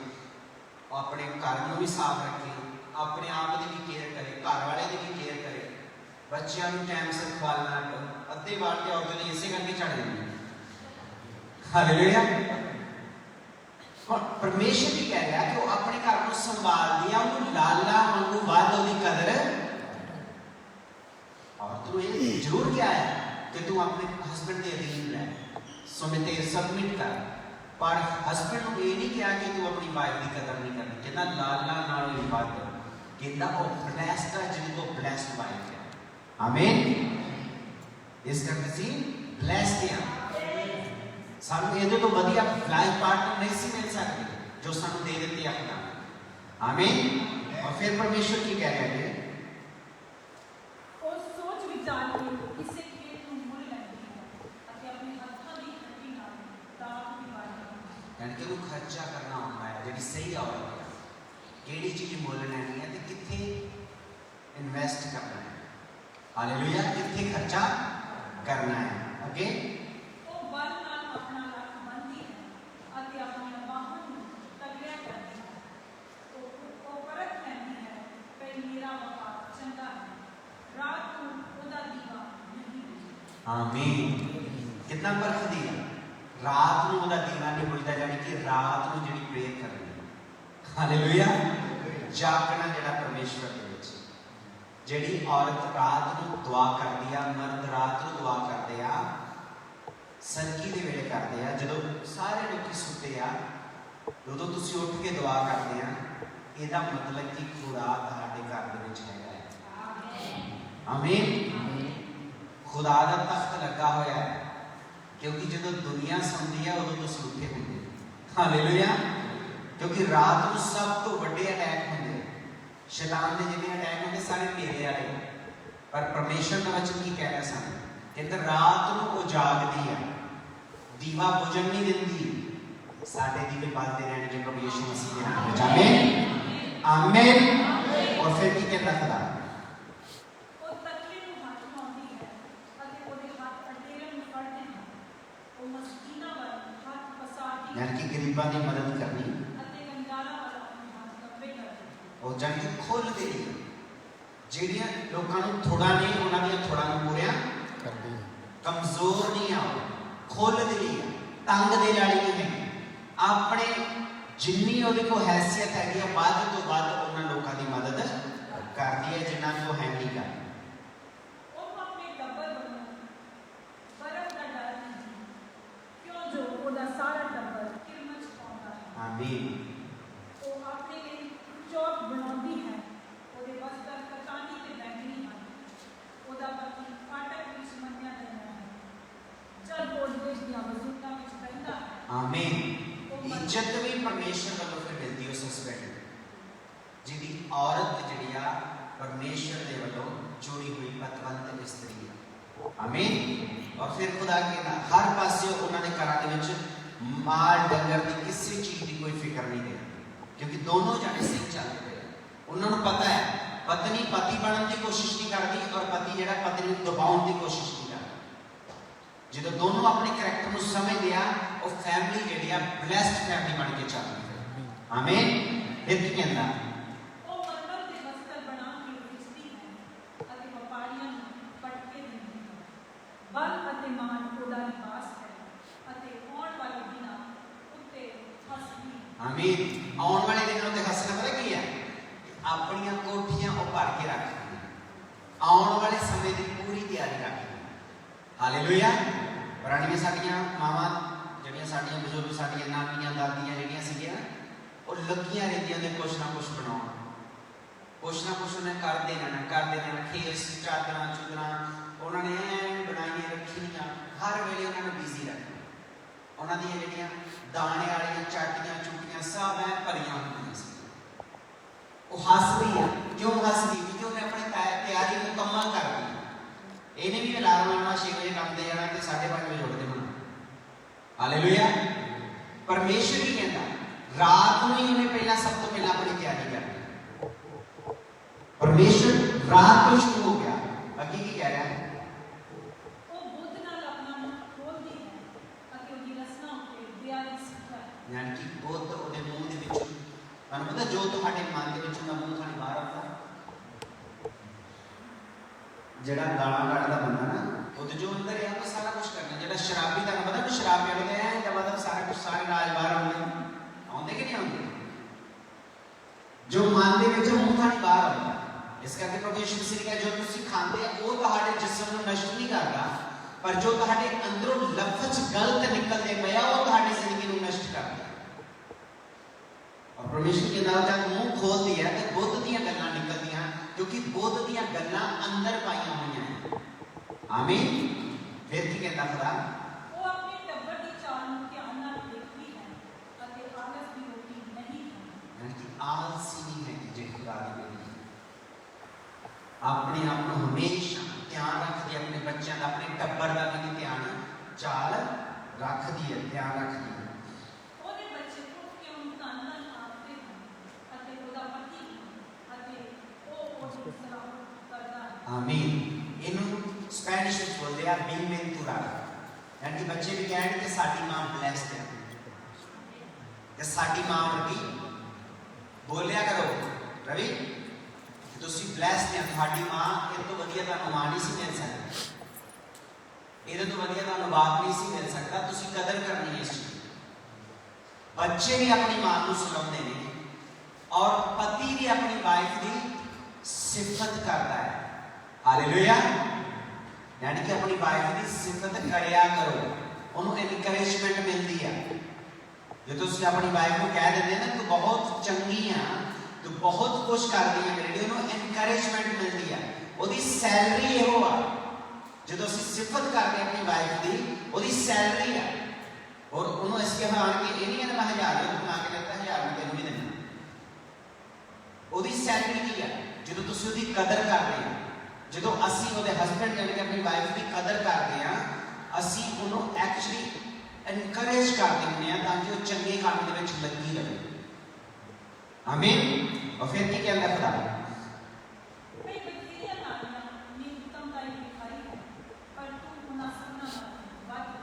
अपने घर को भी साफ रखे, अपने आप की भी केयर करे, घर वाले की भी केयर करे, बच्चों को टाइम से खवालना। अद्धे बार तो औरत ने इसे करके चढ़ जानी। हालेलुया। परमेश्वर भी कह रहा है कि वो अपने घर को संभालती है, उन्होंने लाला वांगू वध उसकी कदर। और तू ये जरूर क्या है कि तू अपने हस्बैंड के अधीन रह, सुमित सबमिट कर, पर हस्बैंड को ये नहीं किया कि तू अपनी वाइफ की कदर नहीं करनी। कहना लाला नाल ही वध, कहना वो ब्लेस्ड है जिनको ब्लेस्ड वाइफ है। आमीन। इस करके सी ब्लेस्ड है। सानू ये तो वधिया लाइफ पार्टनर नहीं सी मिल सकती जो सानू दे देती है खुदा। आमीन। और फिर परमेश्वर की कह रहे हैं और सोच विचार के इसे खेत में मुल लैंदी है ਅਤੇ अपने हत्थों की खट्टी नाल दाग भी वाली। यानी कि वो खर्चा करना होता है ਜਿਹੜੀ सही औरत है ਕਿਹੜੀ ਚੀਜ਼ ਮੁੱਲ ਲੈਣੀ ਹੈ ਤੇ ਕਿੱਥੇ ਇਨਵੈਸਟ ਕਰਨਾ ਹੈ। हालेलुया। कितने खर्चा करना है। ओके। ਉਹ ਬਲ ਨਾਲ ਆਪਣਾ ਲੱਕ ਬੰਨ੍ਹਦੀ ਹੈ ਅਤੇ ਆਪਣੀਆਂ ਬਾਹਾਂ ਨੂੰ ਤਗੜਿਆ ਕਰਦੀ ਹੈ। ਉਹ ਪਰਖ ਲੈਂਦੀ ਹੈ ਕਿ ਮੇਰਾ ਵਫਾ ਚੰਗਾ ਹੈ, ਰਾਤ ਨੂੰ ਉਹਦਾ ਦੀਵਾ ਨਹੀਂ ਬੁਝਦਾ। आमीन। कितना परख दिया रात ਨੂੰ ਉਹਦਾ ਦੀਵਾ ਨਹੀਂ ਬੁਝਦਾ, ਯਾਨੀ ਕਿ ਰਾਤ ਨੂੰ ਜਿਹੜੀ ਪ੍ਰੇਅਰ ਕਰਨੀ। हालेलुया। ਜਾਗਣਾ ਜਿਹੜਾ ਪਰਮੇਸ਼ਵਰ ਦੇ ਵਿੱਚ, ਜਿਹੜੀ औरत ਰਾਤ ਨੂੰ ਦੁਆ ਕਰਦੀ ਆ, ਮਰਦ ਰਾਤ ਨੂੰ ਦੁਆ ਕਰਦੇ ਆ, ਸਰਕੀ ਦੇ ਵੇਲੇ ਕਰਦੇ ਆ, ਜਦੋਂ ਸਾਰੇ ਲੋਕੀ ਸੁੱਤੇ ਆ ਉਦੋਂ ਤੁਸੀਂ ਉੱਠ ਕੇ ਦੁਆ ਕਰਦੇ ਆ, ਇਹਦਾ ਮਤਲਬ ਕਿ ਖੁਦਾ ਤੁਹਾਡੇ ਘਰ ਦੇ ਵਿੱਚ ਹੈਗਾ ਹੈ। ਆਮੀਨ। ਖੁਦਾ ਦਾ ਤਖਤ ਲੱਗਾ ਹੋਇਆ ਹੈ, ਕਿਉਂਕਿ ਜਦੋਂ ਦੁਨੀਆ ਸੌਂਦੀ ਹੈ ਉਦੋਂ ਤੁਸੀਂ ਉੱਠੇ ਹੁੰਦੇ। ਹਾਲੇਲੂਇਆ। ਕਿਉਂਕਿ ਰਾਤ ਨੂੰ ਸਭ ਤੋਂ ਵੱਡੇ ਅਟੈਕ ਹੁੰਦੇ, शैतान ने जितने अटैक होंगे सारे मेरे वाले, पर परमेश्वर का वचन की कह रहा है कहते रात को वो जागती है, दीवा बुझन नहीं देती, साडे दीवे बालते रहने के प्रभु यीशु मसीह के नाम में। आमीन। आमीन। और फिर की कहता खुदा ਉਹ ਤਕਲੇ ਨੂੰ ਹੱਥ ਲਾਉਂਦੀ ਹੈ ਅਤੇ ਉਹਦੇ ਹੱਥ ਅਟੇਰੇ ਨੂੰ ਫੜਦੇ ਹਨ। ਉਹ ਮਸਕੀਨਾਂ ਵੱਲ ਹੱਥ ਪਸਾਰਦੀ ਹੈ यानी कि गरीबां की मदद करनी ਅਤੇ ਕੰਗਾਲਾਂ ਵੱਲ ਆਪਣੇ ਹੱਥ ਲੰਬੇ ਕਰਦੀ ਹੈ। और जान के खोल दे ਜਿਹੜੀਆਂ ਲੋਕਾਂ ਨੂੰ ਥੋੜਾ ਨਹੀਂ ਉਹਨਾਂ ਦੀਆਂ ਥੋੜਾ ਨੂੰ ਪੂਰਿਆ ਕਰਦੀ ਹੈ। ਕਮਜ਼ੋਰ ਨਹੀਂ ਆ, ਖੋਲ ਦੇ ਲਈ ਤੰਗ ਦੇ ਵਾਲੀ ਨਹੀਂ ਹੈ। ਆਪਣੇ ਜਿੰਨੀ ਉਹਦੇ ਕੋਲ ਹੈਸੀਅਤ ਹੈਗੀ ਆ ਵੱਧ ਤੋਂ ਵੱਧ ਉਹਨਾਂ ਲੋਕਾਂ ਦੀ ਮਦਦ ਕਰਦੀ ਹੈ ਜਿਨ੍ਹਾਂ ਨੂੰ ਹੈ ਨਹੀਂ ਕਰ। ਉਹ ਆਪਣੇ ਟੱਬਰ ਵੱਲੋਂ ਬਰਫ਼ ਦਾ ਡਰ ਨਹੀਂ, ਕਿਉਂ ਜੋ ਉਹਦਾ ਸਾਰਾ ਟੱਬਰ ਕਿਰਮਚ ਪਾਉਂਦਾ ਹੈ। ਆਮੀਨ। ਉਹ ਆਪਣੇ ਲਈ ਚੌਕ ਬਣਾਉਂਦੀ ਹੈ, ਉਹਦੇ ਵਸਤਰ ਕਤਾਨੀ ਤੇ ਬੈਠਣੀ ਹਨ, ਉਹਦਾ ਪਤੀ ਫਾਟਕ ਵਿੱਚ ਮੰਨਿਆ ਜਾਂਦਾ ਹੈ, ਜਦ ਉਹ ਦੇਸ਼ ਦੀਆਂ ਵਜ਼ੂਤਾਂ ਵਿੱਚ ਬਹਿੰਦਾ ਹੈ। ਆਮੀਨ। ਇੱਜ਼ਤ ਵੀ ਪਰਮੇਸ਼ਰ ਵੱਲੋਂ ਫਿਰ ਮਿਲਦੀ ਉਸ ਹਸਬੈਂਡ ਜਿਹਦੀ ਔਰਤ ਜਿਹੜੀ ਆ ਪਰਮੇਸ਼ਰ ਦੇ ਵੱਲੋਂ ਜੋੜੀ ਹੋਈ ਪਤਵੰਤ ਇਸਤਰੀ ਹੈ। ਆਮੀਨ। ਔਰ ਫਿਰ ਖੁਦਾ ਕਹਿੰਦਾ ਹਰ ਪਾਸੇ ਉਹਨਾਂ ਦੇ ਘਰਾਂ ਦੇ ਵਿੱਚ ਮਾਲ ਡੰਗਰ ਦੀ ਕਿਸੇ ਚੀਜ਼ ਦੀ ਕੋਈ ਫਿਕਰ ਨਹੀਂ ਹੈ, क्योंकि दोनों जाने सही चलते पे उन्होंने पता है पत्नी पति बनने की कोशिश नहीं करती और पति जरा पत्नी को दबाने की कोशिश नहीं करता। जो दोनों अपने करैक्टर को समझते हैं वो फैमिली जी ब्लैस्ड फैमिली बन के चलती है। आमीन। फिर की कहता ਉਹ ਮਰਮਰ ਦੇ ਵਸਤਰ ਬਣਾ ਕੇ ਵੇਚਦੀ ਹੈ ਅਤੇ ਵਪਾਰੀਆਂ ਨੂੰ ਪਟਕੇ ਦਿੰਦੀ ਹੈ। ਬਲ ਅਤੇ ਮਾਨ ਉਹਦਾ ਲਿਬਾਸ ਹੈ ਅਤੇ ਆਉਣ ਵਾਲੇ ਦਿਨਾਂ ਉੱਤੇ ਹੱਸਦੀ ਹੈ। आमीन। आने वाले दिनों में हसना पता की है अपनी कोठियां भर के रखनी, आने वाले समय की पूरी तैयारी रखनी। हालेलुया। पुरानियां साडियां मावां जिहड़ियां साडियां बजुर्ग साडियां नानियां दादियां जिहड़ियां सीगियां ਉਹ ਲੱਗੀਆਂ ਰਹਿੰਦੀਆਂ ਨੇ ਕੁਛ ਨਾ ਕੁਛ ਬਣਾਉਣ, ਕੁਛ ਨਾ ਕੁਛ ਉਹਨੇ ਕਰਦੇ ਰਹਿਣਾ ਖੇਸ ਚਾਦਰਾਂ ਚੁਦਰਾਂ ਉਹਨਾਂ ਨੇ ਐਂ ਬਣਾਈਆਂ ਰੱਖੀਆਂ, ਹਰ ਵੇਲੇ ਉਹਨਾਂ ਨੂੰ ਬਿਜ਼ੀ ਰੱਖਣਾ। ਉਹਨਾਂ ਦੀਆਂ ਜਿਹੜੀਆਂ ਦਾਣੇ ਵਾਲੀਆਂ ਚਾਟੀਆਂ ਚੁਟੀਆਂ ਸਭ ਐ ਭਰੀਆਂ ਹੁੰਦੀਆਂ ਸੀ। ਉਹ ਹੱਸਦੀ ਆ, ਕਿਉਂ ਹੱਸਦੀ? ਕਿਉਂਕਿ ਉਹਨੇ ਆਪਣੀ ਤਿਆਰੀ ਮੁਕੰਮਲ ਕਰ ਲਈ। ਇਹਨੇ ਵੀ ਅਲਾਰਮ ਲਾਉਣਾ 6 ਵਜੇ ਕੰਮ ਤੇ ਜਾਣਾ ਤੇ 5:30 ਵਜੇ ਉੱਠਦੇ ਹੋਣਾ। ਹਾਲੇਲੂਇਆ। ਪਰਮੇਸ਼ਰ ਹੀ ਕਹਿੰਦਾ रात में ही उन्हें पहला सब तो पहला अपनी तैयारी करनी। परमेश्वर रात को शुरू हो गया। बाकी की कह रहा है यानी कि बुद्ध ਉਹਦੇ ਮੂੰਹ ਦੇ ਵਿੱਚ ਤੁਹਾਨੂੰ ਪਤਾ ਜੋ ਤੁਹਾਡੇ ਮਨ ਦੇ ਵਿੱਚ ਹੁੰਦਾ ਮੂੰਹ ਥਾਣੀ ਬਾਹਰ ਆਉਂਦਾ। ਜਿਹੜਾ ਗਾਲਾਂ ਕੱਢਦਾ ਬੰਦਾ ਨਾ ਉਹਦੇ ਜੋ ਅੰਦਰ ਹੈ ਉਹ ਸਾਰਾ ਕੁਝ ਕਰਨਾ। ਜਿਹੜਾ ਸ਼ਰਾਬੀ ਤੁਹਾਨੂੰ ਪਤਾ ਕਿ ਸ਼ਰਾਬ ਪੀਂਦੇ ਆ ਇਹਦਾ ਮਤਲਬ ਸਾਰਾ ਕੁਝ ਸਾਰੇ ਰਾਜ ਬਾਹਰ ਆਉਂਦੇ ਕਿ ਨਹੀਂ ਆਉਂਦੇ। ਜੋ ਮਨ ਦੇ ਵਿੱਚ ਮੂੰਹ ਥਾਣੀ ਬਾਹਰ ਆਉਂਦਾ। ਇਸ ਕਰਕੇ ਪ੍ਰਭੂ ਮਸੀਹ ਕਹਿੰਦਾ ਜੋ ਤੁਸੀਂ ਖਾਂਦੇ ਆ ਉਹ ਤੁਹਾਡੇ ਜਿਸਮ ਨੂੰ ਨਸ਼ਟ ਨਹੀਂ ਕਰਦਾ, पर जो तुहाडे अंदरों लफ्ज गलत निकलते पे वो तुहाडी जिंदगी को नष्ट करता है। और परमेश्वर के नाम जब मुंह खोल दिया तो बुद्ध दी गल्लां निकलदियां, क्योंकि बुद्ध दी गल्लां अंदर पाईयां हुई हैं। आमीन। फिर की कहता खुदा वो अपने टब्बर दी चाल नूं ध्यान नाल देखदी है अते आलस दी रोटी नहीं खांदी। यानी कि आलसी नहीं है कि जे खुदा दी बेटी अपने आप को हमेशा ध्यान रखती है, अपने बच्चों का अपने टब्बर का भी ध्यान चाल रखती है, ध्यान रखती है। ਉਹਦੇ ਬੱਚੇ ਨੂੰ ਕਿਉਂ ਧੰਨ ਨਾਲ ਆਖਦੇ ਹਨ ਅਤੇ ਉਹਦਾ ਪਤੀ ਅਤੇ ਉਹ ਉਹਦੀ ਸਲਾਮਤ ਕਰਦਾ ਹੈ। आमीन। इन्हों स्पेनिश में बोलते हैं बिनवेंतुरादा, यानी कि बच्चे भी कहते कि साडी मां ब्लेस्ड है या साडी मां वर्गी बोलिया करो रवि ਤੁਸੀਂ ਬਲੈਸਡ ਹੈ। ਤੁਹਾਡੀ ਮਾਂ ਇਹ ਤੋਂ ਵਧੀਆ ਤੁਹਾਨੂੰ ਮਾਂ ਨਹੀਂ ਸੀ ਮਿਲ ਸਕਦੀ, ਇਹਦੇ ਤੋਂ ਵਧੀਆ ਤੁਹਾਨੂੰ ਬਾਪ ਨਹੀਂ ਸੀ ਮਿਲ ਸਕਦਾ। ਤੁਸੀਂ ਕਦਰ ਕਰਨੀ ਹੈ ਇਸ ਚੀਜ਼ ਦੀ। ਬੱਚੇ ਵੀ ਆਪਣੀ ਮਾਂ ਨੂੰ ਸਲਾਮਦੇ ਨੇ ਔਰ ਪਤੀ ਵੀ ਆਪਣੀ ਵਾਈਫ ਦੀ ਸਿਫਤ ਕਰਦਾ ਹੈ। ਹਾਲੇਲੂਇਆ। यानी कि अपनी वाइफ की सिफत करिया करो, उन्होंने एनकरेजमेंट मिलती है। जो तुम अपनी वाइफ को कह देते ना तू बहुत चंगी है, तू बहुत कुछ कर दी है मेरे लिए, उन्होंने एनकरेजमेंट मिलती है। ਉਹਦੀ सैलरी ये हो जो ਅਸੀਂ सिफत करते अपनी वाइफ की ਉਹਦੀ सैलरी है। और उन्होंने इसके हाँ कि ये नहीं है मैं 1000 कमा के लेता 1000 में तेन भी देना। ਉਹਦੀ सैलरी की है जो तुम उसकी कदर करते हैं। जो असी वो हसबैंड यानी कि अपनी वाइफ की कदर करते हैं, असी उन्होंने एक्चुअली एनकरेज कर देते हैं ताकि वो चंगे काम के विच लगी रहे। आमीन। और फिर की कहता खुदा कई बथेरियां नालियां न्यूनतम का दिखाई है पर तू उन्हां सबना बात है।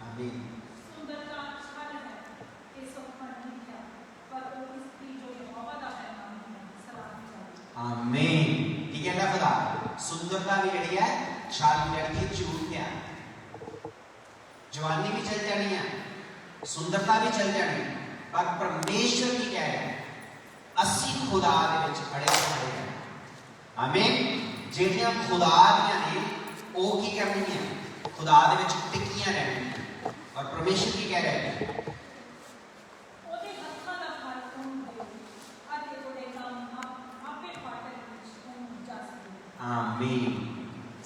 आमीन। सुंदरता छल है ये सौखा नहीं है पर वो स्त्री जो यहोवा दा है नाम है सलाम जाए। आमीन। की कहता खुदा सुंदरता भी जड़ी है छाल लड़की झूठ क्या जवानी भी चल जानी है, सुंदरता भी चल जानी है, पर परमेश्वर की कह रहा है असी खुदा दे विच खड़े खड़े हैं। आमीन। जेड़ियां खुदा दियां ने वो की करनी है खुदा दे विच टिकियां रहनी है। और परमेश्वर की कह रहा है ਉਹਦੇ ਹੱਥਾਂ ਦਾ ਫਲ ਉਹਨੂੰ ਦਿਓ ਅਤੇ ਉਹਦੇ ਕੰਮ ਆਪੇ ਫਾਟਕ ਵਿੱਚ ਉਹਨੂੰ ਜਾ ਸਕੇ। आमीन।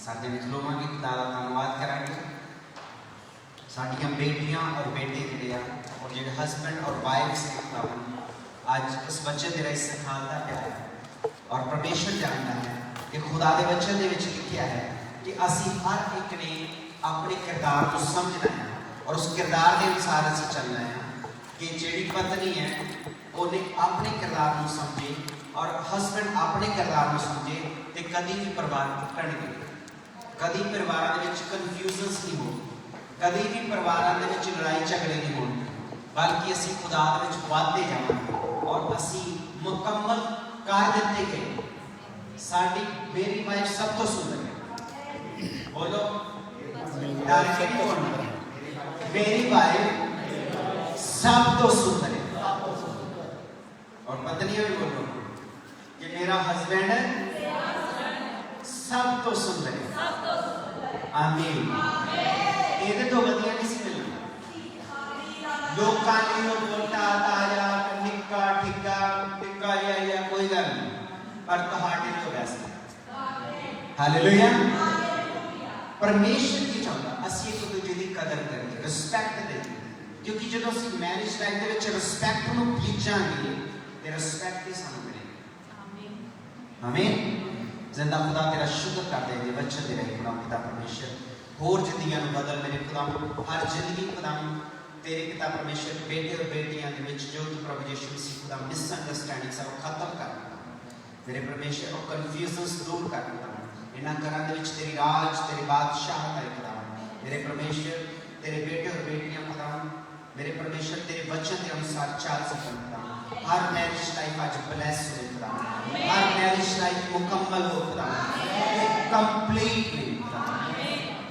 सारे में खलोवांगे खुदा दा धन्नवाद करांगे। साडियां बेटियां और बेटे जिहड़े आ और जिहड़े हस्बैंड और वाइफ्स ने खुदा आज इस बच्चे दे राही सिखाता प्यार है। और परमेश्वर जानता है कि खुदा दे वचन दे विच लिखिया है कि असी हर एक ने अपने किरदार को समझना है और उस किरदार के अनुसार असी चलना है। कि जिहड़ी पत्नी है उन्हें अपने किरदार को समझे और हस्बैंड अपने किरदार को समझे ते कदी भी परिवार टुटणगे, कदी परिवारां दे विच कन्फ्यूजन्स नहीं हो, कदी भी परिवारां दे विच लड़ाई झगड़े नहीं हो, बल्कि असी खुदा दे विच वाधदे जावांगे और असी मुकम्मल कर दिते गए। साडी मेरी वाइफ सब तो सुंदर है, बोलो डर के नहीं बोलना, मेरी वाइफ सब तो सुंदर है। और पत्नियां भी बोलो कि मेरा हस्बैंड सब तो सुंदर है। आमीन। ये तो वधिया नहीं सी मिलना लोकां ने मोटा ताजा निक्का ठिक्का टिक्का या कोई गल नहीं, पर तुहाडे तो वैसे। हालेलुया। परमेश्वर की चाहता असी एक दूजे की कदर करिए, रिस्पैक्ट देइए, क्योंकि जो असी मैरिज लाइफ दे विच रिस्पैक्ट नूं भीजांगे ते रिस्पैक्ट ही सानूं मिलेगी। आमीन। जिंदा खुदा तेरा शुक्र करते हैं बच्चे दे रहे खुदा पिता परमेश्वर होर जिंदगियां नूं बदल मेरे खुदा हर जिंदगी खुदा तेरे पिता परमेश्वर बेटे और बेटियां बेटियां दे विच जो तू प्रभु यीशु मसीह खुदा मिसअंडरस्टैंडिंग सब खत्म कर मेरे परमेश्वर और कन्फ्यूजन्स दूर कर इन्हां घरां दे विच तेरी राज तेरी बादशाह करे खुदा मेरे परमेश्वर तेरे बेटे और बेटियां खुदा मेरे परमेश्वर तेरे वचन के अनुसार चल सकन खुदा हर मैरिज लाइफ आज ब्लेस हो खुदा हर मैरिज लाइफ मुकम्मल हो खुदा कंप्लीट खुदा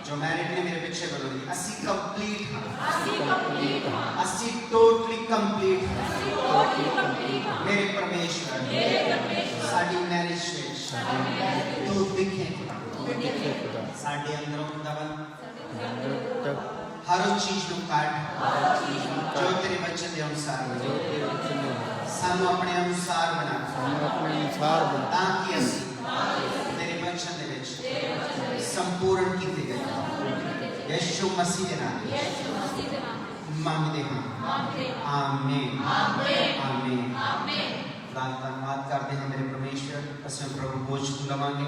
जो मैरिड ने मेरे पीछे बोलो असी कंप्लीट हां असी टोटली कंप्लीट मेरे परमेश्वर साडी मैरिज विच तू दिखे खुदा साडे अंदरों खुदा हर चीज को काट जो तेरे वचन के अनुसार सानू अपने अनुसार बना ताकि असी तेरे वचन दे विच संपूर्ण कीते गए यीशु मसीह के नाम मांगते हैं आमीन आमीन धन्यवाद करते हैं मेरे परमेश्वर असीं प्रभु बोझ को लवांगे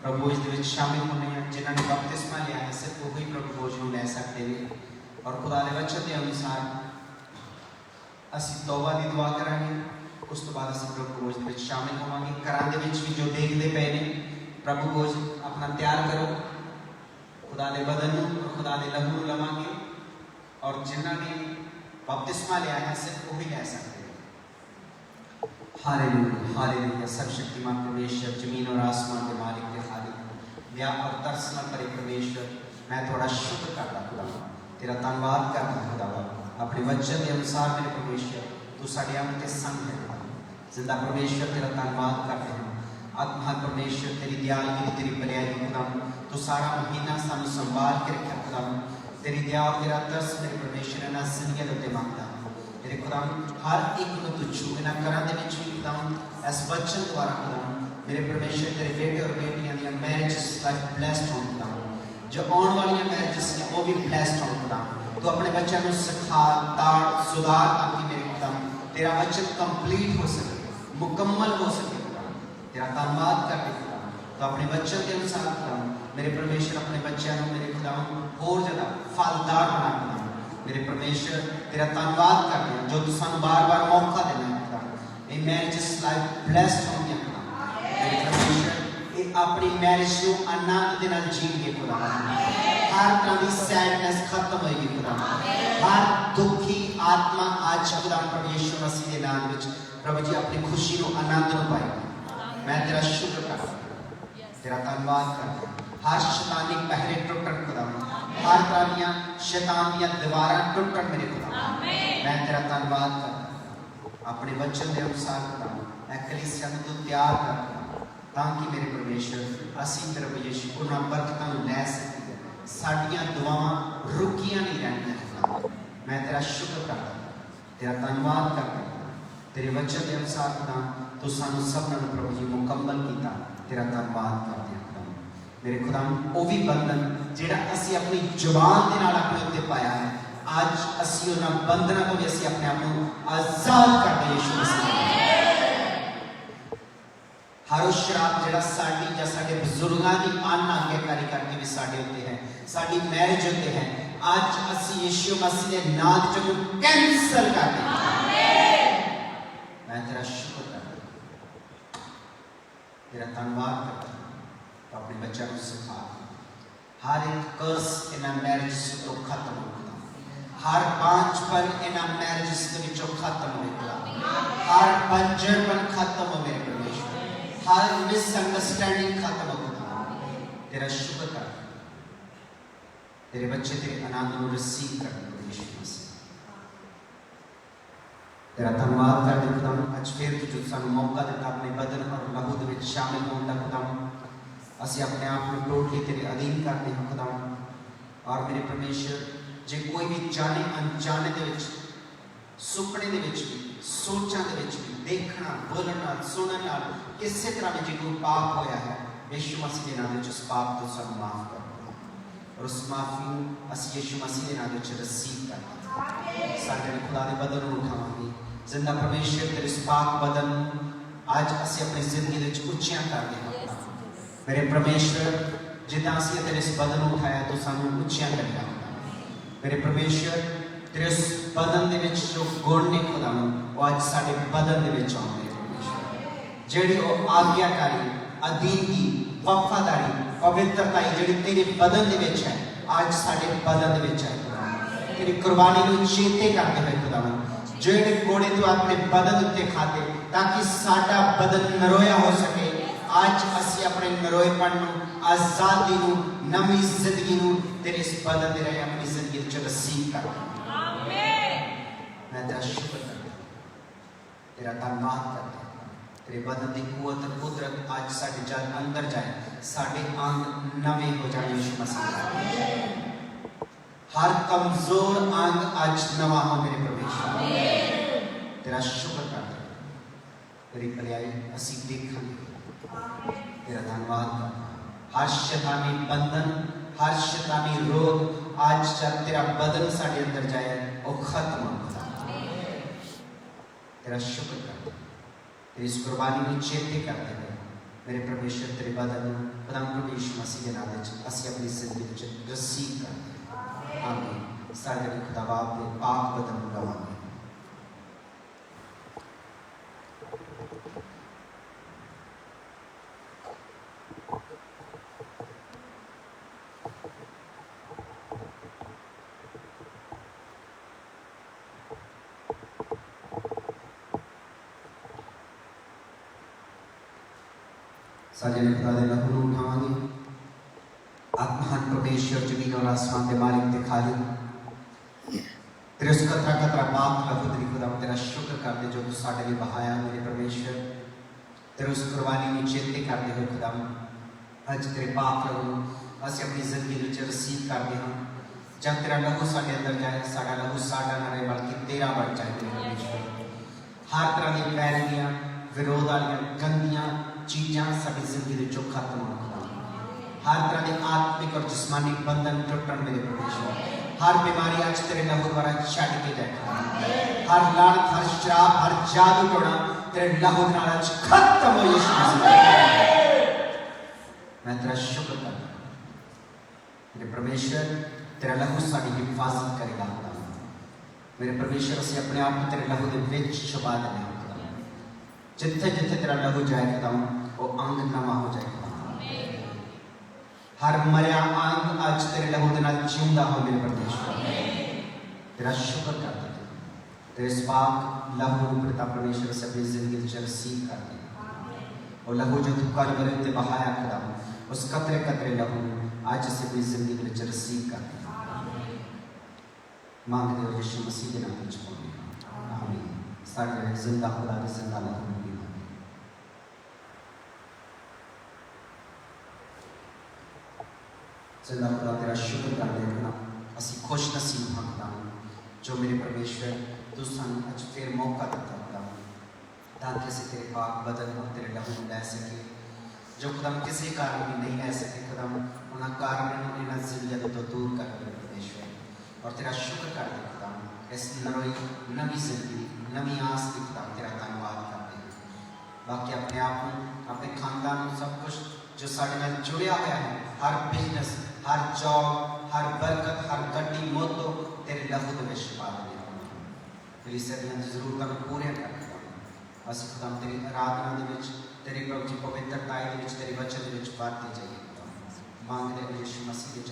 प्रभु बोझ दे विच शामिल होने हैं जिन्होंने बपतिस्मा लिया है सिर्फ वही प्रभु बोझ को ले सकते हैं और खुदा के वचन के अनुसार असीं तौबा की दुआ करांगे उस तो बाद असीं प्रभु बोझ दे विच शामिल होवांगे घरां दे विच भी जो देखते पे ने प्रभु बोझ अपना तैयार करो खुदा के बदन और खुदा के लहू लवांगे और जिन्होंने बपतिस्मा लिया है सिर्फ वही ले सकते हैं हालेलुया हालेलुया सर्वशक्तिमान परमेश्वर जमीन और आसमान के मालिक के खालिक दया और तरस न करे परमेश्वर मैं थोड़ा शुक्र करता खुदा तेरा धन्यवाद करता खुदा अपने वचन के अनुसार मेरे परमेश्वर तू साडे अंग के संग है जिंदा परमेश्वर तेरा धन्यवाद करते हैं आत्मा परमेश्वर तेरी दयालु तेरी भलाई खुदा तू सारा महीना सानू संभाल के रखा खुदा तेरी दया और तेरा तरस मेरे परमेश्वर ना जिंदगी दे मांगदा मेरे खुदा हर एक को तू छू ना करा दे विच भी खुदा इस वचन द्वारा खुदा मेरे परमेश्वर तेरे बेटे और बेटियां दी मैरिजेस लाइफ ब्लेस्ड हो खुदा जो आने वाली मैरिजेस ने वो भी ब्लेस्ड हो खुदा तू अपने बच्चों को सिखा ताड़ सुधार ताकि मेरे खुदा तेरा वचन कंप्लीट हो सके मुकम्मल हो सके खुदा तेरा धन्यवाद करते खुदा तो अपने बच्चों के अनुसार खुदा मेरे परमेश्वर अपने बच्चों को मेरे खुदा और ज़्यादा फलदार बना खुदा मेरे परमेश्वर तेरा धन्यवाद करते हैं जो तू सानू बार बार मौका देना है खुदा ये मैरिजेस लाइफ ब्लेस्ड होंगी खुदा मेरे परमेश्वर ये अपनी मैरिज को आनंद के नाल जीएंगे खुदा हर तरह की सैडनेस खत्म होगी खुदा हर दुखी आत्मा आज खुदा प्रभु यीशु मसीह के नाम में प्रभु जी अपनी खुशी को आनंद को पाएगी मैं तेरा शुक्र करता हूं तेरा धन्यवाद करता हूं हर शैतानी पहरे टूटन खुदा हर तरह दी शैतान दी दीवारां टूटन मेरे खुदा मैं तेरा धन्यवाद करता हूं अपने वचन के अनुसार खुदा मैं कलीसिया को तैयार करता ताकि मेरे परमेश्वर असीं प्रभु यीशु उन्हां बरकतां नूं लै सकीए साडियां दुआवां रुकियां नहीं रहणियां मैं तेरा शुक्र करता तेरा धन्यवाद करता तेरे वचन के अनुसार खुदा तू सानू सबनां नूं प्रभु जी मुकम्मल कीता तेरा धन्यवाद करते हैं खुदा मेरे खुदा वो भी बंधन जिहड़ा असीं अपनी जुबान दे नाल अपने उत्ते पाया है आज असीं उन्हां बंधनां तो भी असीं अपने आप नूं आजाद करते यीशु मसीह हर शराब जिहड़ा साडी या साडे बुजुर्गां दी अनाज्ञाकारी करके भी साडे उत्ते है साडी मैरिज उत्ते है आज असीं यीशु मसीह दे नाम च कैंसल करते हैं मैं तेरा शुक्र करता तेरा धन्यवाद करता अपने बच्चों को सिखा हर एक कर्स इन मैरिज तो खत्म हो हर पांचपन इन मैरिज के विचों खत्म हो हर बंजरपन खत्म हो मेरे परमेश्वर हर मिसअंडरस्टैंडिंग खत्म हो तेरा शुक्र कर तेरे बच्चे तेरे आनंद को रिसीव कर यीशु मसीह तेरा धन्यवाद करते खुदा आज फिर तू जो सानू मौका देता अपने बदन और लहू दे विच शामिल होने का खुदा असीं अपने आप को टोटली तेरे अधीन करते हैं खुदा और मेरे परमेश्वर जे कोई भी जाने अनजाने दे विच सुपने दे विच भी सोचां दे विच भी देखना बोलना सुनना किसी तरह में जो कोई पाप होया है यीशु मसीह के नाम में उस पाप को सब माफ कर और उस माफी असीं यीशु मसीह के नाम में रिसीव कर साडे खुदा दे बदन नूं उठावांगे जिंदा परमेश्वर तेरे इस पाक बदन आज असीं अपनी जिंदगी दे विच उच्चियां करदे हां मेरे परमेश्वर जिद्दां असीं तेरे इस बदन नूं उठाया तो सानू उच्चियां करिया मेरे परमेश्वर तेरे इस बदन दे विच जो गुण ने खुदा वो अज साडे बदन दे विच आउंदे जिहड़ी वो आज्ञाकारी अधीनगी वफादारी पवित्रता जिहड़ी तेरे बदन दे विच है आज साडे बदन दे विच है तेरी कुर्बानी नूं चेते करते हुए खुदावन जिहड़े कोड़े तू अपने बदन उत्ते खाते ताकि साडा बदन नरोया हो सके आज असी अपने नरोएपन नूं आजादी नूं नवी जिंदगी नूं तेरे इस बदन दे रहे अपनी जिंदगी च रसीव कर आमीन मैं तेरा शुक्र करता तेरा धन्यवाद करता तेरे बदन की कुवत कुदरत आज साडे जल अंदर जाए साडे अंग नवे हो जाए यीशु मसीह हर कमजोर अंग आज नवा हो मेरे परमेश्वर तेरा शुक्र करता तेरी भलाई असी देखांगे तेरा धन्यवाद करता हर शैतानी बंधन हर शैतानी रोग आज जब तेरा बदन साडे अंदर जाए वो खत्म हो तेरा शुक्र करता तेरी इस कुर्बानी में चेते करते हुए मेरे परमेश्वर तेरे बदन खुदाम प्रभु यीशु मसीह के नाम में असी अपनी जिंदगी में रसीव करते हैं आमीन सारे खुदा बाप के पाक बदन गवाने साजन खुदा दे लहू नूं उठावांगे आप महान परमेश्वर जमीन और आसमान के मालिक ते खालिक तेरे उस कतरा कतरा पाप लहू तेरी खुदा तेरा शुक्र करते जो तू साडे लिए बहाया मेरे परमेश्वर तेरे उस कुर्बानी में चेते करते हुए खुदा अज तेरे पाप लहू अस अपनी जिंदगी में रिसीव करते हैं जब तेरा लहू साडे अंदर जाए साडा लहू साडा ना रहे बल्कि तेरा बन जाए मेरे परमेश्वर हर तरह की पैरवियां विरोध वाली गंदियां चीज़ां साडी जिंदगी चो खत्म हो हर तरह के आत्मिक और जिस्मानी बंधन टुटन मेरे परमेश्वर हर बीमारी आज तेरे लहू द्वारा छड़ के जाए हर लानत हर श्राप हर जादू टोना तेरे लहू नाल आज खत्म हो यीशु मसीह मैं तेरा शुक्र करता मेरे परमेश्वर तेरा लहू साडी हिफाजत करेगा मेरे परमेश्वर असीं अपने आप को तेरे लहू दे विच छुपा देना जिथे जिथे तेरा लहू जाएगा वो अंग नवा हो जाएगा हर मरिया अंग आज तेरे लहू के नाल जिंदा हो मेरे परमेश्वर तेरा शुक्र करते तेरे इस पाक लहू पिता परमेश्वर से अपनी जिंदगी में रिसीव करते और लहू जो तू कलवरी ते बहाया खुदा उस कतरे कतरे लहू आज से अपनी जिंदगी में रिसीव करते मांगते हो यीशु मसीह के नाम में आमीन सारे जिंदा खुदा के जिंदा लहू जिंदा खुदा तेरा शुक्र करते हैं असी खुश नसीब हाँ खुदा जो मेरे परमेश्वर तू सानू अज फिर मौका दिता खुदा ताकि असी तेरे पाक बदन और तेरे लहू लै सके जो खुदा किसी कारण भी नहीं लै सके खुदा उन्होंने कारण इन्होंने जिंदगी तो दूर कर मेरे परमेश्वर और तेरा शुक्र करते खुदा इस नरोई नवी जिंदगी नवी आस की खुदा तेरा धन्यवाद करते हैं बाकी अपने आप अपने खानदान सब कुछ जो साढ़े नाल जुड़िया हुआ है हर बिजनेस हर जॉब हर बरकत हर गड्डी मोतो तेरे लहू दे विच पा दे तेरी सदियां दी जरूरतां पूरे कर अस खुदा तेरी आराधना दे विच तेरी प्रभु जी पवित्रता दे विच तेरे वचन दे विच बातें जाइए मांगते हैं यीशु मसीह के